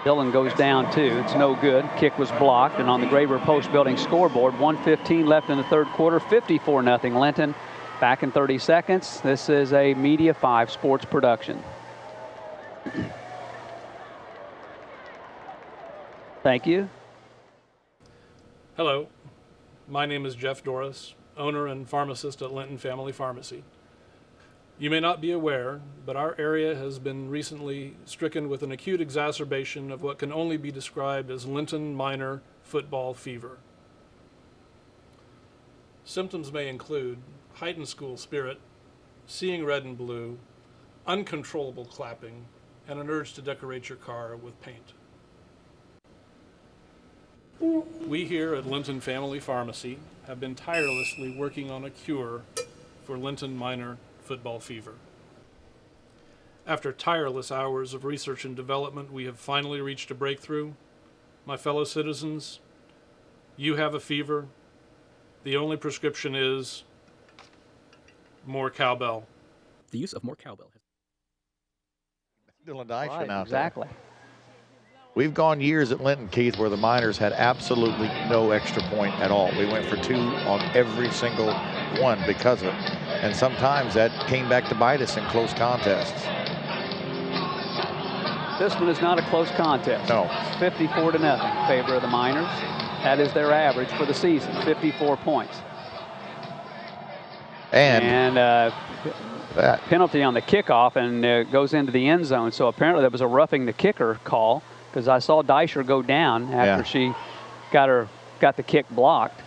Dylan goes down too. It's no good. Kick was blocked, and on the Graver Post Building scoreboard, 1:15 left in the third quarter, 54-0 Linton. Back in 30 seconds. This is a Media 5 sports production. Thank you. Hello, my name is Jeff Doris, owner and pharmacist at Linton Family Pharmacy. You may not be aware, but our area has been recently stricken with an acute exacerbation of what can only be described as Linton Miner football fever. Symptoms may include heightened school spirit, seeing red and blue, uncontrollable clapping, and an urge to decorate your car with paint. We here at Linton Family Pharmacy have been tirelessly working on a cure for Linton Miner football fever. After tireless hours of research and development, we have finally reached a breakthrough. My fellow citizens, you have a fever. The only prescription is more cowbell. The use of more cowbell. Dylan Dyson Right, out exactly. there. We've gone years at Linton, Keith, where the Miners had absolutely no extra point at all. We went for 2 on every single one because of it. And sometimes that came back to bite us in close contests. This one is not a close contest. No. 54-0 in favor of the Miners. That is their average for the season, 54 points. And that penalty on the kickoff, and goes into the end zone. So apparently that was a roughing the kicker call, because I saw Deisher go down after she got the kick blocked.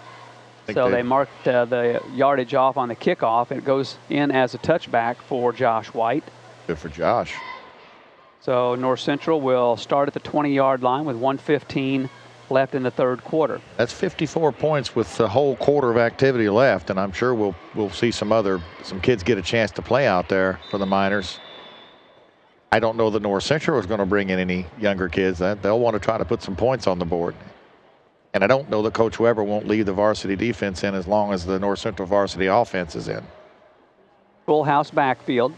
So they marked the yardage off on the kickoff, and it goes in as a touchback for Josh White. Good for Josh. So North Central will start at the 20-yard line with 1:15 left in the third quarter. That's 54 points with the whole quarter of activity left, and I'm sure we'll see some kids get a chance to play out there for the Miners. I don't know that North Central is going to bring in any younger kids. They'll want to try to put some points on the board. And I don't know that Coach Weber won't leave the varsity defense in as long as the North Central varsity offense is in. Full house backfield.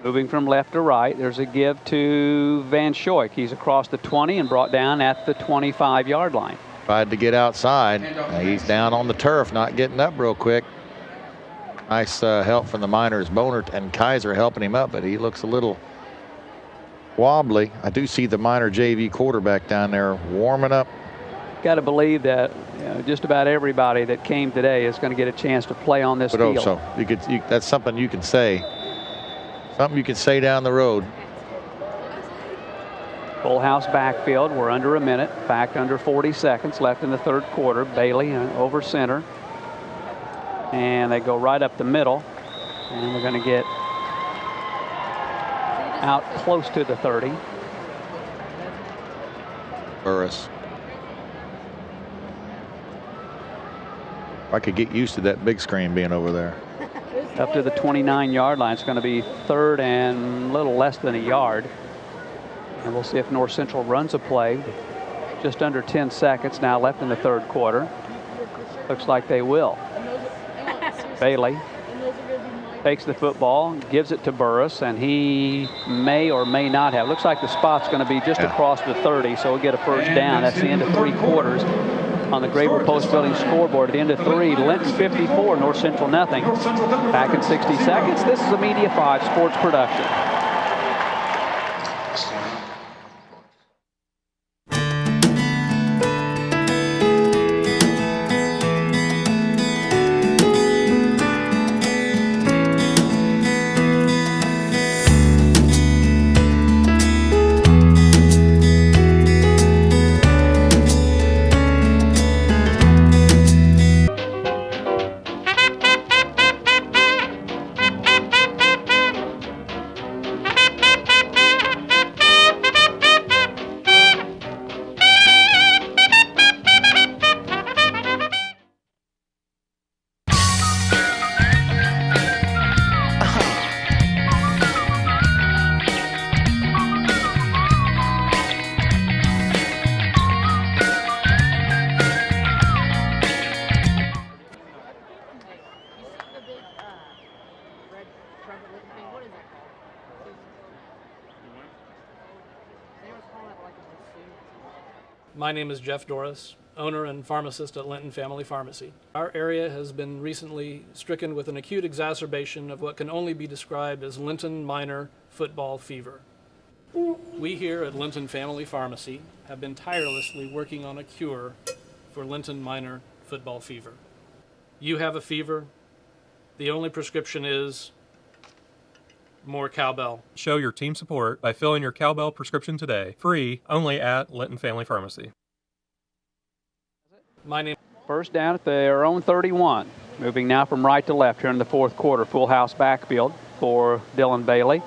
Moving from left to right, there's a give to Van Schoik. He's across the 20 and brought down at the 25-yard line. Tried to get outside. He's down on the turf, not getting up real quick. Nice help from the Miners. Bonert and Kaiser helping him up, but he looks a little wobbly. I do see the Miner JV quarterback down there warming up. Got to believe that just about everybody that came today is going to get a chance to play on this field. So that's something you can say. Something you can say down the road. Full house backfield. We're under a minute. In fact, under 40 seconds left in the third quarter. Bailey over center. And they go right up the middle. And they're going to get out close to the 30. Burris. I could get used to that big screen being over there. Up to the 29-yard line. It's going to be third and a little less than a yard. And we'll see if North Central runs a play. Just under 10 seconds now left in the third quarter. Looks like they will. Bailey takes the football, gives it to Burris, and he may or may not have. Looks like the spot's going to be just across the 30, so we'll get a first down. That's the end of three quarters. On the Graber Post Building scoreboard at the end of three, Linton 54, North Central nothing. Back in 60 seconds. This is a Media 5 sports production. My name is Jeff Doris, owner and pharmacist at Linton Family Pharmacy. Our area has been recently stricken with an acute exacerbation of what can only be described as Linton Miner football fever. We here at Linton Family Pharmacy have been tirelessly working on a cure for Linton Miner football fever. You have a fever, the only prescription is more cowbell. Show your team support by filling your cowbell prescription today, free, only at Linton Family Pharmacy. My name. First down at their own 31. Moving now from right to left here in the fourth quarter. Full house backfield for Dylan Bailey.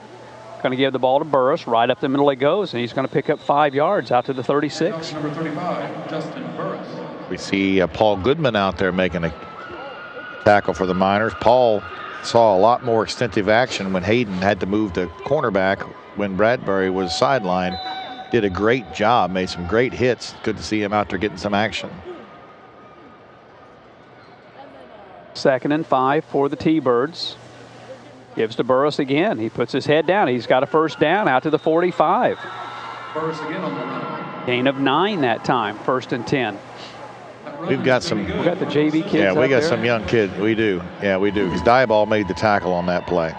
Going to give the ball to Burris. Right up the middle he goes, and he's going to pick up 5 yards out to the 36. Number 35, Justin Burris. We see Paul Goodman out there making a tackle for the Miners. Paul saw a lot more extensive action when Hayden had to move to cornerback when Bradbury was sidelined. Did a great job, made some great hits. Good to see him out there getting some action. 2nd and 5 for the T-Birds. Gives to Burris again. He puts his head down. He's got a first down out to the 45. Burris again on the run. Gain of 9 that time. 1st and 10. We've got some. We got the JV kids. Yeah, we got there. some young kids. We do. Yeah, we do. Because Dieball made the tackle on that play.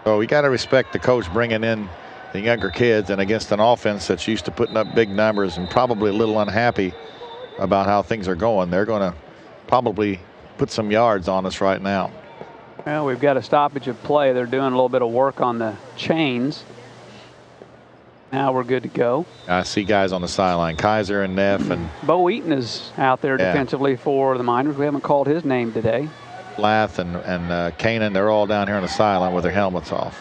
So we got to respect the coach bringing in the younger kids, and against an offense that's used to putting up big numbers and probably a little unhappy about how things are going. They're going to probably put some yards on us right now. Well, we've got a stoppage of play. They're doing a little bit of work on the chains. Now we're good to go. I see guys on the sideline, Kaiser and Neff. And Bo Eaton is out there defensively for the Miners. We haven't called his name today. Lath and Kanan, they're all down here on the sideline with their helmets off.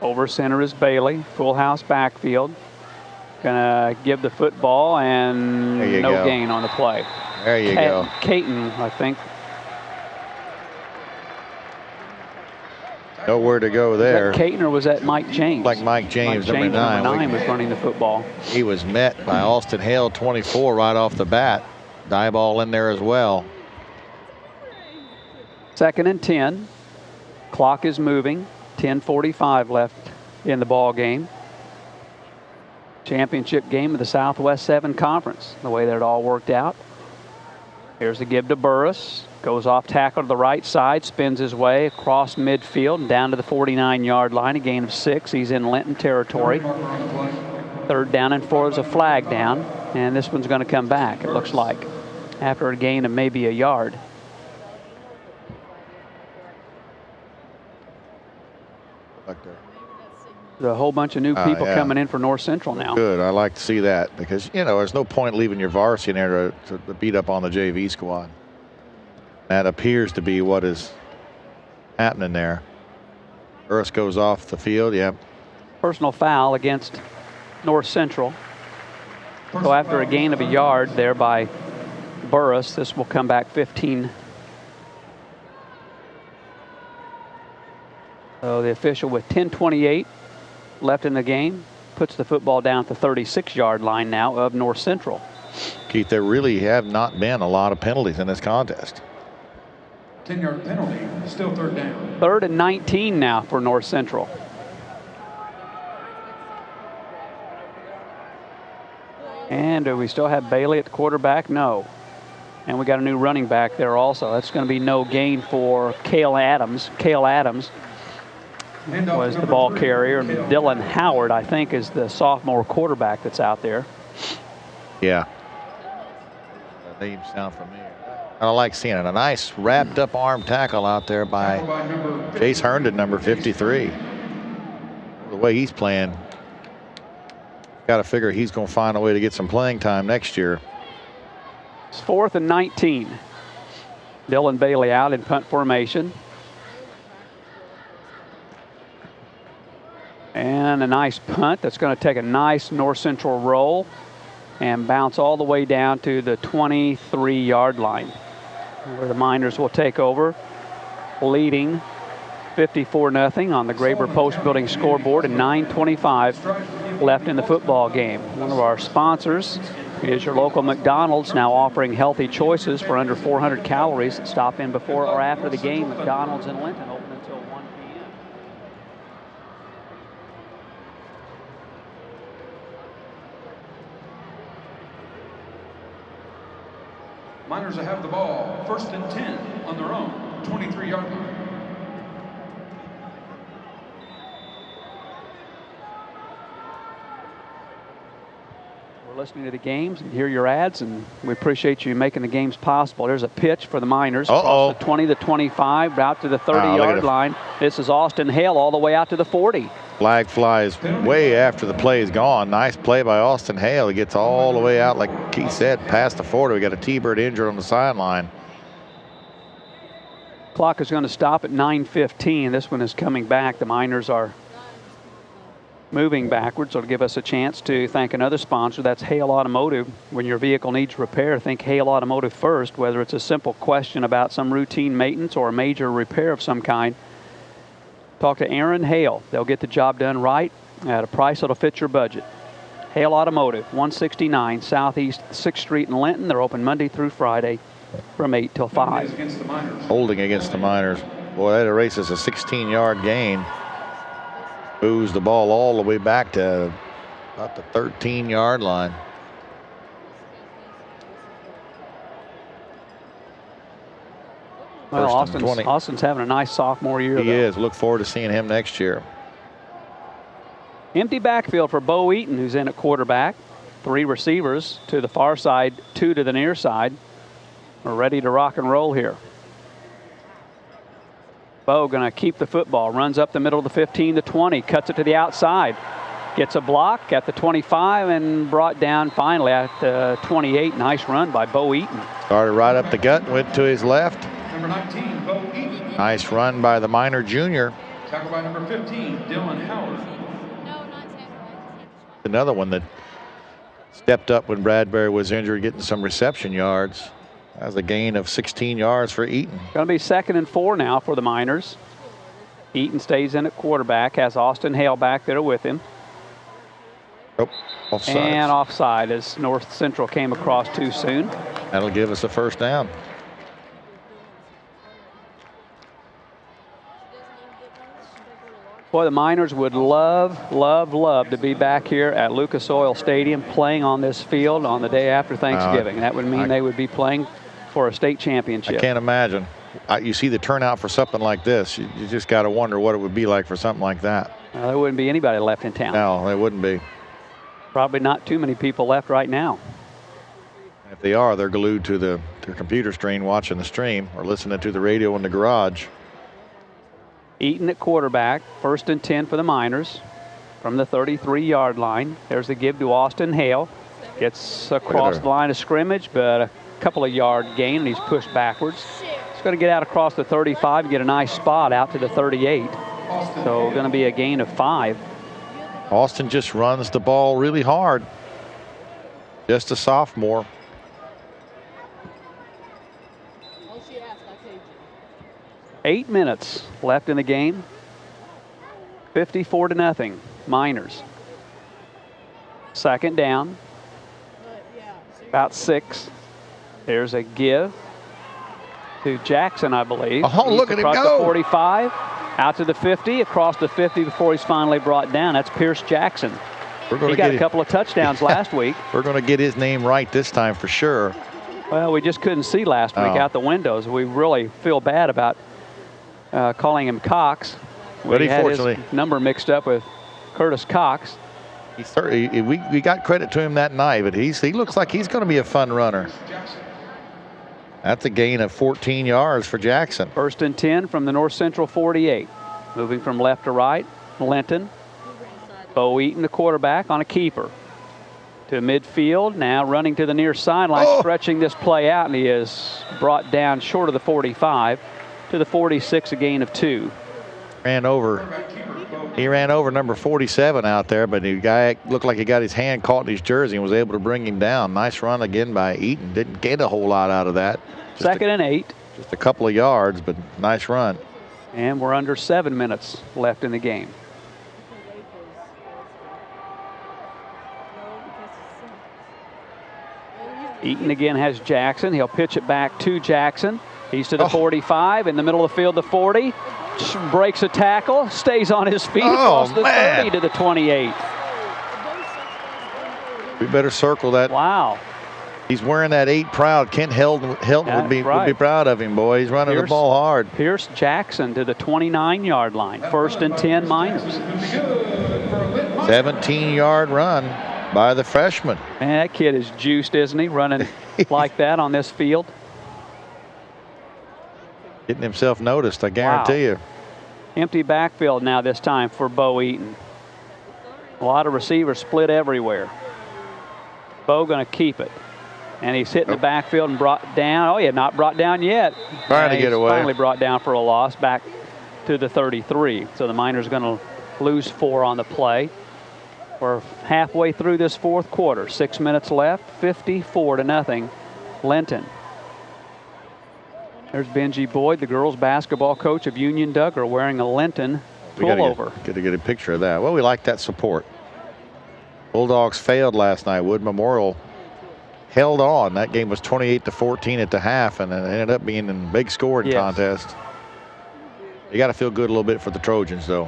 Over center is Bailey. Full house backfield. Gonna give the football and no gain on the play. There you go. Caton, I think. Nowhere to go there. Was that Caton or was that Mike James? Like Mike James, number 9. Number 9 was running the football. He was met by Austin Hale, 24, right off the bat. Die ball in there as well. 2nd and 10. Clock is moving. 10:45 left in the ball game. Championship game of the Southwest 7 Conference, the way that it all worked out. Here's the give to Burris. Goes off tackle to the right side, spins his way across midfield and down to the 49-yard line, a gain of 6. He's in Linton territory. 3rd down and 4 is a flag down, and this one's going to come back, it looks like, after a gain of maybe a yard. There's a whole bunch of new people coming in for North Central now. Good. I like to see that because, you know, there's no point leaving your varsity in there to beat up on the JV squad. That appears to be what is happening there. Burris goes off the field. Yep. Personal foul against North Central. So after a gain of a yard there by Burris, this will come back 15. So the official with 10:28 left in the game puts the football down at the 36-yard line now of North Central. Keith, there really have not been a lot of penalties in this contest. 10-yard penalty, still 3rd down. 3rd and 19 now for North Central. And do we still have Bailey at the quarterback? No. And we got a new running back there also. That's going to be no gain for Cale Adams. Cale Adams was the ball carrier. And Dylan Howard, I think, is the sophomore quarterback that's out there. Yeah. That name sound familiar. I like seeing it. A nice wrapped up arm tackle out there by Jace Herndon, number 53. The way he's playing, got to figure he's going to find a way to get some playing time next year. It's 4th and 19. Dylan Bailey out in punt formation. And a nice punt that's going to take a nice North Central roll and bounce all the way down to the 23-yard line, where the Miners will take over, leading 54-0 on the Graber Post Building scoreboard, and 9:25 left in the football game. One of our sponsors is your local McDonald's, now offering healthy choices for under 400 calories. Stop in before or after the game. McDonald's in Linton, open until 1 p.m. Miners will have the ball. 1st and 10 on their own 23-yard line. We're listening to the games and hear your ads, and we appreciate you making the games possible. There's a pitch for the Miners. Across the 20, the 25, out to the 30-yard line. This is Austin Hale all the way out to the 40. Flag flies way after the play is gone. Nice play by Austin Hale. He gets all the way out, like Keith said, past the 40. We got a T-Bird injured on the sideline. Clock is going to stop at 9:15. This one is coming back. The Miners are moving backwards. It'll give us a chance to thank another sponsor. That's Hale Automotive. When your vehicle needs repair, think Hale Automotive first, whether it's a simple question about some routine maintenance or a major repair of some kind. Talk to Aaron Hale. They'll get the job done right at a price that'll fit your budget. Hale Automotive, 169 Southeast 6th Street in Linton. They're open Monday through Friday from 8 till 5. Holding against the Miners. Boy, that erases a 16-yard gain. Moves the ball all the way back to about the 13-yard line. Well, Austin's having a nice sophomore year. He is. Look forward to seeing him next year. Empty backfield for Bo Eaton, who's in at quarterback. 3 receivers to the far side, 2 to the near side. We're ready to rock and roll here. Bo going to keep the football. Runs up the middle of the 15 to 20. Cuts it to the outside. Gets a block at the 25 and brought down finally at the 28. Nice run by Bo Eaton. Started right up the gut, went to his left. Number 19, Bo Eaton. Nice run by the Miner junior. Tackle by number 15, Dylan Howard. Another one that stepped up when Bradbury was injured, getting some reception yards. That was a gain of 16 yards for Eaton. Going to be 2nd and 4 now for the Miners. Eaton stays in at quarterback, has Austin Hale back there with him. Oh, offside. And offside as North Central came across too soon. That'll give us a first down. Boy, the Miners would love, love, love to be back here at Lucas Oil Stadium playing on this field on the day after Thanksgiving. That would mean they would be playing for a state championship. I can't imagine. You see the turnout for something like this. You just got to wonder what it would be like for something like that. There wouldn't be anybody left in town. No, there wouldn't be. Probably not too many people left right now. If they are, they're glued to their computer screen watching the stream or listening to the radio in the garage. Eaton at quarterback, 1st and 10 for the Miners from the 33-yard line. There's the give to Austin Hale. Gets across the line of scrimmage, but a couple of yard gain, and he's pushed backwards. He's going to get out across the 35 and get a nice spot out to the 38. So going to be a gain of 5. Austin just runs the ball really hard. Just a sophomore. Eight minutes left in the game. 54-0, Miners. 2nd down. About 6. There's a give to Jackson, I believe. Oh, look at him go. Across the 45, out to the 50, across the 50 before he's finally brought down. That's Pierce Jackson. He got a couple of touchdowns last week. We're going to get his name right this time for sure. Well, we just couldn't see last week out the windows. We really feel bad about calling him Cox. But he had his number mixed up with Curtis Cox. We got credit to him that night, but he looks like he's going to be a fun runner. That's a gain of 14 yards for Jackson. 1st and 10 from the North Central 48. Moving from left to right, Linton. Bo Eaton, the quarterback, on a keeper. To midfield, now running to the near sideline, stretching this play out, and he is brought down short of the 45 to the 46, a gain of 2. He ran over number 47 out there, but the guy looked like he got his hand caught in his jersey and was able to bring him down. Nice run again by Eaton. Didn't get a whole lot out of that. 2nd and 8. Just a couple of yards, but nice run. And we're under 7 minutes left in the game. Eaton again has Jackson. He'll pitch it back to Jackson. He's to the 45, in the middle of the field, the 40. Breaks a tackle, stays on his feet across the 30 to the 28. We better circle that. Wow. He's wearing that 8 proud. Kent Hilton would be proud of him, boy. He's running the ball hard. Pierce Jackson to the 29-yard line. 1st and 10, Miners. 17-yard run by the freshman. Man, that kid is juiced, isn't he? Running like that on this field. Getting himself noticed, I guarantee you. Empty backfield now this time for Bo Eaton. A lot of receivers split everywhere. Bo going to keep it. And he's hitting the backfield and brought down. Oh, yeah, not brought down yet. Trying to get away. Finally brought down for a loss back to the 33. So the Miners going to lose 4 on the play. We're halfway through this 4th quarter. 6 minutes left, 54-0, Linton. There's Benji Boyd, the girls basketball coach of Union Duggar, wearing a Linton pullover. Got to get a picture of that. Well, we like that support. Bulldogs failed last night. Wood Memorial held on. That game was 28-14 at the half, and it ended up being a big scoring contest. You got to feel good a little bit for the Trojans, though.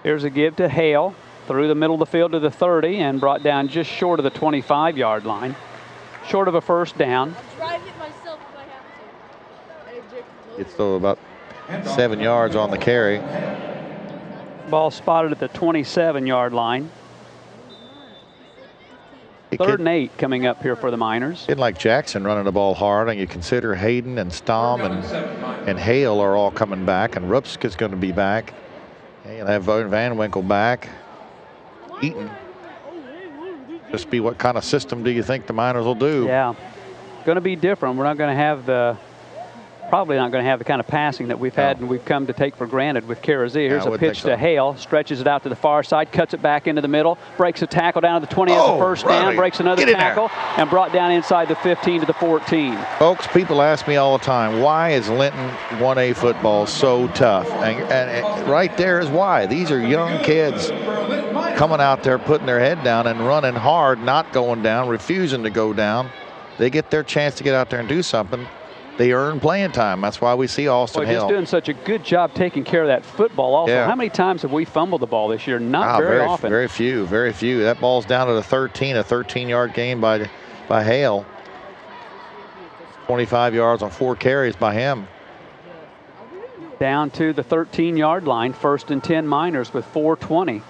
Here's a give to Hale through the middle of the field to the 30 and brought down just short of the 25-yard line. Short of a first down. It's still about 7 yards on the carry. Ball spotted at the 27-yard line. 3rd and 8 coming up here for the Miners. Kid like Jackson running the ball hard, and you consider Hayden and Stom and Hale are all coming back, and Rupska's going to be back. And you'll have Van Winkle back. Eaton. Just be what kind of system do you think the Miners will do? Yeah, going to be different. We're not going to have the probably not going to have the kind of passing that we've had and we've come to take for granted with Carazia. Here's a pitch to Hale, stretches it out to the far side, cuts it back into the middle, breaks a tackle down to the 20 as a first down, breaks another tackle, and brought down inside the 15 to the 14. Folks, people ask me all the time, why is Linton 1A football so tough? And right there is why. These are young kids coming out there, putting their head down and running hard, not going down, refusing to go down. They get their chance to get out there and do something. They earn playing time. That's why we see Austin Hill. He's doing such a good job taking care of that football also. Yeah. How many times have we fumbled the ball this year? Not very often. Very few, very few. That ball's down to the 13, a 13-yard gain by Hale. 25 yards on 4 carries by him. Down to the 13-yard line, 1st and 10 Miners with 4:20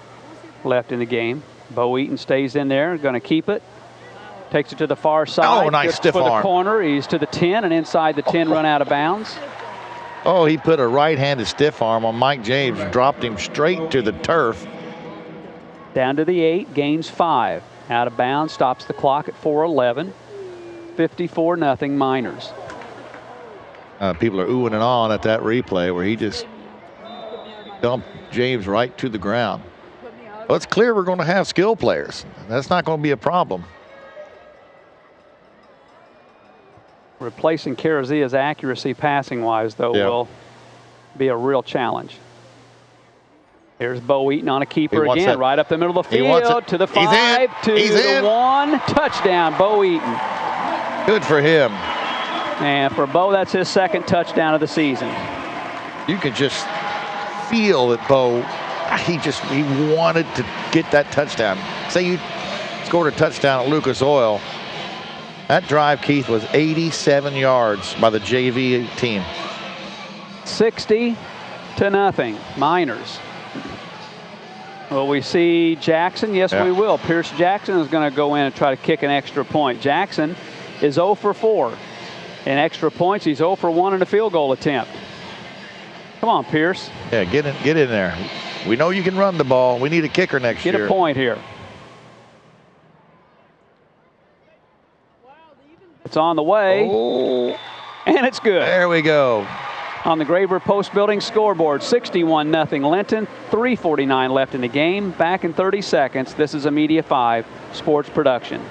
left in the game. Bo Eaton stays in there, going to keep it. Takes it to the far side. Oh, nice stiff arm. For the corner, he's to the 10, and inside the 10, run out of bounds. Oh, he put a right-handed stiff arm on Mike James, dropped him straight to the turf. Down to the 8, gains 5. Out of bounds, stops the clock at 4:11. 54-0 Miners. People are oohing and ahhing at that replay where he just dumped James right to the ground. Well, it's clear we're going to have skill players. That's not going to be a problem. Replacing Carazia's accuracy passing-wise, though, will be a real challenge. Here's Bo Eaton on a keeper again, right up the middle of the field, to the 5, to the 1. Touchdown, Bo Eaton. Good for him. And for Bo, that's his 2nd touchdown of the season. You can just feel that Bo, he wanted to get that touchdown. Say you scored a touchdown at Lucas Oil. That drive, Keith, was 87 yards by the JV team. 60-0 Miners. Will we see Jackson? Yes, we will. Pierce Jackson is going to go in and try to kick an extra point. Jackson is 0 for 4 in extra points. He's 0 for 1 in a field goal attempt. Come on, Pierce. Yeah, get in there. We know you can run the ball. We need a kicker next year. Get a point here. It's on the way, and it's good. There we go. On the Graver Post Building scoreboard, 61-0 Linton, 3:49 left in the game. Back in 30 seconds. This is a Media 5 sports production.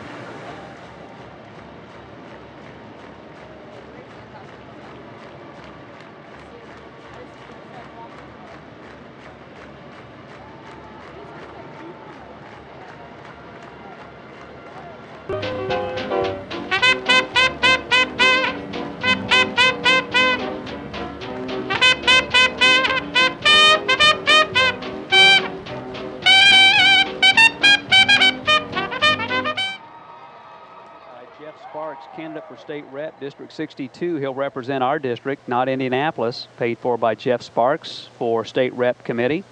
Candidate for state rep, District 62. He'll represent our district, not Indianapolis. Paid for by Jeff Sparks for state rep committee.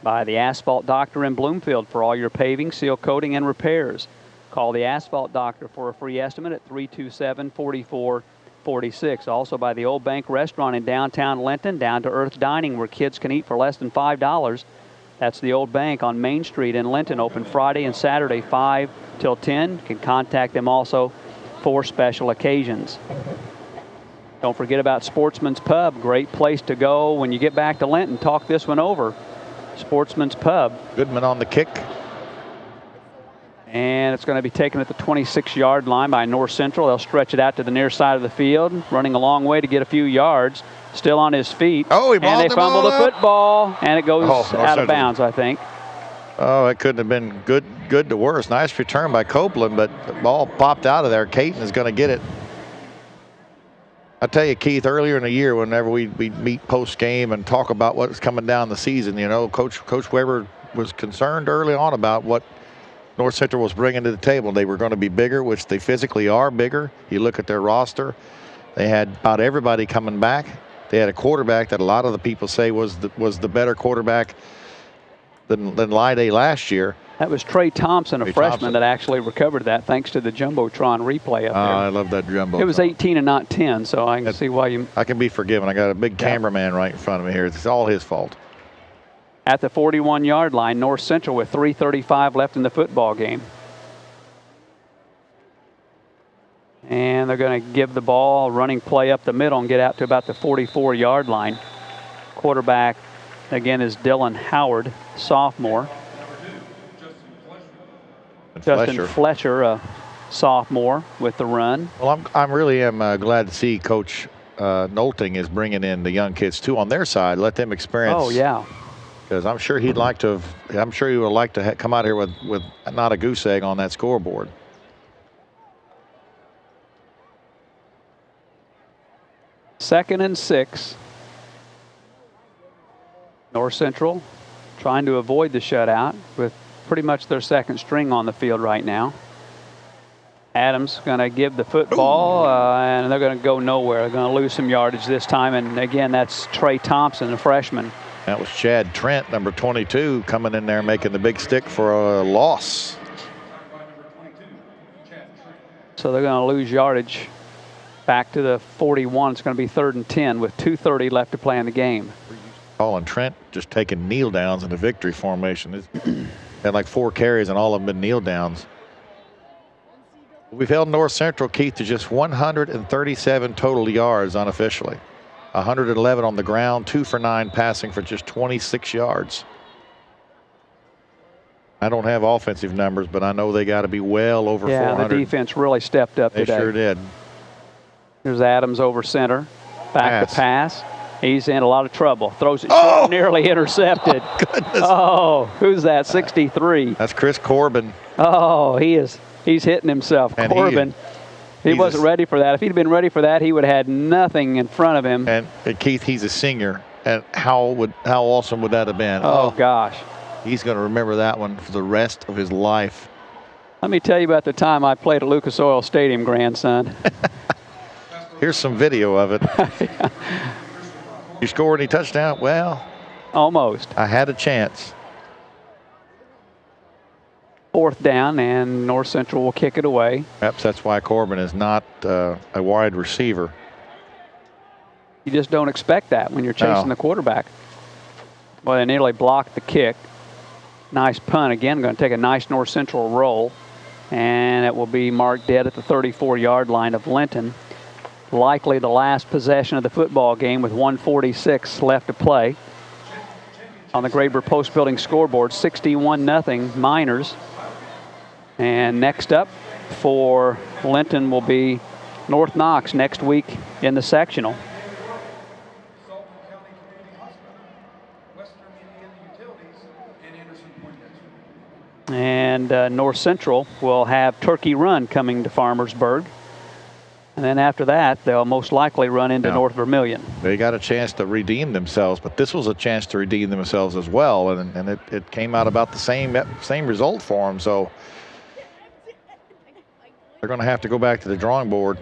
By the Asphalt Doctor in Bloomfield for all your paving, seal coating, and repairs. Call the Asphalt Doctor for a free estimate at 327-4446. Also by the Old Bank Restaurant in downtown Linton, down to earth dining where kids can eat for less than $5. That's the Old Bank on Main Street in Linton, open Friday and Saturday 5 till 10. You can contact them also for special occasions. Don't forget about Sportsman's Pub. Great place to go when you get back to Linton. Talk this one over. Sportsman's Pub. Goodman on the kick. And it's going to be taken at the 26-yard line by North Central. They'll stretch it out to the near side of the field, running a long way to get a few yards. Still on his feet. Oh, he and they fumble the football, and it goes out of bounds, I think. Oh, it couldn't have been good to worse. Nice return by Copeland, but the ball popped out of there. Caton is going to get it. I tell you, Keith, earlier in the year, whenever we meet post-game and talk about what's coming down the season, you know, Coach Weber was concerned early on about what North Central was bringing to the table. They were going to be bigger, which they physically are bigger. You look at their roster. They had about everybody coming back. They had a quarterback that a lot of the people say was the better quarterback than Lide last year. That was Trey Thompson, a freshman, that actually recovered that thanks to the Jumbotron replay up there. I love that Jumbotron. It was 18 and not 10, so I can see why you... I can be forgiven. I got a big cameraman right in front of me here. It's all his fault. At the 41-yard line, North Central with 3:35 left in the football game. And they're going to give the ball a running play up the middle and get out to about the 44-yard line. Quarterback, again, is Dylan Howard, sophomore. Justin Fletcher, a sophomore, with the run. Well, I'm really glad to see Coach Nolting is bringing in the young kids too on their side. Let them experience. Oh yeah. Because I'm sure he'd like to. I'm sure he would like to come out here with not a goose egg on that scoreboard. Second and 6. North Central trying to avoid the shutout with pretty much their second string on the field right now. Adams going to give the football, and they're going to go nowhere. They're going to lose some yardage this time. And again, that's Trey Thompson, a freshman. That was Chad Trent, number 22, coming in there making the big stick for a loss. So they're going to lose yardage back to the 41. It's going to be 3rd and 10 with 2:30 left to play in the game. Colin Trent just taking kneel downs in the victory formation. It's had like 4 carries and all of them been kneel downs. We've held North Central, Keith, to just 137 total yards unofficially. 111 on the ground, 2 for 9 passing for just 26 yards. I don't have offensive numbers, but I know they got to be well over 400. Yeah, the defense really stepped up today. They sure did. Here's Adams over center. Back to pass. He's in a lot of trouble. Throws it short, nearly intercepted. Oh, goodness. Oh, who's that? 63. That's Chris Corbin. Oh, he's hitting himself. And Corbin. He wasn't ready for that. If he'd been ready for that, he would have had nothing in front of him. And Keith, he's a senior. And how awesome would that have been? Oh gosh. He's going to remember that one for the rest of his life. Let me tell you about the time I played at Lucas Oil Stadium, grandson. Here's some video of it. Yeah. You scored any touchdown? Well, almost. I had a chance. 4th down, and North Central will kick it away. Perhaps that's why Corbin is not a wide receiver. You just don't expect that when you're chasing the quarterback. Well, they nearly blocked the kick. Nice punt again. Going to take a nice North Central roll, and it will be marked dead at the 34-yard line of Linton. Likely the last possession of the football game with 1:46 left to play. On the Graber Post Building scoreboard, 61-0 Miners. And next up for Linton will be North Knox next week in the sectional. And North Central will have Turkey Run coming to Farmersburg. And then after that, they'll most likely run into North Vermilion. They got a chance to redeem themselves, but this was a chance to redeem themselves as well. And it came out about the same result for them. So they're going to have to go back to the drawing board.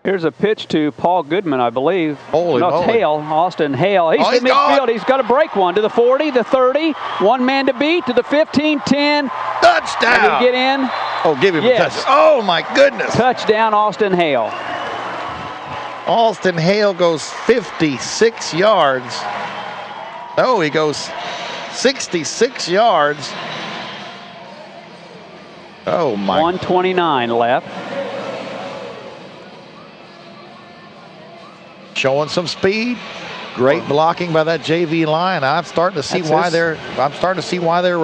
Here's a pitch to Paul Goodman, I believe. Holy moly. Hale, Austin Hale. He's in midfield. He's got to break one to the 40, the 30. One man to beat to the 15, 10. Touchdown. Did he get in? Oh, give him a touchdown. Oh, my goodness. Touchdown, Austin Hale. Austin Hale goes 56 yards. Oh, he goes 66 yards. Oh, my. 1:29 left. Showing some speed. Great blocking by that JV line. I'm starting to see why they're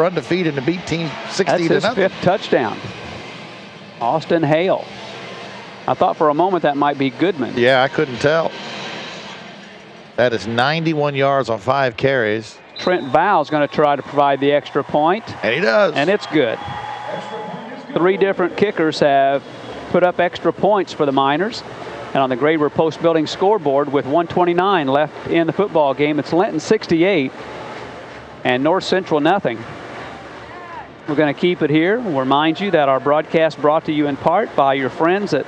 undefeated and beat team 60 That's to his nothing. 5th touchdown. Austin Hale. I thought for a moment that might be Goodman. Yeah, I couldn't tell. That is 91 yards on 5 carries. Trent Vowell's going to try to provide the extra point. And he does. And it's good. 3 different kickers have put up extra points for the Miners. And on the Graber Post Building scoreboard with 1:29 left in the football game, it's Linton 68 and North Central nothing. We're going to keep it here. We'll remind you that our broadcast brought to you in part by your friends at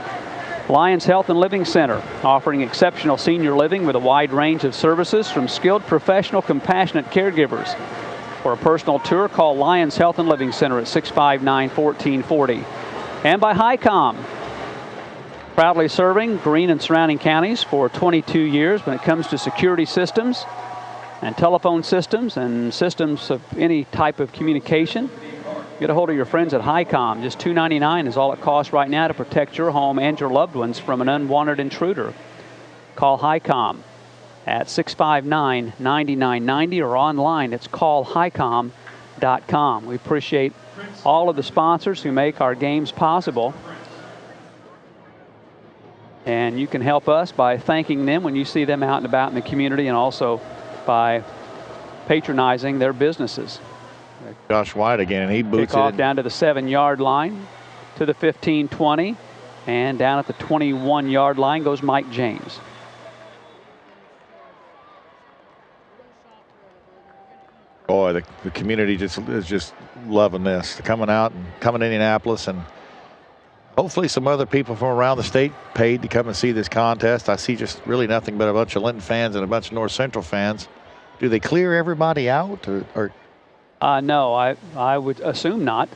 Lions Health and Living Center, offering exceptional senior living with a wide range of services from skilled, professional, compassionate caregivers. For a personal tour, call Lions Health and Living Center at 659-1440. And by HICOM, proudly serving Greene and surrounding counties for 22 years when it comes to security systems and telephone systems and systems of any type of communication. Get a hold of your friends at HiCom. Just $2.99 is all it costs right now to protect your home and your loved ones from an unwanted intruder. Call HiCom at 659-9990 or online. It's callhicom.com. We appreciate all of the sponsors who make our games possible. And you can help us by thanking them when you see them out and about in the community, and also by patronizing their businesses. Josh White again, and he boots Kick off it down to the 7-yard line, to the 15-20, and down at the 21-yard line goes Mike James. Boy, the community is just loving this. They're coming out and coming to Indianapolis, and hopefully some other people from around the state paid to come and see this contest. I see just really nothing but a bunch of Linton fans and a bunch of North Central fans. Do they clear everybody out, or? No, I would assume not.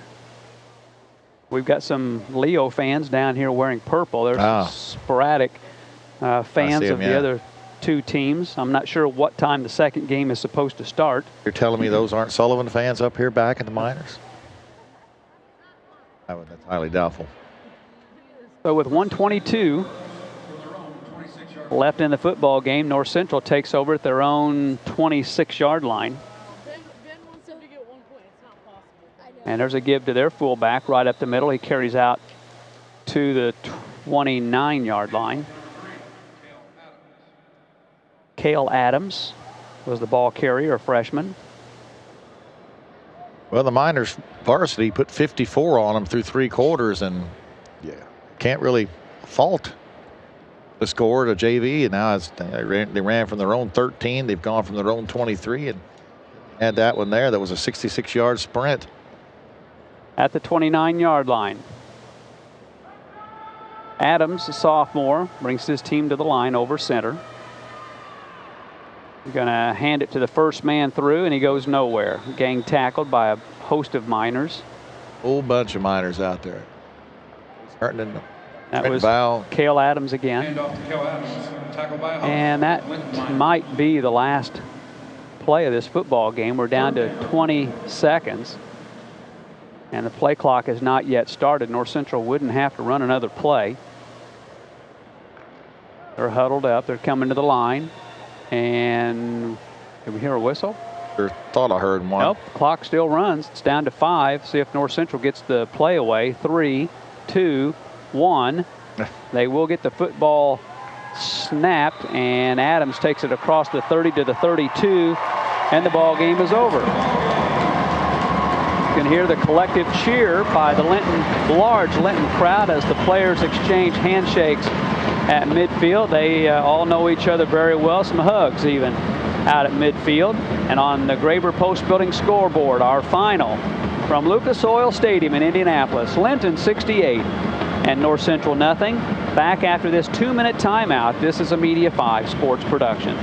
We've got some Leo fans down here wearing purple. There's some sporadic fans of the other two teams. I'm not sure what time the second game is supposed to start. You're telling me those aren't Sullivan fans up here back in the Miners? That's highly doubtful. So with 1:22 left in the football game, North Central takes over at their own 26-yard line. And there's a give to their fullback right up the middle. He carries out to the 29-yard line. Cale Adams was the ball carrier, a freshman. Well, the Miners varsity put 54 on them through 3 quarters, and can't really fault the score to JV. And now they ran from their own 13. They've gone from their own 23 and had that one there. That was a 66-yard sprint. At the 29-yard line, Adams, a sophomore, brings his team to the line over center. Going to hand it to the first man through, and he goes nowhere. Gang tackled by a host of Miners. Whole bunch of Miners out there. That was Cale Adams again. And that might be the last play of this football game. We're down to 20 seconds. And the play clock has not yet started. North Central wouldn't have to run another play. They're huddled up. They're coming to the line. And did we hear a whistle? Sure thought I heard one. Nope. The clock still runs. It's down to 5. See if North Central gets the play away. 3, 2, 1. They will get the football snapped, and Adams takes it across the 30 to the 32, and the ball game is over. You can hear the collective cheer by the large Linton crowd as the players exchange handshakes at midfield. They all know each other very well, some hugs even out at midfield. And on the Graber Post Building scoreboard, our final from Lucas Oil Stadium in Indianapolis, Linton 68 and North Central nothing. Back after this 2-minute timeout. This is a Media 5 sports production.